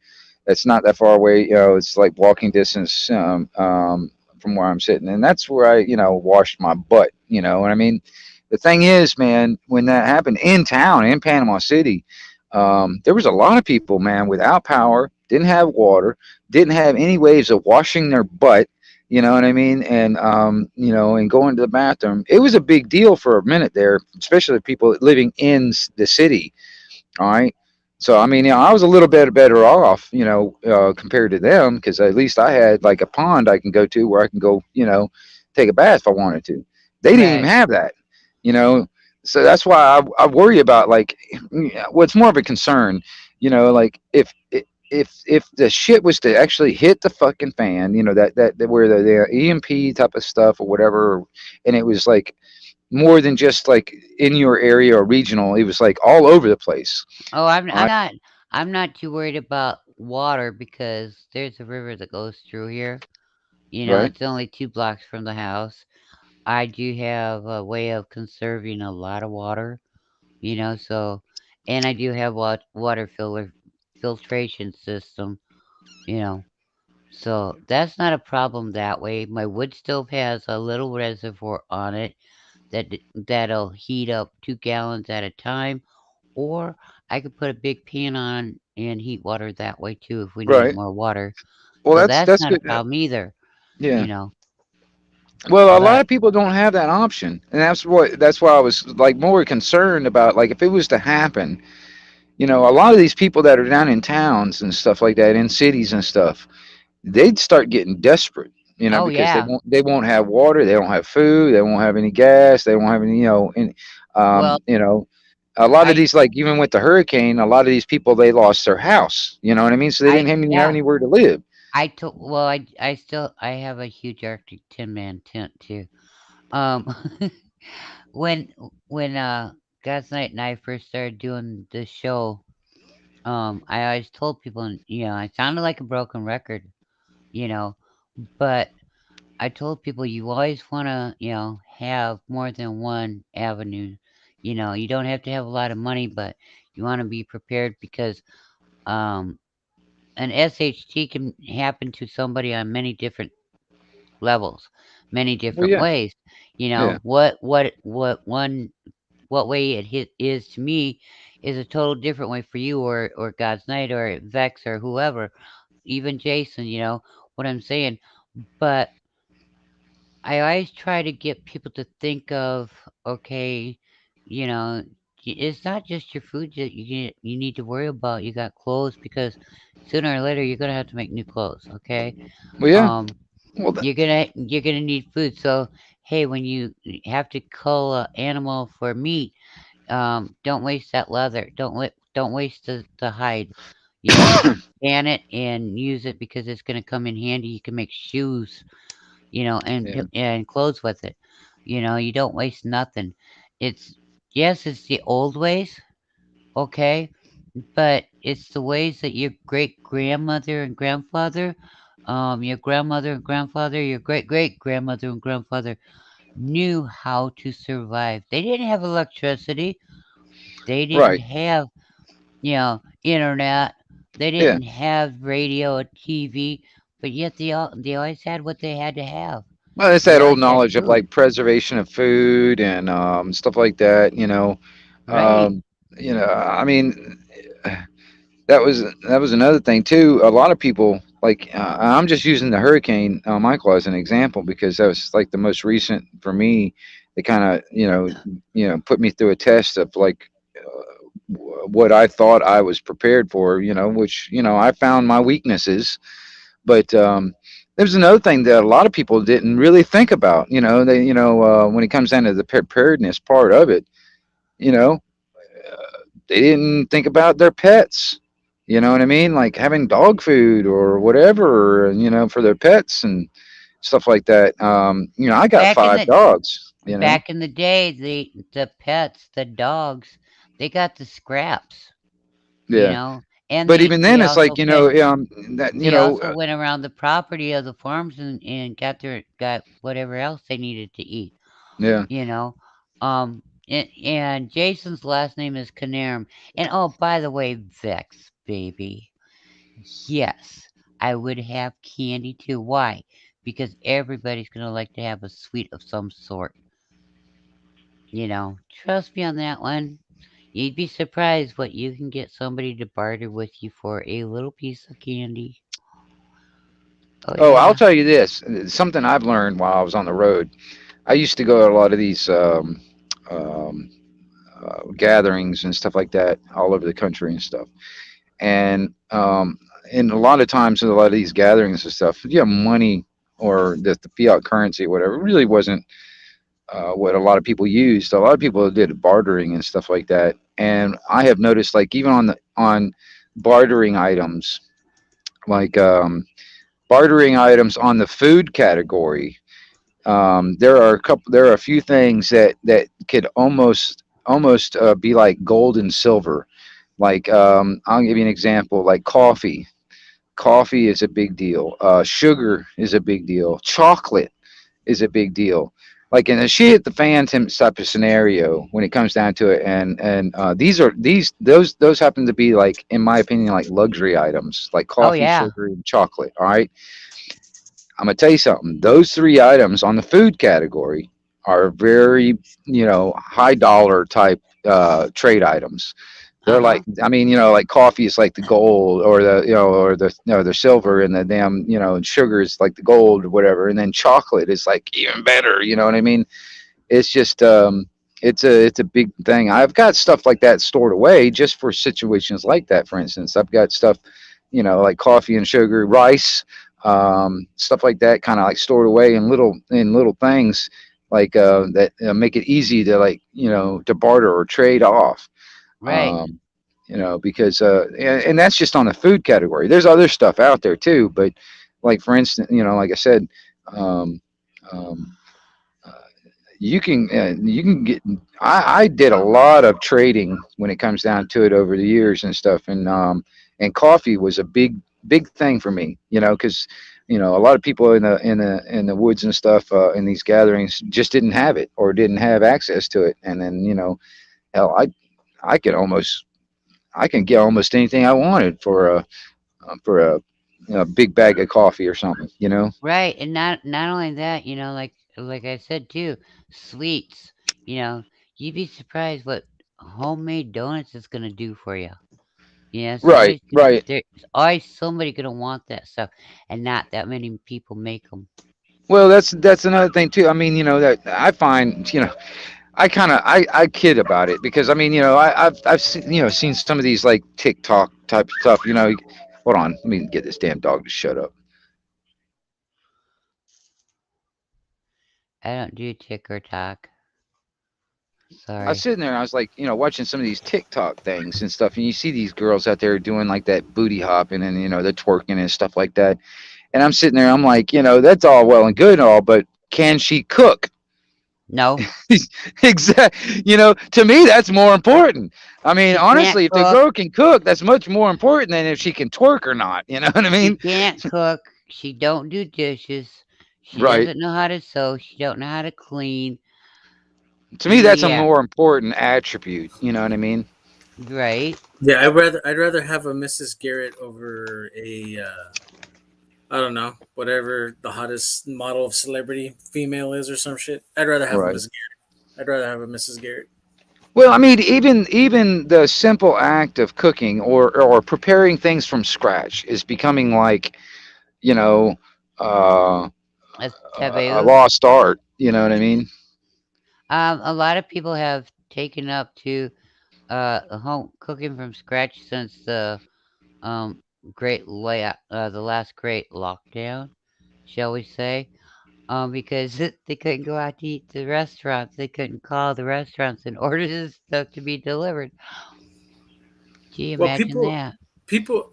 that's not that far away. It's like walking distance from where I'm sitting, and that's where I, washed my butt. You know what I mean? The thing is, man, when that happened in town, in Panama City, there was a lot of people, man, without power, didn't have water, didn't have any ways of washing their butt. You know what I mean? And going to the bathroom. It was a big deal for a minute there, especially people living in the city. All right. So I mean, I was a little bit better off, compared to them, because at least I had like a pond I can go to where I can go, take a bath if I wanted to. They didn't even Right. have that, you know. So that's why I worry about, like, what's more of a concern, like if the shit was to actually hit the fucking fan, that where the EMP type of stuff or whatever, and it was like more than just like in your area or regional, it was like all over the place. Oh, I'm All I'm right. not I'm not too worried about water because there's a river that goes through here. Right. It's only 2 blocks from the house. I do have a way of conserving a lot of water, so and I do have water filtration system, you know. So that's not a problem that way. My wood stove has a little reservoir on it that'll heat up 2 gallons at a time, or I could put a big pan on and heat water that way too if we need Right. more water. Well, So that's that's that's not a good. problem either, you Yeah. know. Well, a lot But of people don't have that option, and that's why I was like more concerned about, like, if it was to happen. A lot of these people that are down in towns and stuff like that, in cities and stuff, they'd start getting desperate, oh because they yeah, won't have water, they don't have food, they won't have any gas, they won't have any, well a lot of I these, like, even with the hurricane, a lot of these people, they lost their house. You know what I mean? So they didn't even have yeah. anywhere to live. I have a huge Arctic Tin Man tent too. Um, when when God's Night and I first started doing this show, I always told people, and I sounded like a broken record, you know, but I told people you always want to, have more than one avenue. You don't have to have a lot of money, but you want to be prepared because um, an SHT can happen to somebody on many different levels, many Well, different yeah. ways. Yeah. What way is to me is a total different way for you or God's Night or Vex or whoever, even Jason. what I'm saying. But I always try to get people to think of, okay, you know, it's not just your food that you need to worry about. You got clothes because sooner or later you're gonna have to make new clothes. Okay, Well, yeah. um, Well, you're gonna need food. So hey, when you have to cull an animal for meat, don't waste that leather. Don't waste the hide. You know, tan it and use it because it's gonna come in handy. You can make shoes, yeah. and clothes with it. You don't waste nothing. It's yes, it's the old ways, okay, but it's the ways that your great grandmother and grandfather, your grandmother and grandfather, your great great grandmother and grandfather knew how to survive. They didn't have electricity. They didn't Right. have, internet. They Yeah. didn't have radio or TV, but yet they always had what they had to have. Well, it's They that old always had knowledge of food. like preservation of food and stuff like that. Right. Um, I mean, that was another thing too. A lot of people like I'm just using the Hurricane Michael as an example because that was like the most recent for me. It kind of put me through a test of like what I thought I was prepared for. Which I found my weaknesses, but there's another thing that a lot of people didn't really think about. When it comes down to the preparedness part of it, you know, they didn't think about their pets. You know what I mean? Like having dog food or whatever, for their pets and stuff like that. I got Back in five the dogs. back in the day, the pets, the dogs, they got the scraps, you Yeah. know, and But they even they then, it's also like picked. that They also went around the property of the farms and got whatever else they needed to eat. yeah. You know, and Jason's last name is Canarum. And oh, by the way, Vex, baby. Yes, I would have candy too. Why? Because everybody's gonna like to have a sweet of some sort. Trust me on that one. You'd be surprised what you can get somebody to barter with you for a little piece of candy. Oh Oh, I'll yeah. tell you this. Something I've learned while I was on the road. I used to go to a lot of these um, gatherings and stuff like that all over the country and stuff. And a lot of times in a lot of these gatherings and stuff, money or the fiat currency, whatever, really wasn't what a lot of people used. A lot of people did bartering and stuff like that. And I have noticed, like even on bartering items, like bartering items on the food category, there are a few things that could almost be like gold and silver. Like I'll give you an example, like coffee. Coffee is a big deal. Sugar is a big deal. Chocolate is a big deal. Like in a shit hit the fan type of scenario when it comes down to it, and those happen to be, like, in my opinion, like luxury items like Oh coffee, yeah. sugar, and chocolate. All right, I'm gonna tell you something. Those three items on the food category are very, high dollar type trade items. Uh They're huh. like, I mean, like coffee is like the gold, or the silver, and the damn, and sugar is like the gold or whatever, and then chocolate is like even better. You know what I mean? It's just it's a big thing. I've got stuff like that stored away just for situations like that. For instance, I've got stuff, like coffee and sugar, rice, stuff like that, kind of like stored away in little things like that make it easy to, like, to barter or trade off. Right. um, because and that's just on the food category. There's other stuff out there too, but like for instance, like I said, um, um, uh, you can get. I did a lot of trading when it comes down to it over the years and stuff, and coffee was a big thing for me, because a lot of people in the woods and stuff in these gatherings just didn't have it or didn't have access to it, and then hell, I could almost I can get almost anything I wanted for a big bag of coffee or something, Right. And not only that, like I said too, sweets. You know, you'd be surprised what homemade donuts is gonna do for you. Right, right. There's always somebody gonna want that stuff, and not that many people make them. Well, that's another thing too. I mean, that I find, I kind of I kid about it because I mean, I've seen, seen some of these like TikTok type stuff. Hold on, let me get this damn dog to shut up. I don't do tick or talk. I was Sorry. sitting there and I was like, watching some of these TikTok things and stuff, and you see these girls out there doing like that booty hopping and the twerking and stuff like that. And I'm sitting there, I'm like, that's all well and good and all, but can she cook? No, Exactly. To me, that's more important. I mean, she can't honestly, if the cook. girl can cook, that's much more important than if she can twerk or not. You know what I She mean? can't cook. She don't do dishes. She Right. doesn't know how to sew. She don't know how to clean. To me, that's a Yeah, more important attribute. You know what I mean? right. Yeah, I'd rather have a Mrs. Garrett over a I don't know, whatever the hottest model of celebrity female is or some shit. I'd rather have a Right. Miss Garrett. I'd rather have a Mrs. Garrett. Well, I mean, even the simple act of cooking or preparing things from scratch is becoming like, you know, uh, That's a taboo. lost art. You know what I mean? A lot of people have taken up to home cooking from scratch since the um the last great lockdown, shall we say? Because they couldn't go out to eat to restaurants. They couldn't call the restaurants and order this stuff to be delivered. Gee, Well, imagine that.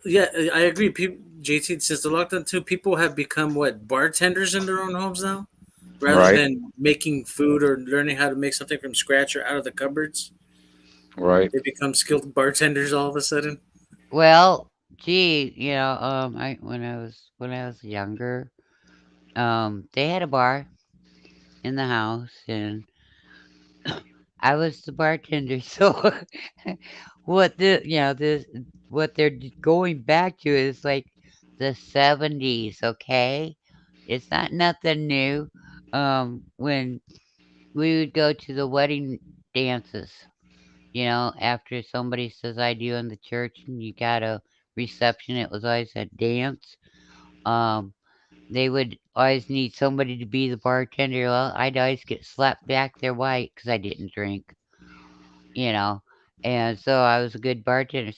yeah, I agree. People, JT, since the lockdown too, people have become what, bartenders in their own homes now, rather Right. than making food or learning how to make something from scratch or out of the cupboards. Right. They become skilled bartenders all of a sudden. Well, gee, I when I was younger, they had a bar in the house, and I was the bartender. So, what the you know this what they're going back to is like the 70s. Okay, it's not nothing new. When we would go to the wedding dances, after somebody says I do in the church, and you got a reception, it was always a dance. Um, they would always need somebody to be the bartender. Well, I'd always get slapped back there white because I didn't drink, you know. And so I was a good bartender.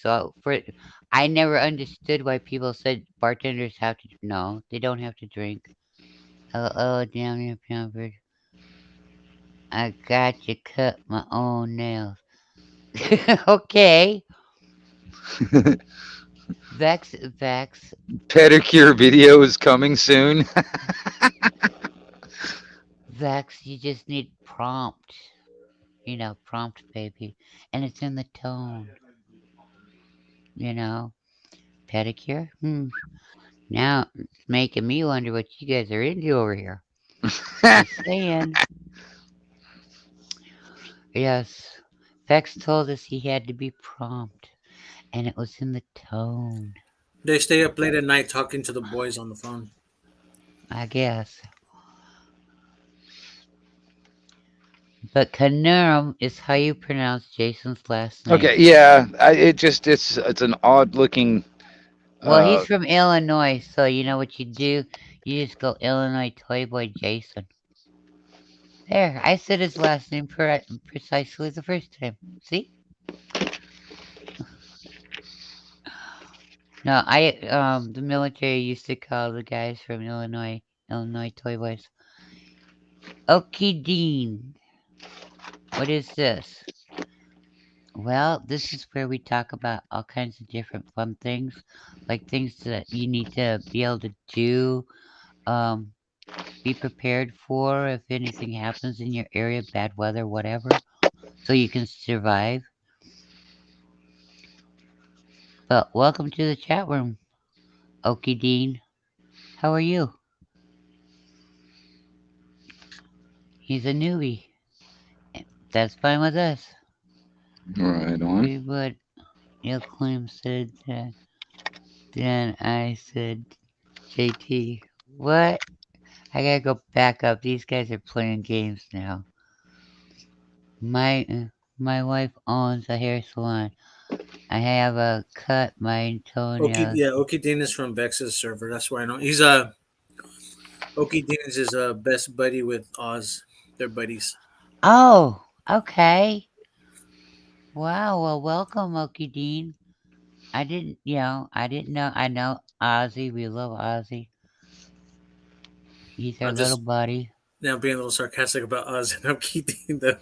I never understood why people said bartenders have to. No, they don't have to drink. Oh, damn you, Pampered. I got you cut my own nails. Okay. Vex, Pedicure video is coming soon. Vex, you just need prompt. Prompt, baby. And it's in the tone, you know. Pedicure? Now it's making me wonder what you guys are into over here. Just saying. Yes. Vex told us he had to be prompt, and it was in the tone, They stay up late at night talking to the boys on the phone. I guess. But Canurum is how you pronounce Jason's last name. Okay, yeah, it's an odd looking. Well, he's Uh, from Illinois, so you know what you do? You just go Illinois Toy Boy Jason. There, I said his last name precisely the first time. See? No, the military used to call the guys from Illinois Toy Boys. Okie Dean, what is this? Well, this is where we talk about all kinds of different fun things, like things that you need to be able to do, um, be prepared for if anything happens in your area, bad weather, whatever, so you can survive. But welcome to the chat room, Okie Dean. How are you? He's a newbie. That's fine with us. right on. We would. Ilclim said that. Then I said, JT, what? I gotta go back up. These guys are playing games now. My wife owns a hair salon. I have cut my Oki, toenails. yeah, Oki Dean is from Vex's server. That's why I know he's Oki Dean is his best buddy with Oz. They're buddies. Oh, okay. Wow. Well, welcome, Okie Dean. I didn't know. I know Ozzy. We love Ozzy. He's our I'm little just buddy. now being a little sarcastic about Oz and Oki Dean. Though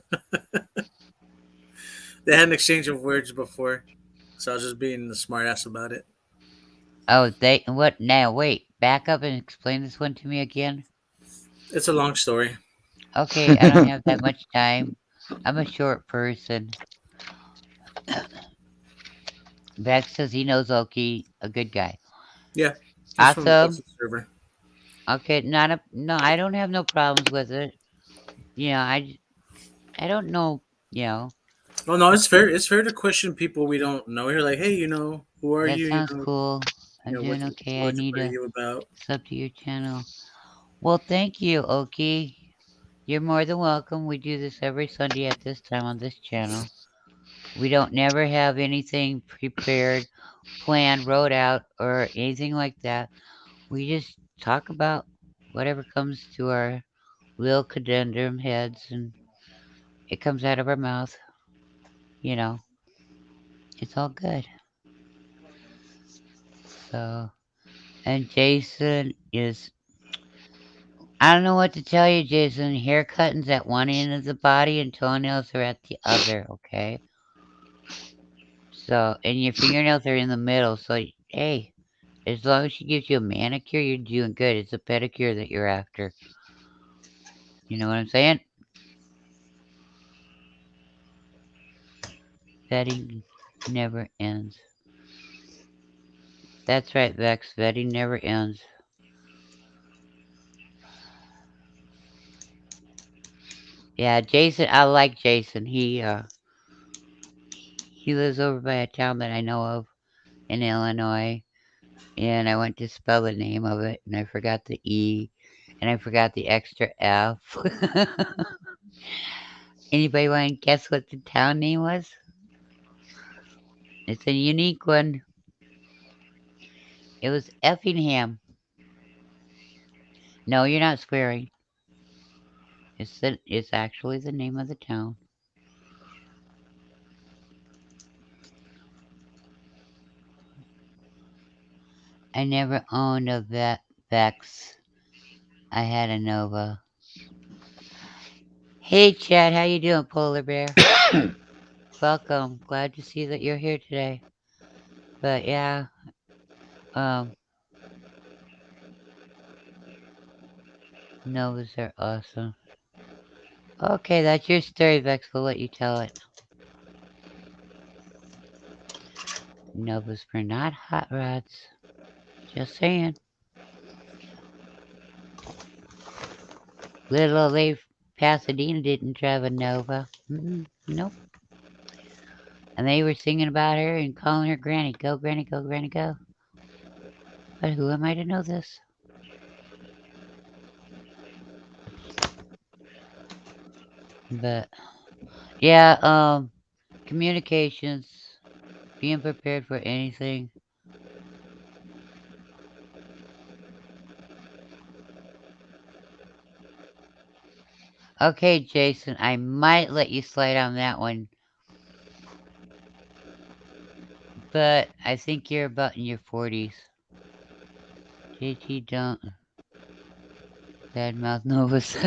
they had an exchange of words before, so I was just being the smartass about it. Oh, they what now? Wait, back up and explain this one to me again. It's a long story. Okay, I don't have that much time. I'm a short person. Beck says he knows Oki, a good guy. Yeah, he's from Awesome. Vex's server. Okay, not a no. I don't have no problems with it. You know, I don't know. You know, Oh no, it's fair. It's fair to question people we don't know. You're like, hey, who are that you? sounds cool. I'm What doing okay. I need what are to you about? sub to your channel. Well, thank you, Oki. You're more than welcome. We do this every Sunday at this time on this channel. We don't never have anything prepared, planned, wrote out, or anything like that. We just talk about whatever comes to our little conundrum heads and it comes out of our mouth. You know, it's all good. So, and Jason is, I don't know what to tell you, Jason. Hair cuttings at one end of the body and toenails are at the other, okay? So, and your fingernails are in the middle. So, hey, as long as she gives you a manicure, you're doing good. It's a pedicure that you're after. You know what I'm saying? Vetting never ends. That's right, Vex. Vetting never ends. Yeah, Jason. I like Jason. He lives over by a town that I know of in Illinois, and I went to spell the name of it, and I forgot the E, and I forgot the extra F. Anybody want to guess what the town name was? It's a unique one. It was Effingham. No, you're not swearing. It's actually the name of the town. I never owned a Vex. I had a Nova. Hey Chad, how you doing, Polar Bear? Welcome. Glad to see that you're here today. But yeah, um, Novas are awesome. Okay, that's your story, Vex. We'll let you tell it. Novas were not hot rods. Just saying. Little old lady Pasadena didn't drive a Nova. Nope. And they were singing about her and calling her Granny. Go, Granny, go, Granny, go. But who am I to know this? But yeah, communications, being prepared for anything. Okay, Jason, I might let you slide on that one, but I think you're about in your 40s. JT, don't badmouth Novus.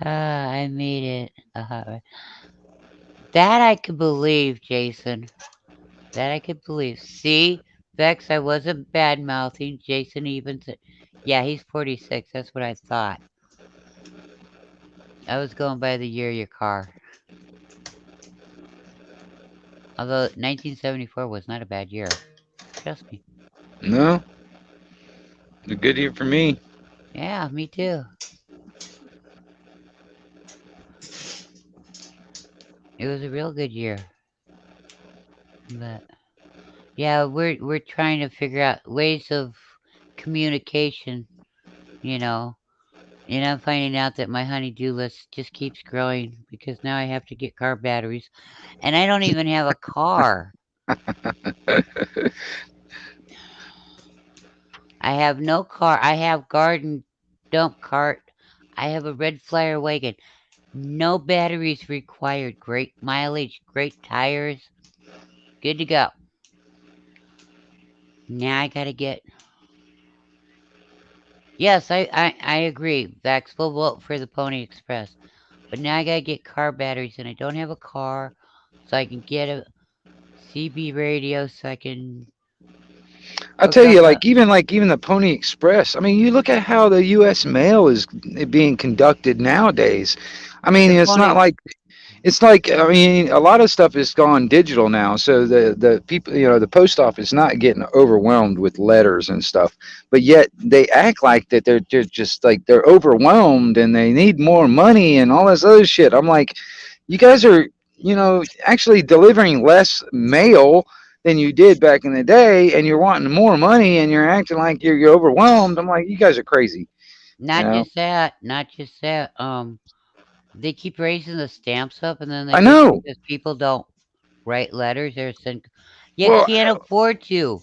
I made it. That I could believe, Jason. That I could believe. See, Vex, I wasn't bad mouthing. Jason even said, yeah, he's 46. That's what I thought. I was going by the year of your car. Although 1974 was not a bad year. Trust me. No, a good year for me. Yeah, me too. It was a real good year. But yeah, we're trying to figure out ways of communication, you know, And I'm finding out that my honey-do list just keeps growing because now I have to get car batteries. And I don't even have a car. I have no car. I have garden dump cart. I have a red flyer wagon. No batteries required. Great mileage, great tires. Good to go. Now I gotta get. Yes, I agree. Vax will vote for the Pony Express. But now I gotta get car batteries, and I don't have a car, so I can get a CB radio so I can I hook tell up you, a. like even the Pony Express. I mean, you look at how the U.S. mail is being conducted nowadays. I mean, The it's not Pony. like I mean, a lot of stuff has gone digital now, so the people, the post office is not getting overwhelmed with letters and stuff, but yet they act like that they're just like they're overwhelmed and they need more money and all this other shit. I'm like, you guys are, actually delivering less mail than you did back in the day, and you're wanting more money and you're acting like you're overwhelmed. I'm like, you guys are crazy, you Not know. just that. Not just that. They keep raising the stamps up, and then they I just know. because people don't write letters or send. You Well, can't afford to.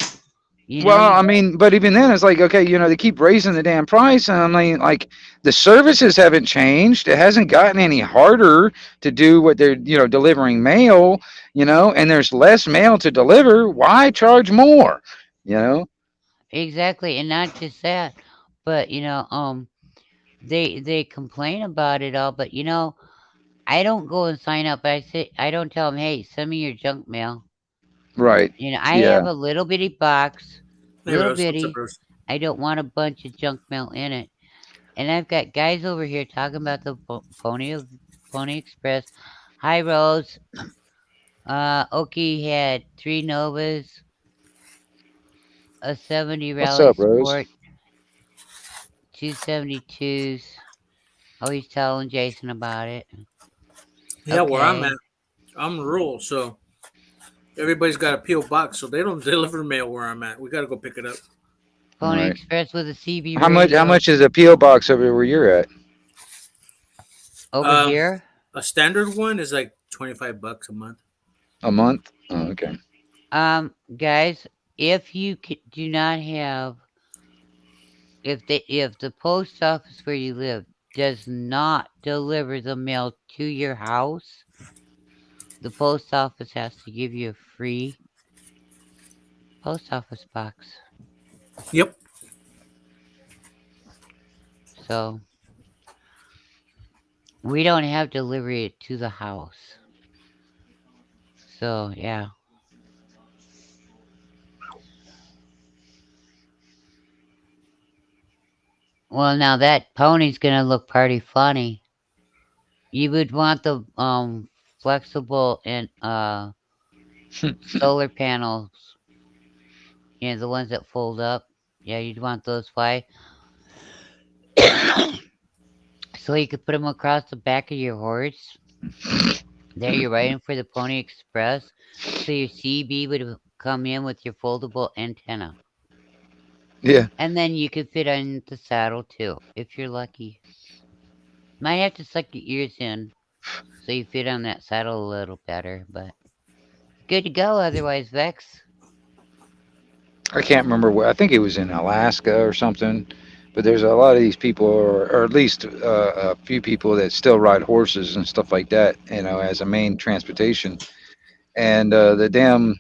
You know Well, you. I mean, but even then, it's like, okay, they keep raising the damn price, and I mean, like, the services haven't changed. It hasn't gotten any harder to do what they're, delivering mail, and there's less mail to deliver. Why charge more? You know? Exactly, and not just that, but they complain about it all, but I don't go and sign up. I don't tell them, hey, send me your junk mail. Right. I have Yeah. a little bitty box, Hey, little Rose. What's up, bitty. Rose? I don't want a bunch of junk mail in it. And I've got guys over here talking about the Pony Express. Hi, Rose. Oki had 3 Novas, a 70 What's Rally up, Rose? Sport, 272s. Oh, he's telling Jason about it. Yeah, where I'm at, Okay. I'm rural, so everybody's got a PO box, so they don't deliver mail where I'm at. We gotta go pick it up. All Pony right. Express with a CB How radio. much is a PO box over where you're at? Over Um, here, a standard one is like $25 a month. A month? Oh, okay. guys, if you do not have, if the post office where you live does not deliver the mail to your house, the post office has to give you a free post office box. Yep. So we don't have delivery it to the house. So yeah. Well, now that pony's gonna look pretty funny. You would want the flexible and solar panels, the ones that fold up. Yeah, you'd want those. Why? So you could put them across the back of your horse. There, you're riding for the Pony Express. So your CB would come in with your foldable antenna. Yeah. And then you could fit on the saddle too, if you're lucky. Might have to suck your ears in so you fit on that saddle a little better, but good to go otherwise, Vex. I can't remember where. I think it was in Alaska or something. But there's a lot of these people, or at least a few people that still ride horses and stuff like that, as a main transportation. And the damn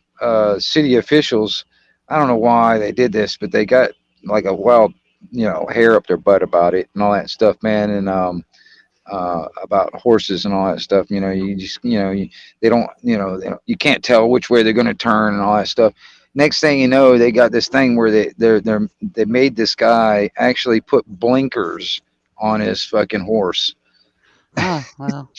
city officials, I don't know why they did this, but they got like a wild, hair up their butt about it and all that stuff, man. And about horses and all that stuff. You just, they don't, you can't tell which way they're going to turn and all that stuff. Next thing you know, they got this thing where they made this guy actually put blinkers on his fucking horse. Oh, well.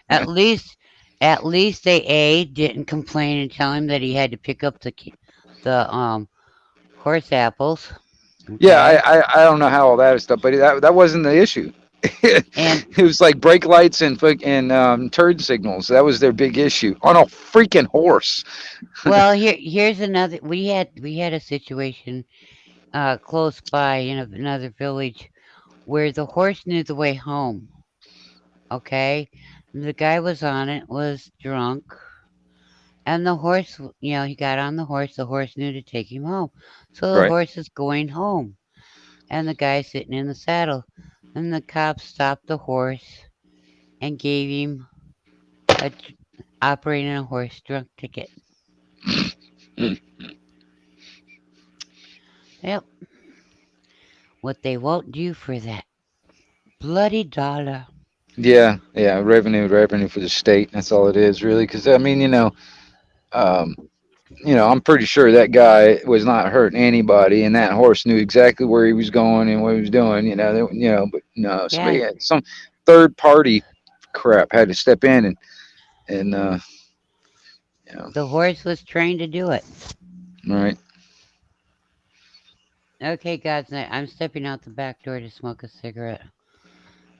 At least at least they didn't complain and tell him that he had to pick up the horse apples. Yeah, Okay. I don't know how all that stuff, but that wasn't the issue. It And was like brake lights and turn signals. That was their big issue on a freaking horse. well, here's another. We had a situation close by in another village where the horse knew the way home. Okay, the guy was on it, was drunk, and the horse, he got on the horse. The horse knew to take him home, so the Right. horse is going home, and the guy sitting in the saddle, and the cop stopped the horse and gave him a operating a horse drunk ticket. Yep, what they won't do for that bloody dollar. Yeah, yeah, revenue for the state. That's all it is, really. Because I mean, um, I'm pretty sure that guy was not hurting anybody, and that horse knew exactly where he was going and what he was doing. But no, Yeah, somebody had some third party crap had to step in and you know, the horse was trained to do it. right. Okay, God's night. I'm stepping out the back door to smoke a cigarette.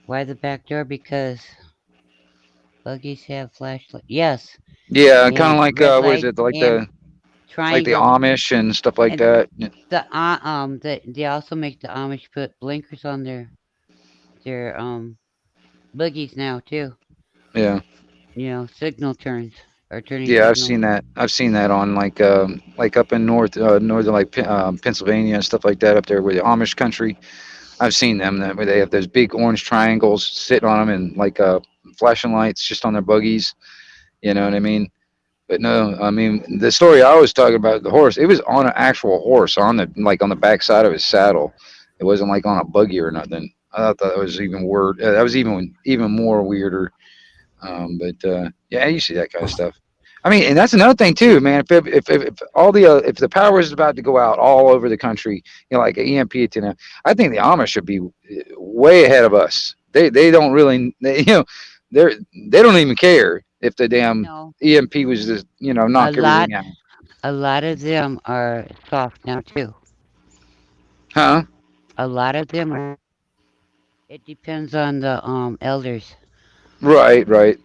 Why the back door? Because buggies have flashlights. Yes, Yeah, kind and of like red what is lights it and like the triangles. Amish and stuff like And that. they also make the Amish put blinkers on their buggies now too. Yeah, Signal turns or turning yeah, I've signals. seen that. I've seen that on like up in northern like Pennsylvania and stuff like that up there where the Amish country. I've seen them that where they have those big orange triangles sitting on them and like flashing lights just on their buggies. You know what I mean? But no, I mean the story I was talking about the horse. It was on an actual horse on the on the back side of his saddle. It wasn't like on a buggy or nothing. I thought that was even weird. That was even more weirder. But yeah, you see that kind of stuff. I mean, and that's another thing too, man. If all the if the power is about to go out all over the country, like an EMP, I think the Amish should be way ahead of us. They don't really, they're they don't even care if the damn No, EMP was just a knock lot, everything out, a lot of them are soft now too. huh? A lot of them are. It depends on the elders, Right, right,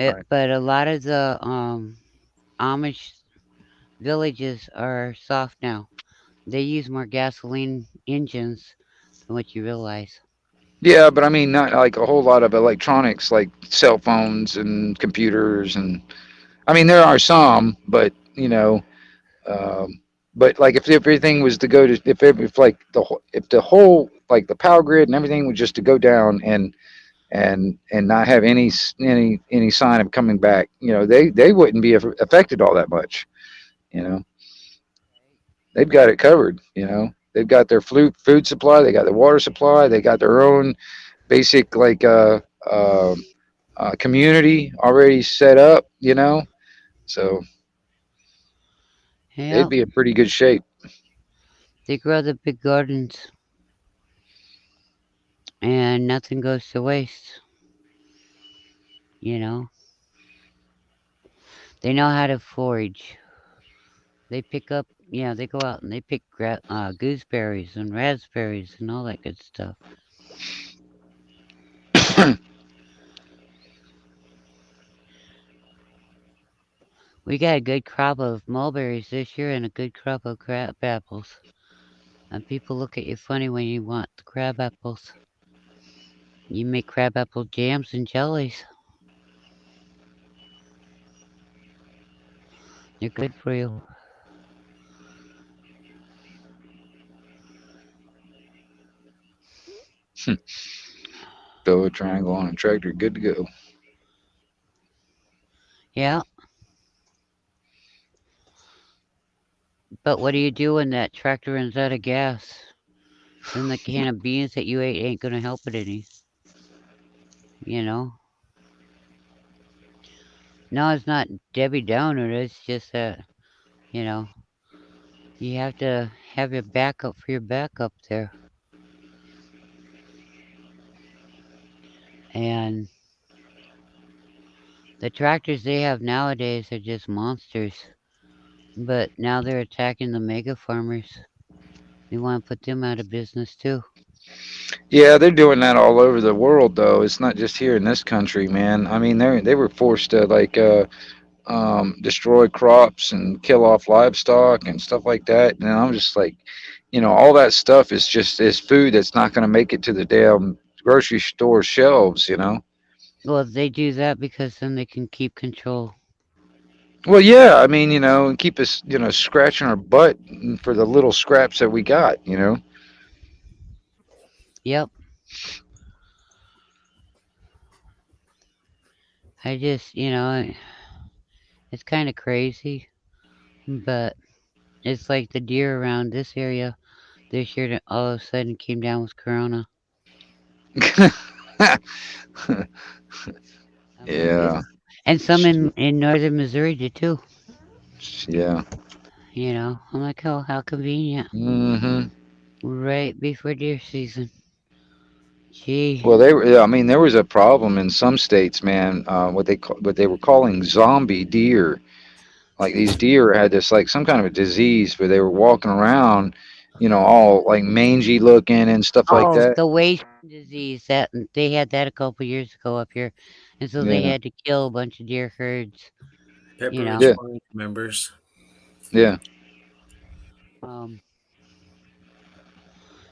right. But a lot of the Amish villages are soft now. They use more gasoline engines than what you realize. Yeah, but I mean, not like a whole lot of electronics, like cell phones and computers, and I mean, there are some, but Um, but like if everything was to go to if like if the whole like the power grid and everything was just to go down and not have any sign of coming back, they wouldn't be affected all that much. You know, they've got it covered. They've got their food supply, they got their water supply, they got their own basic community already set up. So Yeah, they'd be in pretty good shape. they grow the big gardens and nothing goes to waste. You know, they know how to forage. They pick up, they go out and they pick gooseberries and raspberries and all that good stuff. We got a good crop of mulberries this year and a good crop of crab apples. And people look at you funny when you want the crab apples. You make crab apple jams and jellies. They're good for you. Throw a triangle on a tractor, good to go. Yeah, but what do you do when that tractor runs out of gas? Then the can of beans that you ate ain't gonna help it any. You know. No, it's not Debbie Downer. It's just that you know you have to have your backup for your backup there. And the tractors they have nowadays are just monsters. But now they're attacking the mega farmers. They want to put them out of business too. Yeah, they're doing that all over the world, though. It's not just here in this country, man. I mean, they were forced to destroy crops and kill off livestock and stuff like that. And I'm just like, All that stuff is food that's not going to make it to the damn grocery store shelves. Well, they do that because then they can keep control. Well, yeah, I mean, and keep us, scratching our butt for the little scraps that we got. Yep. I just, it's kind of crazy, but it's like the deer around this area this year that all of a sudden came down with corona. I mean, Yeah, it's and some in northern Missouri did too. yeah. I'm like, oh, how convenient, Hmm. right before deer season. Gee. Well, yeah, I mean, there was a problem in some states, man. What they were calling zombie deer. Like these deer had this like some kind of a disease where they were walking around, all like mangy looking and stuff like Oh, that. the wasting disease that they had that a couple years ago up here, and so they Yeah, had to kill a bunch of deer herds. You Pepper know, Ridge yeah, Farm members. yeah. um,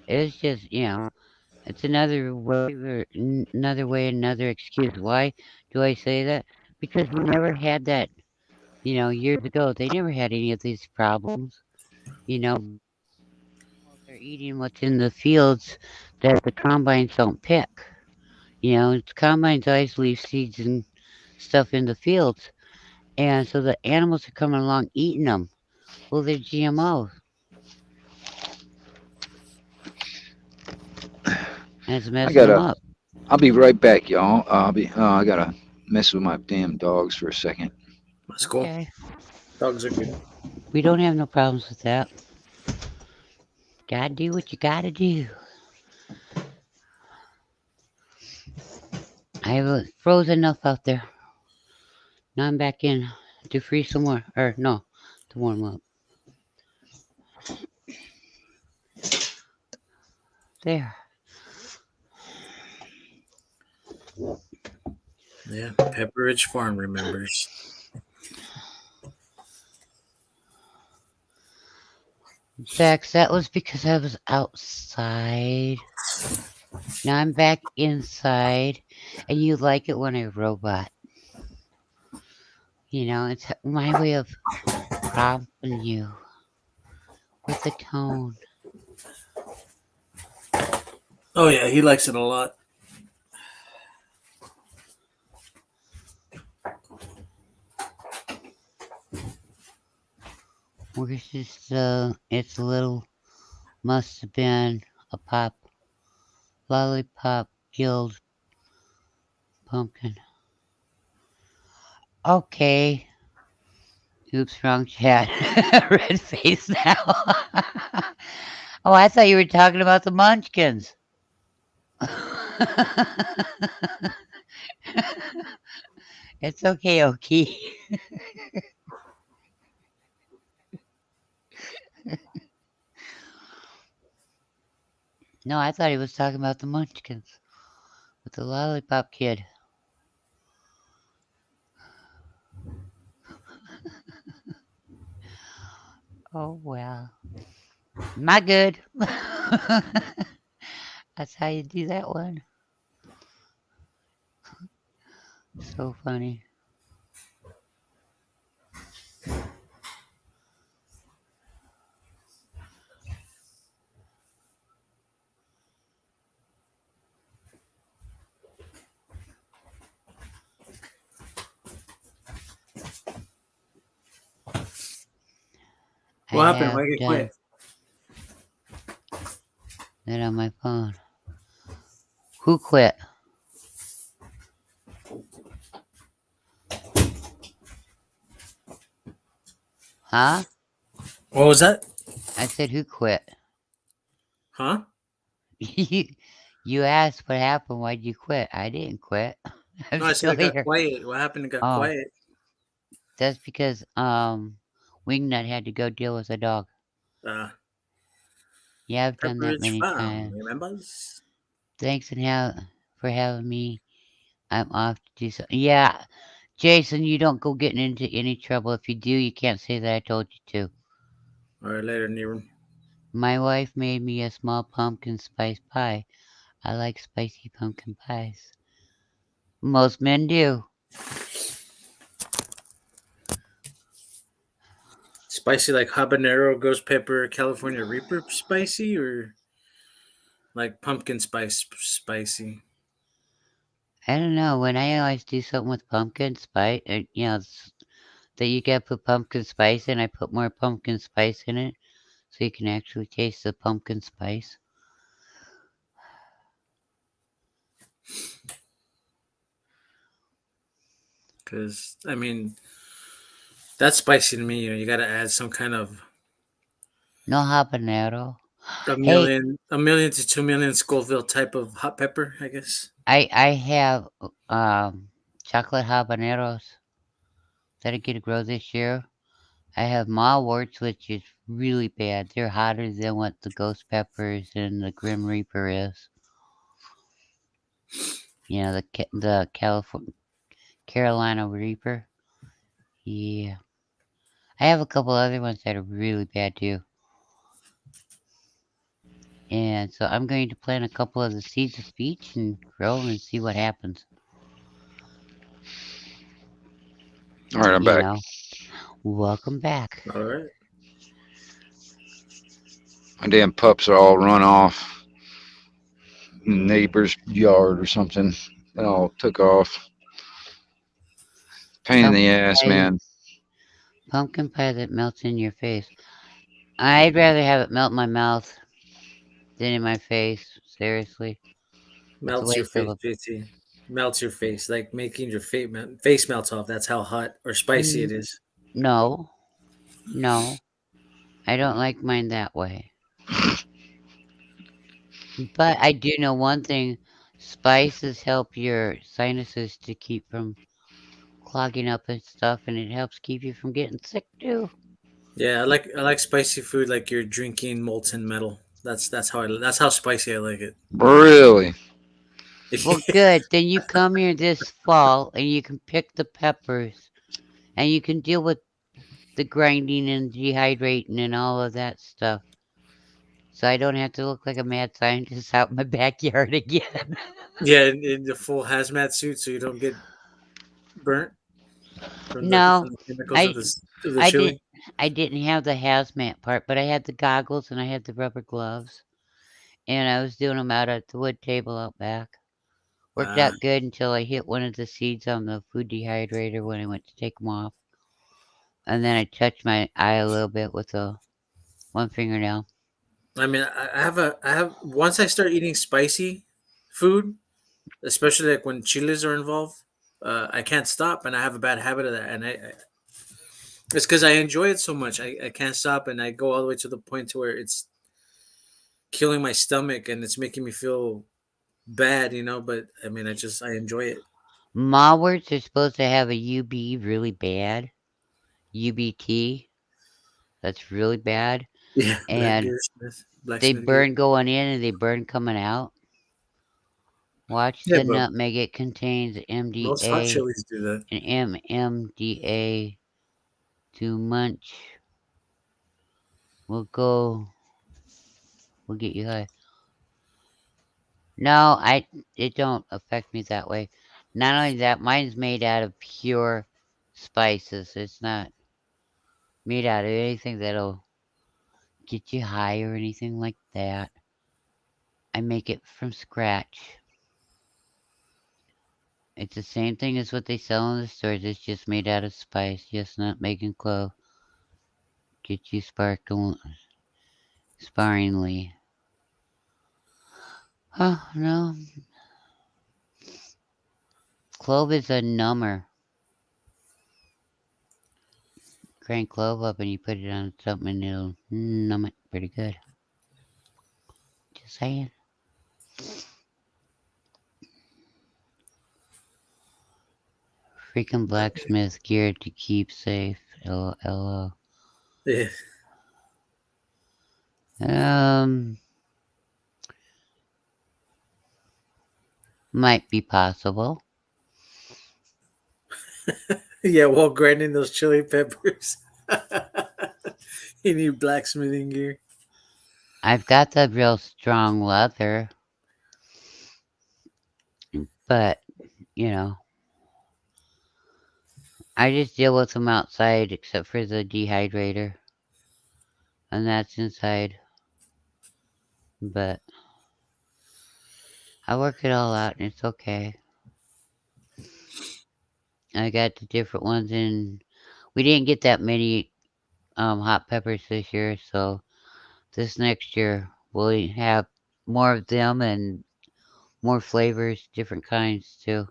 it's just it's another way, another way, another excuse. Why do I say that? Because we never had that. Years ago, they never had any of these problems. Animals are eating what's in the fields that the combines don't pick. Combines always leave seeds and stuff in the fields, and so the animals are coming along eating them. Well, they're GMOs, and it's I messing them gotta. up. I'll be right back, y'all. I gotta mess with my damn dogs for a second. That's cool. Okay, Dogs are good. we don't have no problems with that. Gotta do what you gotta do. I have froze enough out there. Now I'm back in to freeze some more, or no, to warm up. There. Yeah, Pepper Ridge Farm remembers. Zax, that was because I was outside. Now I'm back inside, and you like it when I robot. It's my way of prompting you with a tone. Oh yeah, he likes it a lot. Which is it's a little, must have been a lollipop guild pumpkin. Okay. Oops, wrong chat. Red face now. Oh, I thought you were talking about the munchkins. It's okay, Oki. No, I thought he was talking about the munchkins with the lollipop kid. Oh, well. Not good. That's how you do that one. So funny. I What happened? have Why get done quiet? that on my phone. Who quit? Huh? What was that? I said, who quit? Huh? you, you asked what happened. Why'd you quit? I didn't quit. I'm No, I said still it got here. quiet. What happened? It got Oh, quiet. that's because Wingnut had to go deal with a dog. Uh, Yeah, I've done Pepper that Ridge many Farm times. remembers. Thanks for having me. I'm off to do so. Yeah, Jason, you don't go getting into any trouble. If you do, you can't say that I told you to. All right, later, Nero. My wife made me a small pumpkin spice pie. I like spicy pumpkin pies. Most men do. Spicy like habanero, ghost pepper, California Reaper spicy, or like pumpkin spice spicy. I don't know. When I always do something with pumpkin spice, that you gotta put pumpkin spice in, I put more pumpkin spice in it so you can actually taste the pumpkin spice. Because I mean, that's spicy to me. You got to add some kind of No habanero. a Hey, million, a million to 2 million Scoville type of hot pepper, I guess. I have chocolate habaneros that I get to grow this year. I have malworts, which is really bad. They're hotter than what the ghost peppers and the grim reaper is. The California Carolina reaper. Yeah, I have a couple other ones that are really bad too. And so I'm going to plant a couple of the seeds of speech and grow 'em and see what happens. All right, I'm You back. know, welcome back. All right. My damn pups are all run off neighbor's yard or something. They all took off. Pain in the Pumpkin ass, pie, man. pumpkin pie that melts in your face. I'd rather have it melt in my mouth than in my face. Seriously, it's a Melts your waste of face, a. JT. Melts your face, like making your face melts off. That's how hot or spicy it N- is. no, no, I don't like mine that way. But I do know one thing: spices help your sinuses to keep from clogging up and stuff, and it helps keep you from getting sick too. Yeah, I like spicy food like you're drinking molten metal. That's how spicy I like it. Really? Well, good. Then you come here this fall and you can pick the peppers and you can deal with the grinding and dehydrating and all of that stuff. So I don't have to look like a mad scientist out in my backyard again. Yeah, in the full hazmat suit, so you don't get burnt No, from the chemicals I of the I didn't chili. I didn't have the hazmat part, but I had the goggles and I had the rubber gloves, and I was doing them out at the wood table out back. Worked Ah, out good until I hit one of the seeds on the food dehydrator when I went to take them off, and then I touched my eye a little bit with a one fingernail. I mean, I have once I start eating spicy food, especially like when chiles are involved, I can't stop, and I have a bad habit of that. And it's because I enjoy it so much. I can't stop, and I go all the way to the point to where it's killing my stomach and it's making me feel bad, But I mean, I enjoy it. Malwarts are supposed to have a UB really bad, UBT. That's really bad, Yeah, and they blacksmith gear. burn going in and they burn coming out. Watch Yeah, the but nutmeg. It contains most hot MDA chilies do that. and MMDA to munch. We'll go. We'll get you high. No, I. It don't affect me that way. Not only that, mine's made out of pure spices. It's not made out of anything that'll get you high or anything like that. I make it from scratch. It's the same thing as what they sell in the stores. It's just made out of spice. Just not making clove. Get you sparkling sparingly. Oh no, clove is a number. Crank clove up and you put it on something and it'll numb it pretty good. Just saying. Freaking blacksmith gear to keep safe. LOL. Yeah, Um, might be possible. yeah. While grinding those chili peppers, you need blacksmithing gear. I've got the real strong leather, but you know, I just deal with them outside except for the dehydrator, and that's inside. But I work it all out and it's okay. I got the different ones in. We didn't get that many hot peppers this year, so this next year we'll have more of them and more flavors, different kinds too.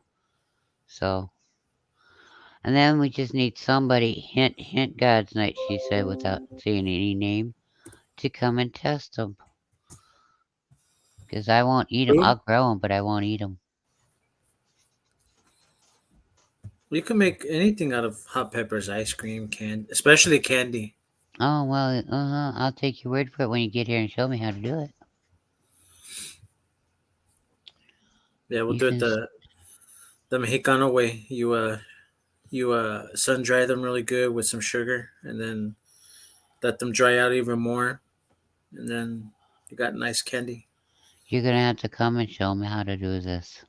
So, and then we just need somebody, hint, hint, God's night, she said without saying any name, to come and test them. Because I won't eat them. Who? I'll grow them, but I won't eat them. You can make anything out of hot peppers, ice cream, especially candy. Oh, well, I'll take your word for it when you get here and show me how to do it. Yeah, we'll You do it can, the Mexicano way. You sun dry them really good with some sugar, and then let them dry out even more, and then you got nice candy. you're going to have to come and show me how to do this.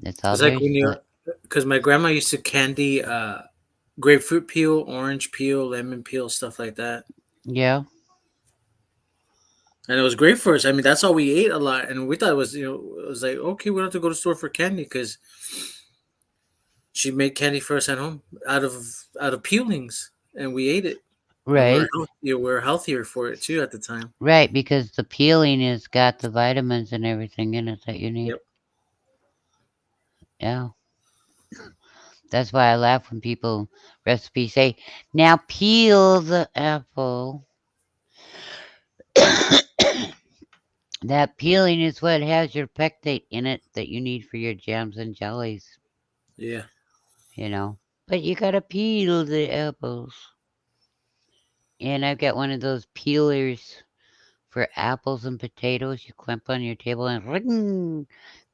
That's all It's there like is when to you, it. because my grandma used to candy grapefruit peel, orange peel, lemon peel, stuff like that. Yeah, And it was great for us. I mean, that's all we ate a lot, and we thought it was, it was like, okay, we don't have to go to the store for candy because she made candy for us at home out of peelings, and we ate it, and right. we were healthier for it too at the time. Right, because the peeling has got the vitamins and everything in it that you need. Yep. Yeah. That's why I laugh when people recipes say, now peel the apple. That peeling is what has your pectate in it that you need for your jams and jellies, Yeah. you know. But you gotta peel the apples. And I've got one of those peelers for apples and potatoes. You clamp on your table and ring,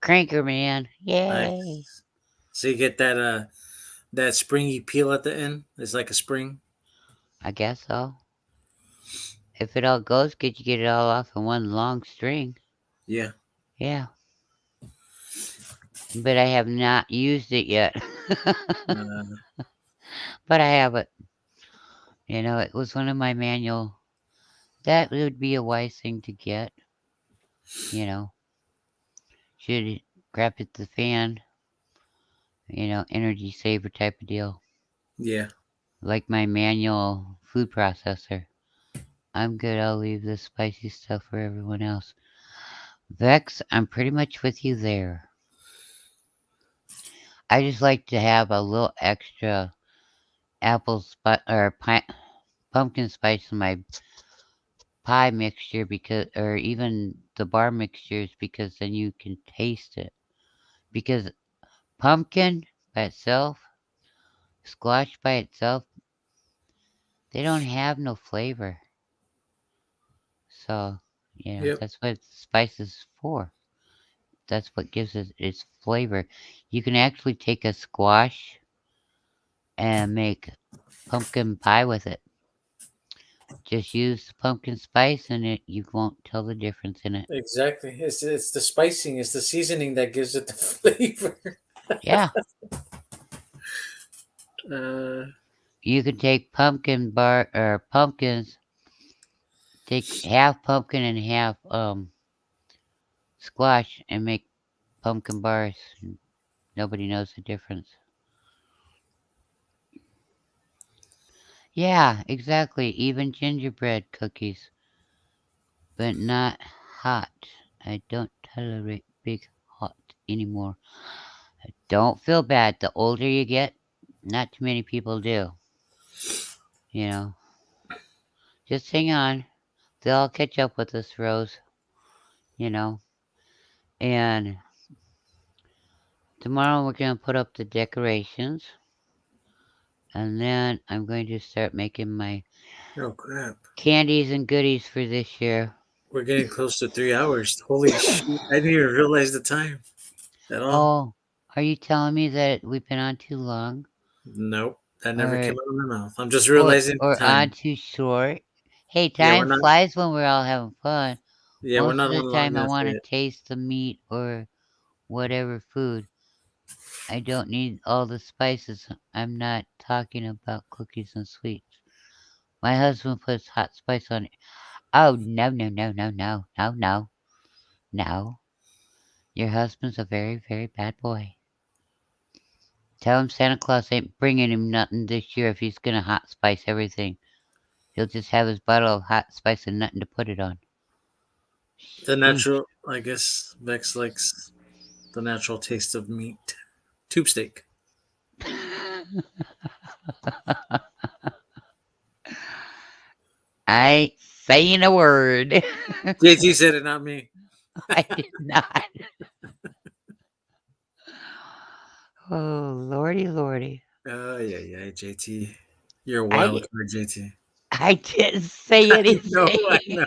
cranker, man. Yay. Nice. So you get that springy peel at the end. It's like a spring. I guess so. If it all goes good, you get it all off in one long string. Yeah. Yeah. But I have not used it yet. Uh, But I have it. You know, it was one of my manual. That would be a wise thing to get. You know, should grab it the fan. Energy saver type of deal. yeah. Like my manual food processor. I'm good. I'll leave the spicy stuff for everyone else. Vex, I'm pretty much with you there. I just like to have a little extra pumpkin spice in my pie mixture because, or even the bar mixtures, because then you can taste it. Because pumpkin by itself, squash by itself, they don't have no flavor. So, Yep. that's what spice is for. That's what gives it its flavor. You can actually take a squash and make pumpkin pie with it. Just use the pumpkin spice and you won't tell the difference in it. Exactly. It's the spicing, it's the seasoning that gives it the flavor. Yeah. Uh, You can take pumpkin bar or pumpkins, take half pumpkin and half squash and make pumpkin bars. Nobody knows the difference. Yeah, exactly. Even gingerbread cookies, but not hot. I don't tolerate big hot anymore. Don't feel bad. The older you get, not too many people do. You know, just hang on. They'll all catch up with us, Rose. You know, and tomorrow we're gonna put up the decorations, and then I'm going to start making my oh crap. candies and goodies for this year. We're getting close to 3 hours. Holy shit. I didn't even realize the time at all. Oh, are you telling me that we've been on too long? Nope. That never Or came out of my mouth. I'm just or realizing or the on time. too short? Hey, Yeah, we're time not. flies when we're all having fun. Yeah, we're Most of not the on long time, I enough want to yet. taste the meat or whatever food. I don't need all the spices. I'm not talking about cookies and sweets. My husband puts hot spice on it. Oh, no, no, no, no, no, no, no, no. Your husband's a very, very bad boy. Tell him Santa Claus ain't bringing him nothing this year if he's gonna hot spice everything. He'll just have his bottle of hot spice and nothing to put it on. The Sheesh. natural, I guess, Vex likes the natural taste of meat. Tube steak. I ain't saying a word. JT said it, not me. I did not. Oh, lordy, lordy. Oh yeah, yeah, JT. You're a I, wild di- card, JT. I didn't say I know, I anything. know.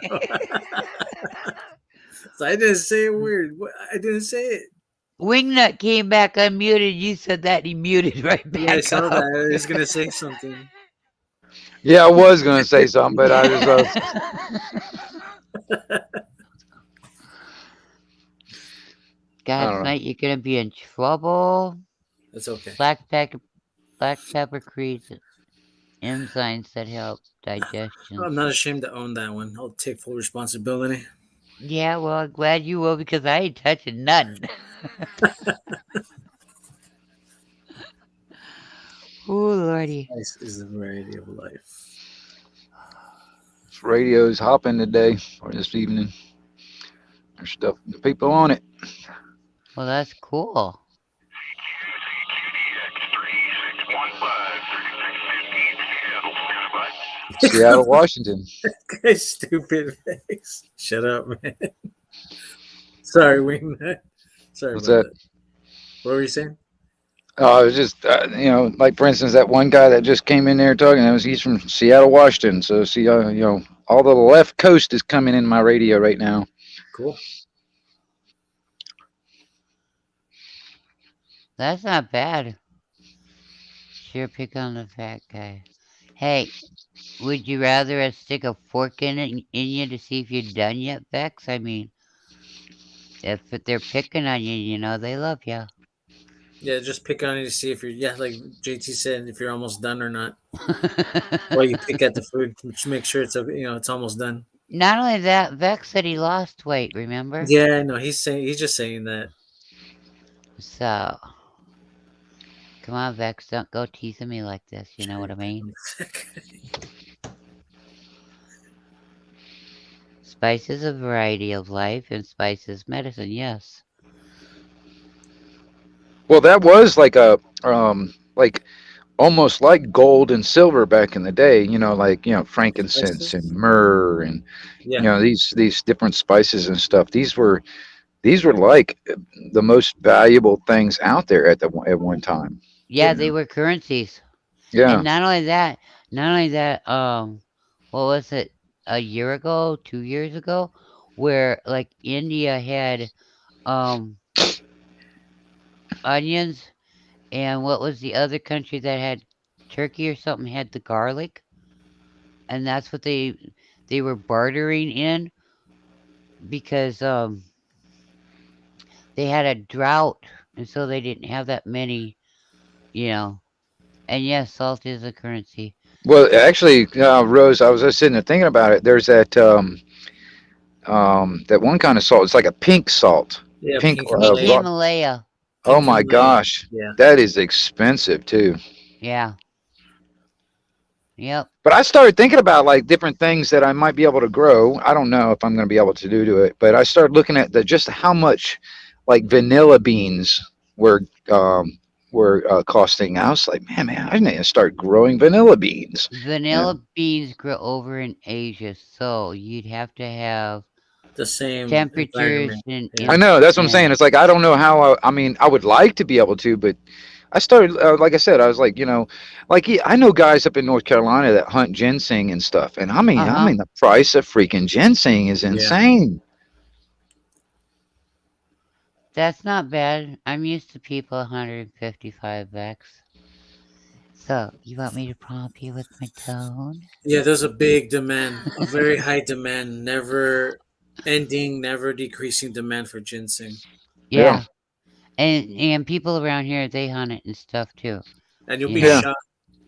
So I didn't say a word. I didn't say it. Wingnut came back unmuted. You said that he muted right Yeah, I back saw up. that. I was gonna say something. Yeah, I was gonna say something, but I just I God's don't know. night, you're gonna be in trouble. It's okay. Black pepper creates enzymes that help I'm digestions. not ashamed to own that one. I'll take full responsibility. Yeah, well, I'm glad you will because I ain't touching nothing. Oh, lordy. Spice is the variety of life. Radio's hopping today or this evening. There's stuff, people on it. Well, that's cool. Seattle, Washington. Stupid face. Shut up, man. Sorry, Wingnut. Sorry What's about that? that. What were you saying? Oh, it was just like for instance, that one guy that just came in there talking. He's from Seattle, Washington. So see, all the left coast is coming in my radio right now. Cool. That's not bad. Sure, pick on the fat guy. Hey, would you rather us stick a fork in you to see if you're done yet, Vex? I mean, if they're picking on you, they love you. Yeah, just pick on it to see if you're, yeah, like JT said, if you're almost done or not. While you pick at the food, to make sure it's okay, it's almost done. Not only that, Vex said he lost weight, remember? Yeah, I know. He's just saying that. So, come on, Vex, don't go teasing me like this, you know what Trying I to pick mean? on the Spice is a variety of life, and spice is medicine, yes. Well, that was like a like almost like gold and silver back in the day. Like frankincense and spices. myrrh and Yeah, these different spices and stuff. These were like the most valuable things out there at one time. Yeah, yeah. they were currencies. And Yeah. not only that, what was it, a year ago, 2 years ago, where like India had um onions, and what was the other country that had Turkey or something had the garlic, and that's what they were bartering in because they had a drought, and so they didn't have that many, you know. And yes, salt is a currency. Well, actually, Rose, I was just sitting there thinking about it. There's that one kind of salt. It's like a pink salt, Yeah, pink pink Pink Himalayan. rock. Himalaya. Oh Pink my Himalayan. gosh, Yeah. that is expensive too. Yeah. Yep. But I started thinking about like different things that I might be able to grow. I don't know if I'm going to be able to do to it, but I started looking at just how much like vanilla beans were costing. I was like, man, I need to start growing vanilla beans. You know? Vanilla beans grow over in Asia, so you'd have to have The same temperatures environment. and Yeah. I in know that's what I'm saying. and It's like I don't know how. I mean, I would like to be able to, but I started, like I said, I was like, like I know guys up in North Carolina that hunt ginseng and stuff, and I mean, uh-huh. the price of freaking ginseng is Yeah. insane. That's not bad. I'm used to people 155 bucks. So, you want me to prompt you with my tone? Yeah, there's a big demand, a very high demand, never ending, never decreasing demand for ginseng. Yeah. Yeah. And people around here, they hunt it and stuff too, And you'll you be know. Yeah. shot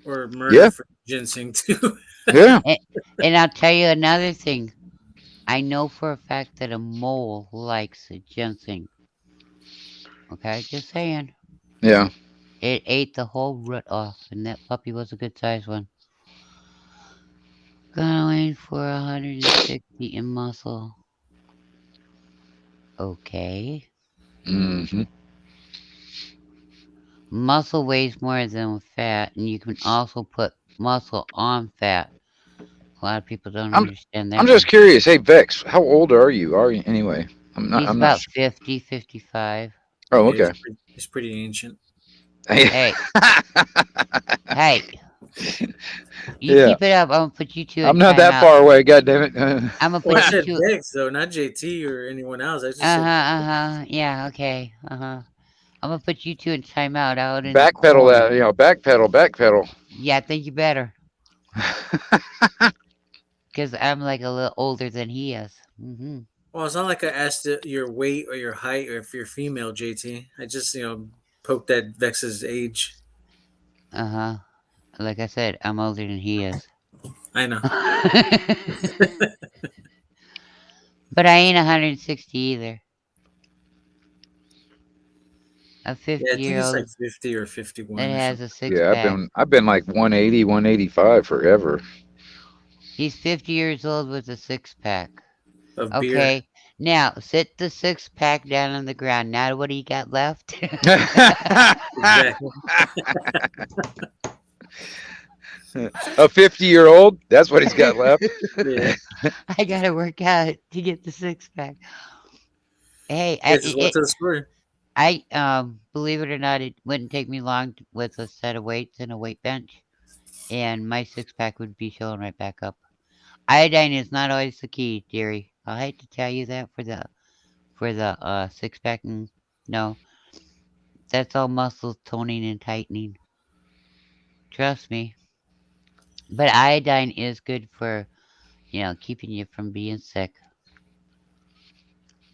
or Yeah. murdered for ginseng too. Yeah. And, and I'll tell you another thing. I know for a fact that a mole likes ginseng. Okay, just saying. Yeah. It ate the whole root off, and that puppy was a good sized one. Going for 160 in muscle. Okay. Hmm. Muscle weighs more than fat, and you can also put muscle on fat. A lot of people don't I'm understand I'm that just one. curious. Hey Vex, how old are you? Are you anyway? I'm not. He's I'm not about sure. 50, 55. Oh, Yeah, okay. he's pretty ancient. Hey, hey, you Yeah. keep it up. I'm gonna put you two in I'm not that timeout. far away. God damn it. I'm gonna Well, I put you said two. Biggs though, not JT or anyone else. I just Uh huh, said uh huh. Yeah, okay. Uh huh. I'm gonna put you two in timeout out in the backpedal corner. that. Backpedal. Backpedal. Yeah, I think you better. Because I'm like a little older than he is. Mm-hmm. well, it's not like I asked your weight or your height or if you're female, JT. I just poked at Vex's age. Uh huh. Like I said, I'm older than he is. I know. But I ain't 160 either. A Yeah, 50 I think year he's like old 50 or that 51 or has something a six Yeah. I've pack. been. I've been like 180, 185 forever. He's 50 years old with a six pack. of beer. Okay, now sit the six pack down on the ground. Now what do you got left? Exactly. A 50-year-old. That's what he's got left. Yeah. I gotta work out to get the six pack. Hey, Yeah, just what's the story? believe it or not, it wouldn't take me long with a set of weights and a weight bench, and my six pack would be showing right back up. Iodine is not always the key, dearie. I hate to tell you that for the six pack. No, that's all muscle toning and tightening. Trust me. But iodine is good for keeping you from being sick.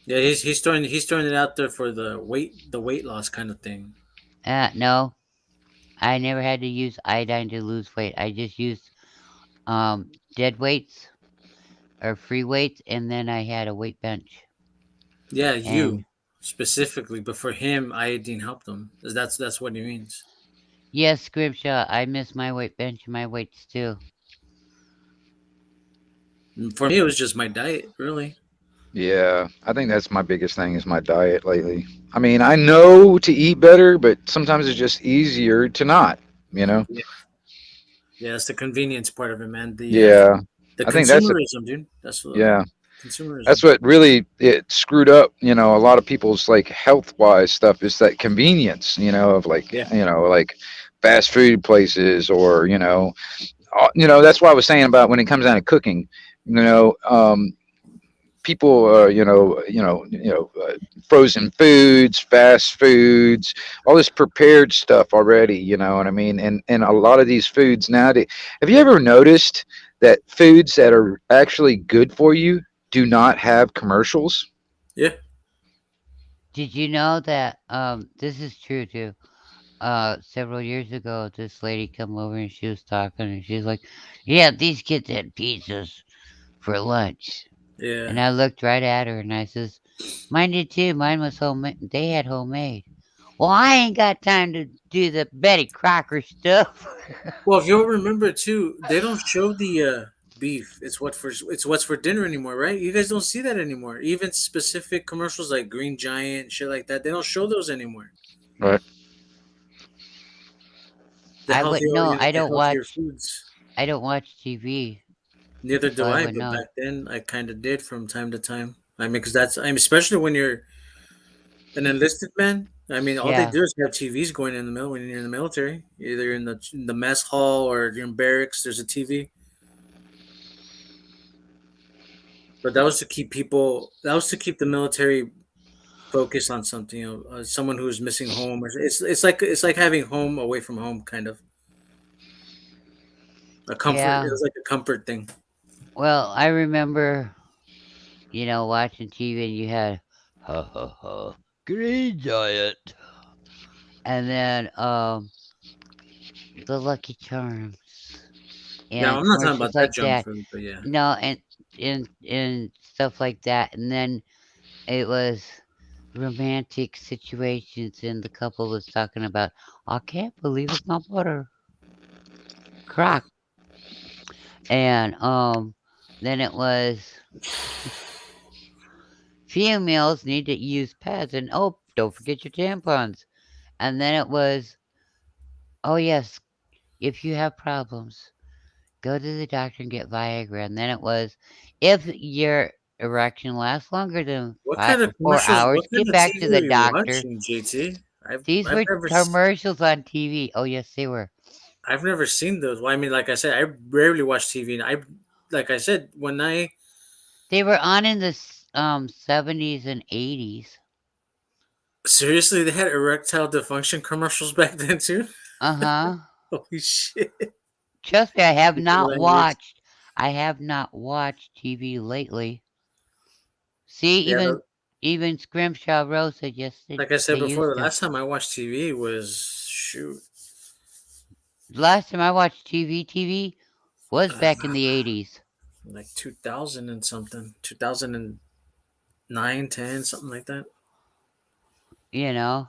Yeah, he's throwing it out there for the weight loss kind of thing. No, I never had to use iodine to lose weight. I just used dead weights or free weights, and then I had a weight bench. Yeah, And you specifically, but for him, iodine helped him. That's what he means. yes, Scrimshaw, I miss my weight bench and my weights too. For me, it was just my diet, really. Yeah, I think that's my biggest thing is my diet lately. I mean, I know to eat better, but sometimes it's just easier to not, you know? Yeah, yeah, that's the convenience part of it, man. Yeah. The I think that's a consumerism, dude. That's yeah. consumerism. That's what really it screwed up, a lot of people's like health-wise stuff is that convenience, of like, Yeah, like fast food places or, that's why I was saying about when it comes down to cooking, people frozen foods, fast foods, all this prepared stuff already, you know what I mean? And a lot of these foods nowadays, have you ever noticed that foods that are actually good for you do not have commercials? yeah. Did you know that this is true too? Several years ago, this lady come over and she was talking and she's like, "Yeah, these kids had pizzas for lunch." Yeah. And I looked right at her and I says, "Mine did too. Mine was homemade. They had homemade." Well, I ain't got time to do the Betty Crocker stuff. Well, if you'll remember too, they don't show the beef. It's what's for dinner anymore, right? You guys don't see that anymore. Even specific commercials like Green Giant and shit like that, they don't show those anymore. Right. The I wouldn't healthier, know. the healthier foods. I don't watch TV, Neither so do I I, would but know. back then I kind of did from time to time. I mean, because especially when you're an enlisted man. I mean, all they Yeah. do is have TVs going in the middle when you're in the military. Either in the mess hall or you're in barracks. There's a TV. But that was to keep people. That was to keep the military focused on something. Someone who's missing home, or it's like having home away from home, kind of. A comfort. It Yeah. was like a comfort thing. Well, I remember, watching TV and you had ha ha ha green giant, and then the Lucky Charms Now and I'm not talking about commercials that like junk that. food, but yeah. No, and stuff like that. And then it was romantic situations, and the couple was talking about, I can't believe it's not butter. Crock. And then it was females need to use pads, and oh, don't forget your tampons. And then it was, oh yes, if you have problems, go to the doctor and get Viagra. And then it was, if your erection lasts longer than What kind of 4 hours, What kind get of back to TV the are you doctor. watching, JT? These were commercials on TV. Oh yes, they were. I've never seen those. Well, I mean, like I said, I rarely watch TV. And I like I said when I They were on in the 70s and 80s. seriously they had erectile dysfunction commercials back then too. Uh huh. Holy shit! Trust me, Good language. I have not watched TV lately. See, Yeah, even Scrimshaw Rose said yes, like I they said before, used the to. last time I watched TV was shoot, The last time I watched TV was back in the 80s. like 2000 and something, 2009, 10, something like that. You know,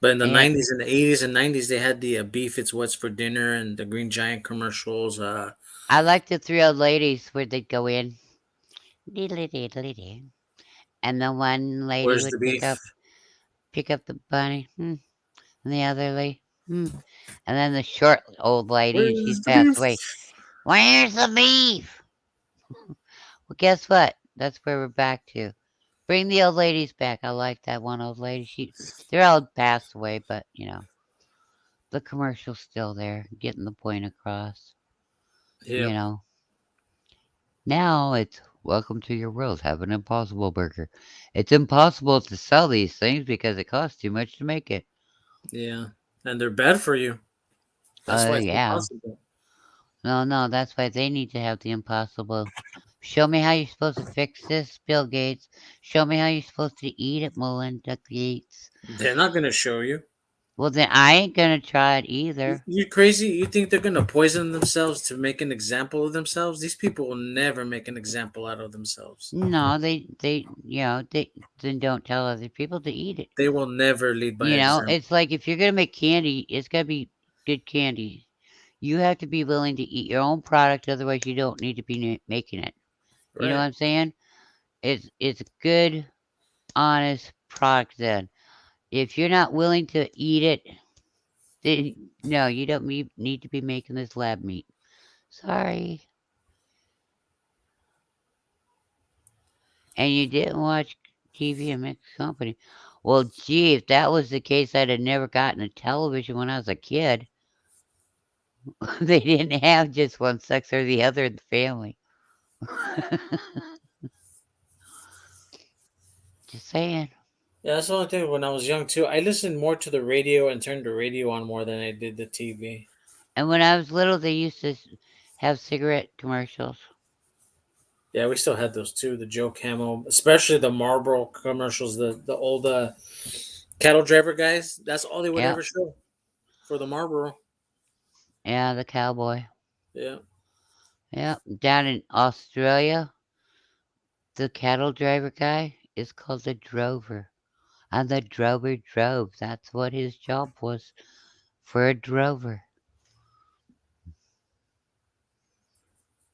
But in the and 90s and the 80s and 90s, they had the beef. It's what's for dinner and the Green Giant commercials. I like the three old ladies where they'd go in, diddly diddly dee, and the one lady Where's would the beef? pick up the bunny, and the other lady, and then the short old lady, she's Where's the passed beef? away. Where's the beef? Well, guess what? That's where we're back to. Bring the old ladies back. I like that one old lady. They're all passed away, but the commercial's still there, getting the point across. You Yep. know, now it's welcome to your world. Have an Impossible Burger. It's impossible to sell these things because it costs too much to make it. Yeah. And they're bad for you. That's why it's Yeah. impossible. No, no, that's why they need to have the impossible. Show me how you're supposed to fix this, Bill Gates. Show me how you're supposed to eat it, Melinda Gates. They're not going to show you. Well, then I ain't gonna try it either. You crazy? You think they're going to poison themselves to make an example of themselves? These people will never make an example out of themselves. No, they then don't tell other people to eat it. They will never lead by example. It's like if you're gonna make candy, it's gotta be good candy. You have to be willing to eat your own product, otherwise you don't need to be making it. You know what Right. I'm saying? It's a good, honest product. Then, if you're not willing to eat it, then no, you don't need to be making this lab meat. Sorry. And you didn't watch TV and mixed company. Well, gee, if that was the case, I'd have never gotten a television when I was a kid. They didn't have just one sex or the other in the family. Just saying. Yeah, that's the only thing. When I was young too, I listened more to the radio and turned the radio on more than I did the TV. And when I was little, they used to have cigarette commercials. Yeah, we still had those too. The Joe Camo, especially the Marlboro commercials. The old cattle driver guys. That's all they would Yep. ever show for the Marlboro. Yeah, the cowboy. Yeah. Yep. Down in Australia, the cattle driver guy is called the drover. And the drover drove. That's what his job was for a drover.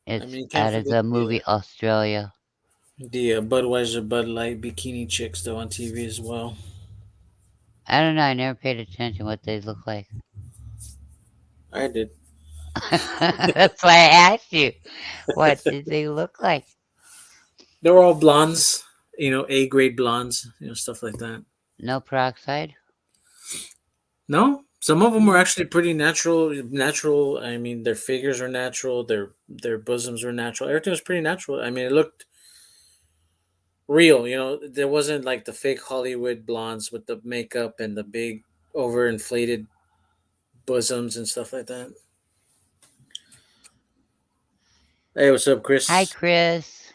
I It's mean, you can't out of forget the movie Australia. the Budweiser Bud Light bikini chicks though on TV as well. I don't know. I never paid attention what they look like. I did. That's why I asked you. What did they look like? They were all blondes, A grade blondes, stuff like that. No peroxide? No, some of them were Mm. actually pretty natural. Natural. I mean, their figures are natural. Their bosoms were natural. Everything was pretty natural. I mean, it looked. real. You know, there wasn't like the fake Hollywood blondes with the makeup and the big overinflated bosoms and stuff like that. Hey, what's up, Hi, Chris? Chris.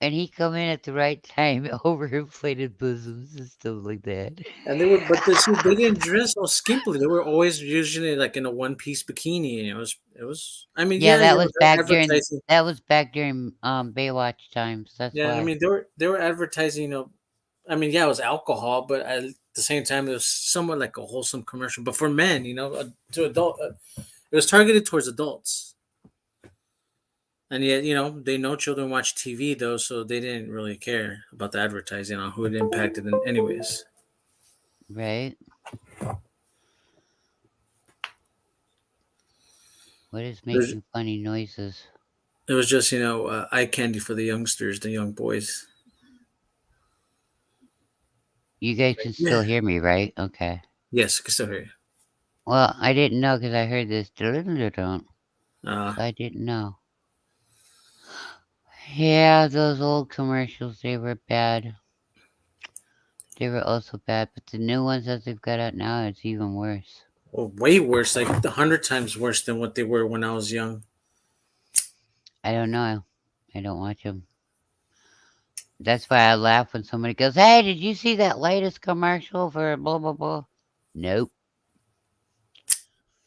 And he come in at the right time, overinflated bosoms and stuff like that. And they were, but see, they didn't dress all skimpily. They were always usually like in a one piece bikini. And it was. I mean, Yeah, yeah, that you know, was they're back during advertising. Baywatch times. That's Yeah, I why. mean, they were advertising. You know, I mean, yeah, it was alcohol, but at the same time, it was somewhat like a wholesome commercial. But for men, you know, to adult, it was targeted towards adults. And yet, you know, they know children watch TV though, so they didn't really care about the advertising on who it impacted, in anyways. Right? What is It was, making funny noises? it was just, you know, eye candy for the youngsters, the young boys. You guys can Yeah. still hear me, right? Okay. Yes, I can still hear you. Well, I didn't know because I heard this dun, Uh, so I didn't know. Yeah, those old commercials, they were bad. They were also bad, but the new ones that they've got out now, it's even worse. well, way worse, like 100 times worse than what they were when I was young. I don't know. I don't watch them. That's why I laugh when somebody goes, "Hey, did you see that latest commercial for blah blah blah?" Nope.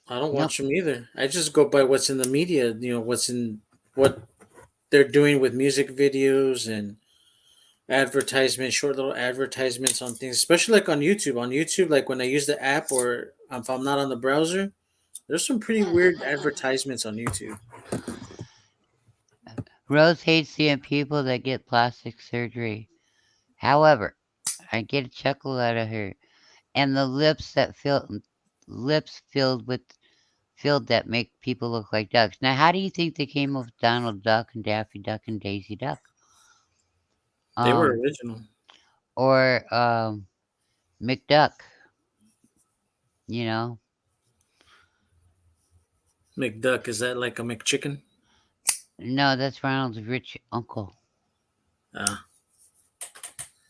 I don't Nope. watch them either. I just go by what's in the media. You know, what they're doing with music videos and advertisements, short little advertisements on things, especially like on YouTube. On YouTube, like when I use the app or if I'm not on the browser, there's some pretty weird advertisements on YouTube. Rose hates seeing people that get plastic surgery. However, I get a chuckle out of her. And the lips filled that make people look like ducks. Now, how do you think they came up with Donald Duck and Daffy Duck and Daisy Duck? They were Um, original. or McDuck. You know, McDuck, is that like a McChicken? no, that's Ronald's rich uncle. Uh,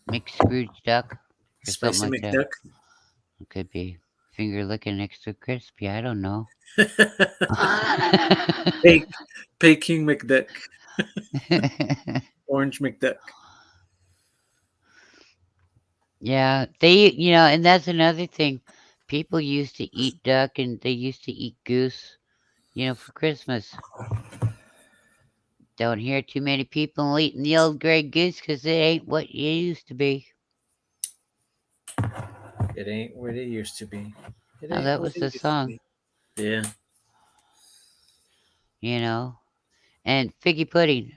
McScrooge Duck or something Spicy like that. McDuck. It could be finger licking extra crispy. I don't know. Fake, Peking McDuck, Orange McDuck. Yeah, and that's another thing. People used to eat duck and they used to eat goose, for Christmas. Don't hear too many people eating the old gray goose 'cause it ain't what it used to be. It ain't what it used to be. It Oh, ain't that what was it the used to song, be. Yeah, you know. And figgy pudding.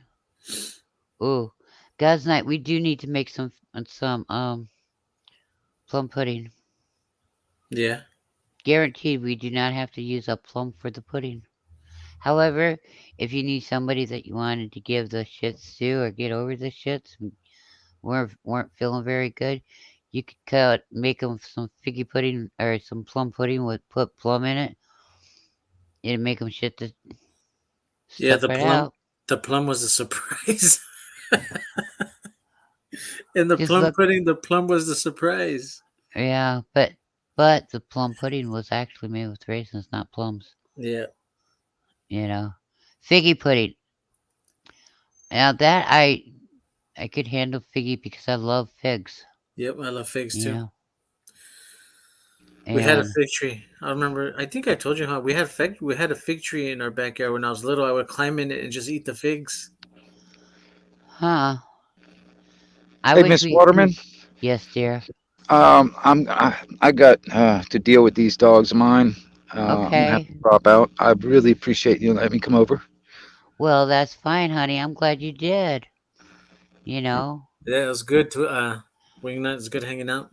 Ooh, guys' night. We do need to make some plum pudding. yeah, Guaranteed, we do not have to use a plum for the pudding. However, if you need somebody that you wanted to give the shits to or get over the shits and weren't feeling very good, you could make them some figgy pudding or some plum pudding with put plum in it. It'd make them shit the yeah. stuff right out. The plum was a surprise. In the Just plum look, pudding, the plum was the surprise. yeah, but the plum pudding was actually made with raisins, not plums. Yeah, You know, figgy pudding. Now that I could handle figgy because I love figs. yep. I love figs You too. know, We had a and fig tree. I remember. I think I told you how we had a fig tree in our backyard when I was little. I would climb in it and just eat the figs. huh? I Hey, wish Miss we. Waterman. Yes, dear. I got to deal with these dogs of mine. I'm gonna have Okay. to drop out. I really appreciate you letting me come over. Well, that's fine, honey. I'm glad you did. You know. Yeah, it was good to wing nut. It's good hanging out.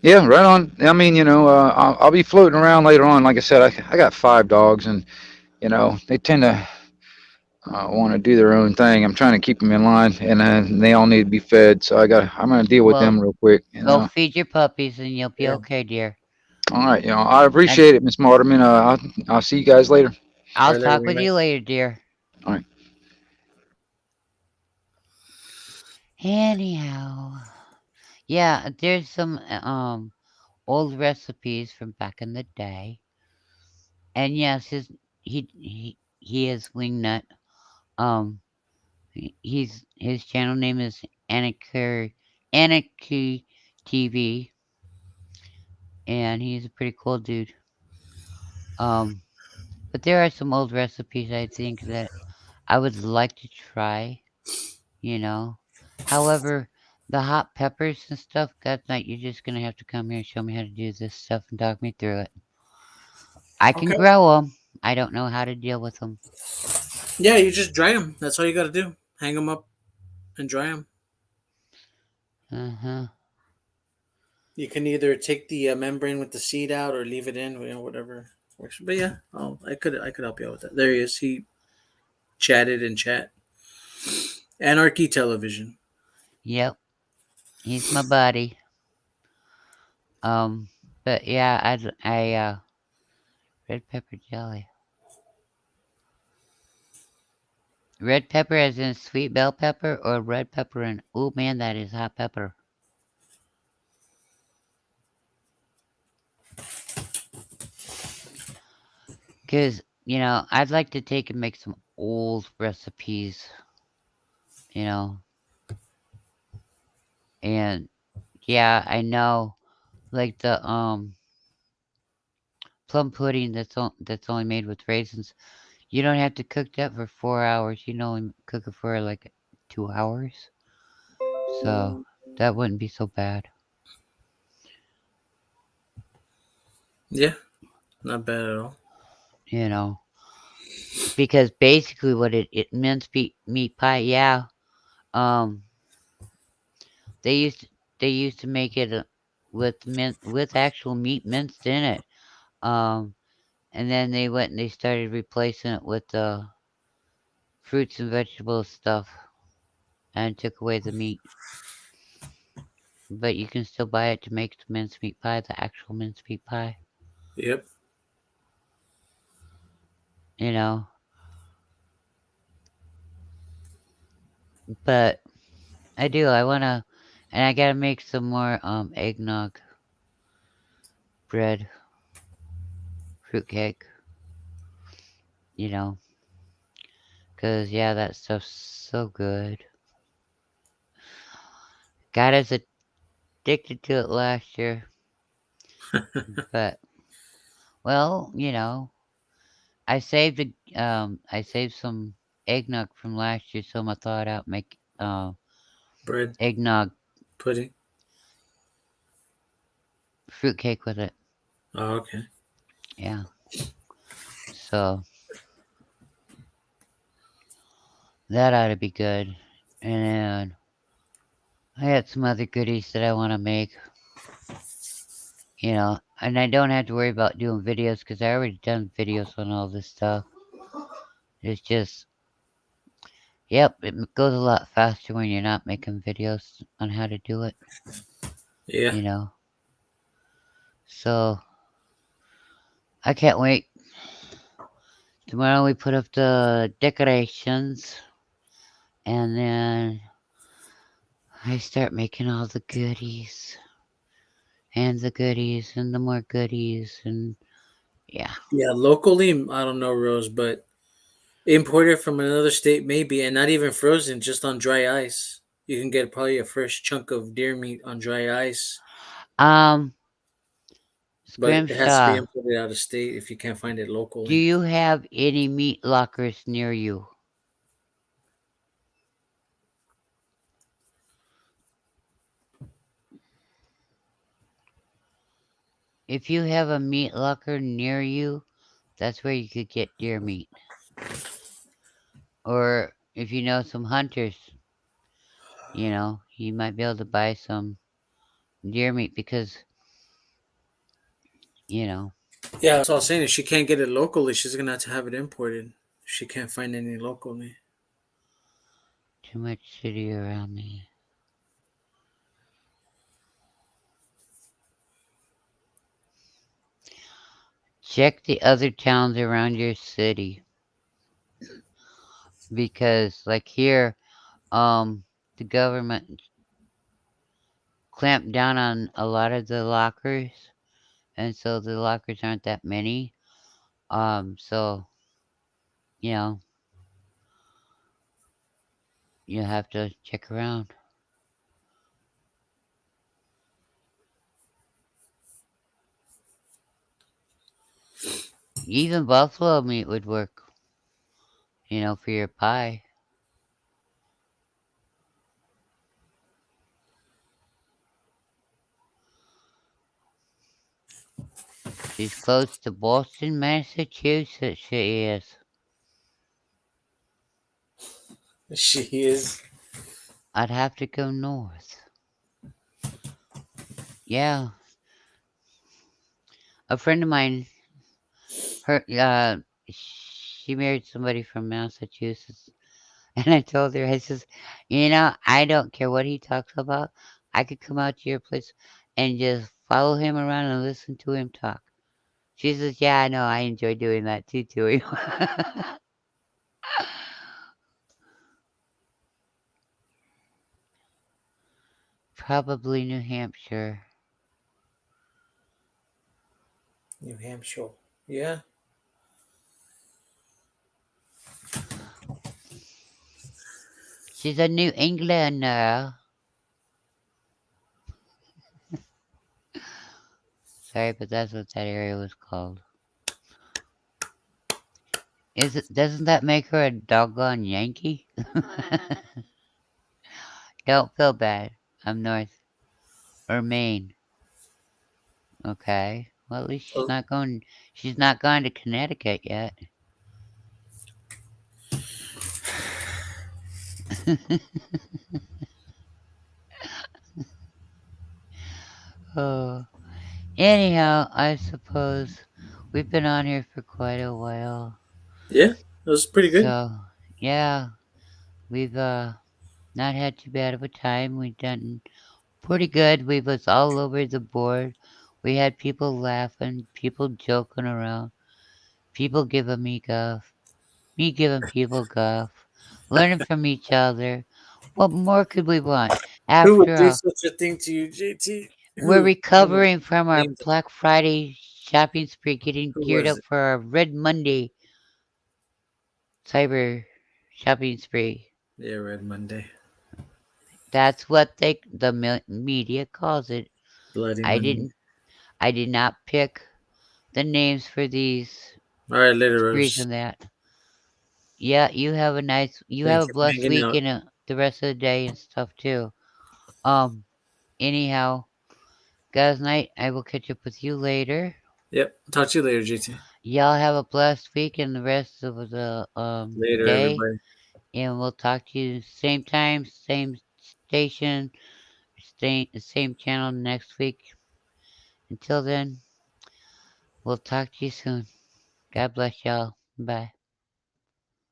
Yeah, right on. I mean, I'll be floating around later on. Like I said, I got 5 dogs, and they tend to want to do their own thing. I'm trying to keep them in line, and they all need to be fed. So I'm gonna deal with Well, them real quick. go feed your puppies and you'll be Yeah. okay, dear. All right, I And appreciate it, Miss Waterman. I'll see you guys later. All I'll right, later, talk wing with nut. you later, dear. All right. Anyhow, yeah, there's some old recipes from back in the day, and yes, he is wingnut. Um, his channel name is Anarchy TV, and he's a pretty cool dude. Um, but there are some old recipes I think that I would like to try. You know, however, the hot peppers and stuff, that's not. You're just gonna have to come here and show me how to do this stuff and talk me through it. I can Okay. grow them. I don't know how to deal with them. Yeah, you just dry them. That's all you got to do. Hang them up and dry them. Uh huh. You can either take the membrane with the seed out or leave it in, whatever works. But yeah, I could help you out with that. There he is. He chatted in chat. Anarchy Television. Yep. He's my buddy. Um. But yeah, red pepper jelly. Red pepper as in sweet bell pepper or red pepper and oh man, that is hot pepper. Cause I'd like to take and make some old recipes. You know, and yeah, I know like the plum pudding that's only made with raisins. You don't have to cook that for 4 hours. You can only cook it for like 2 hours. So that wouldn't be so bad, Yeah, not bad at all. you know. Because basically what it mince meat pie, yeah. Um, they used to, they used to make it with actual meat minced in it. Um, and then they went and they started replacing it with fruits and vegetables stuff and took away the meat. But you can still buy it to make the mincemeat pie, the actual mincemeat pie. Yep. You know, but I do. I wanna, and I gotta make some more eggnog bread, fruitcake. You know, 'cause yeah, that stuff's so good. Got us addicted to it last year, but well, I saved some eggnog from last year, so I'm gonna thaw it out, make Bread, eggnog pudding. fruitcake with it. Oh, okay. Yeah. So that ought to be good. And I got some other goodies that I want to make, and I don't have to worry about doing videos because I already done videos on all this stuff. It's just, yep, goes a lot faster when you're not making videos on how to do it, Yeah. you know. So I can't wait. Tomorrow we put up the decorations, and then I start making all the goodies, and the goodies, and the more goodies, and yeah. Yeah, locally, I don't know, Rose, but imported from another state, maybe, and not even frozen, just on dry ice. You can get probably a fresh chunk of deer meat on dry ice, Um, but it has to be Scrimshaw, imported out of state if you can't find it do locally. you have any meat lockers near you? If you have a meat locker near you, that's where you could get deer meat. Or if you know some hunters, you might be able to buy some deer meat because, you know, Yeah, that's all I'm saying. If she can't get it locally, she's gonna have to have it imported. She can't find any locally. too much city around me. Check the other towns around your city because, like here, um, the government clamped down on a lot of the lockers, and so the lockers aren't that many. So you know, you have to check around. Even buffalo meat would work, for your pie. She's close to Boston, Massachusetts. She is. She is. I'd have to go north. Yeah, a friend of mine, she married somebody from Massachusetts, and I told her, I says, I don't care what he talks about. I could come out to your place and just follow him around and listen to him talk. She says, yeah, I know, I enjoy doing that too, to him. Probably New Hampshire. New Hampshire. Yeah. She's a New Englander. Sorry, but that's what that area was called. Doesn't that make her a doggone Yankee? Don't feel bad. I'm North or Maine. Okay. Well, at least Oh, she's not gone to Connecticut yet. Oh. Anyhow, I suppose we've been on here for quite a while. yeah. That was pretty good. So, yeah, we've not had too bad of a time. We've done pretty good. We was all over the board. We had people laughing, people joking around, people giving me giving people guff, learning from each other. What more could we want? Who would After do all, such a thing to you, JT? we're Who? recovering from our Name them. Black Friday shopping spree, getting Who geared was up it? for our Red Monday cyber shopping spree. Yeah, Red Monday. That's what the media calls it. Bloody I Monday. didn't. I did not pick the names for these All right, later, sprees Rose. and that. Yeah, you have Thank a you for blessed hanging week out. and the rest of the day and stuff too. Um, anyhow, guys, night. I will catch up with you later. Yep. Talk to you later, JT. Y'all have a blessed week and the rest of the Later, day, everybody. and we'll talk to you same time, same station, same channel next week. Until then, we'll talk to you soon. God bless y'all. Bye.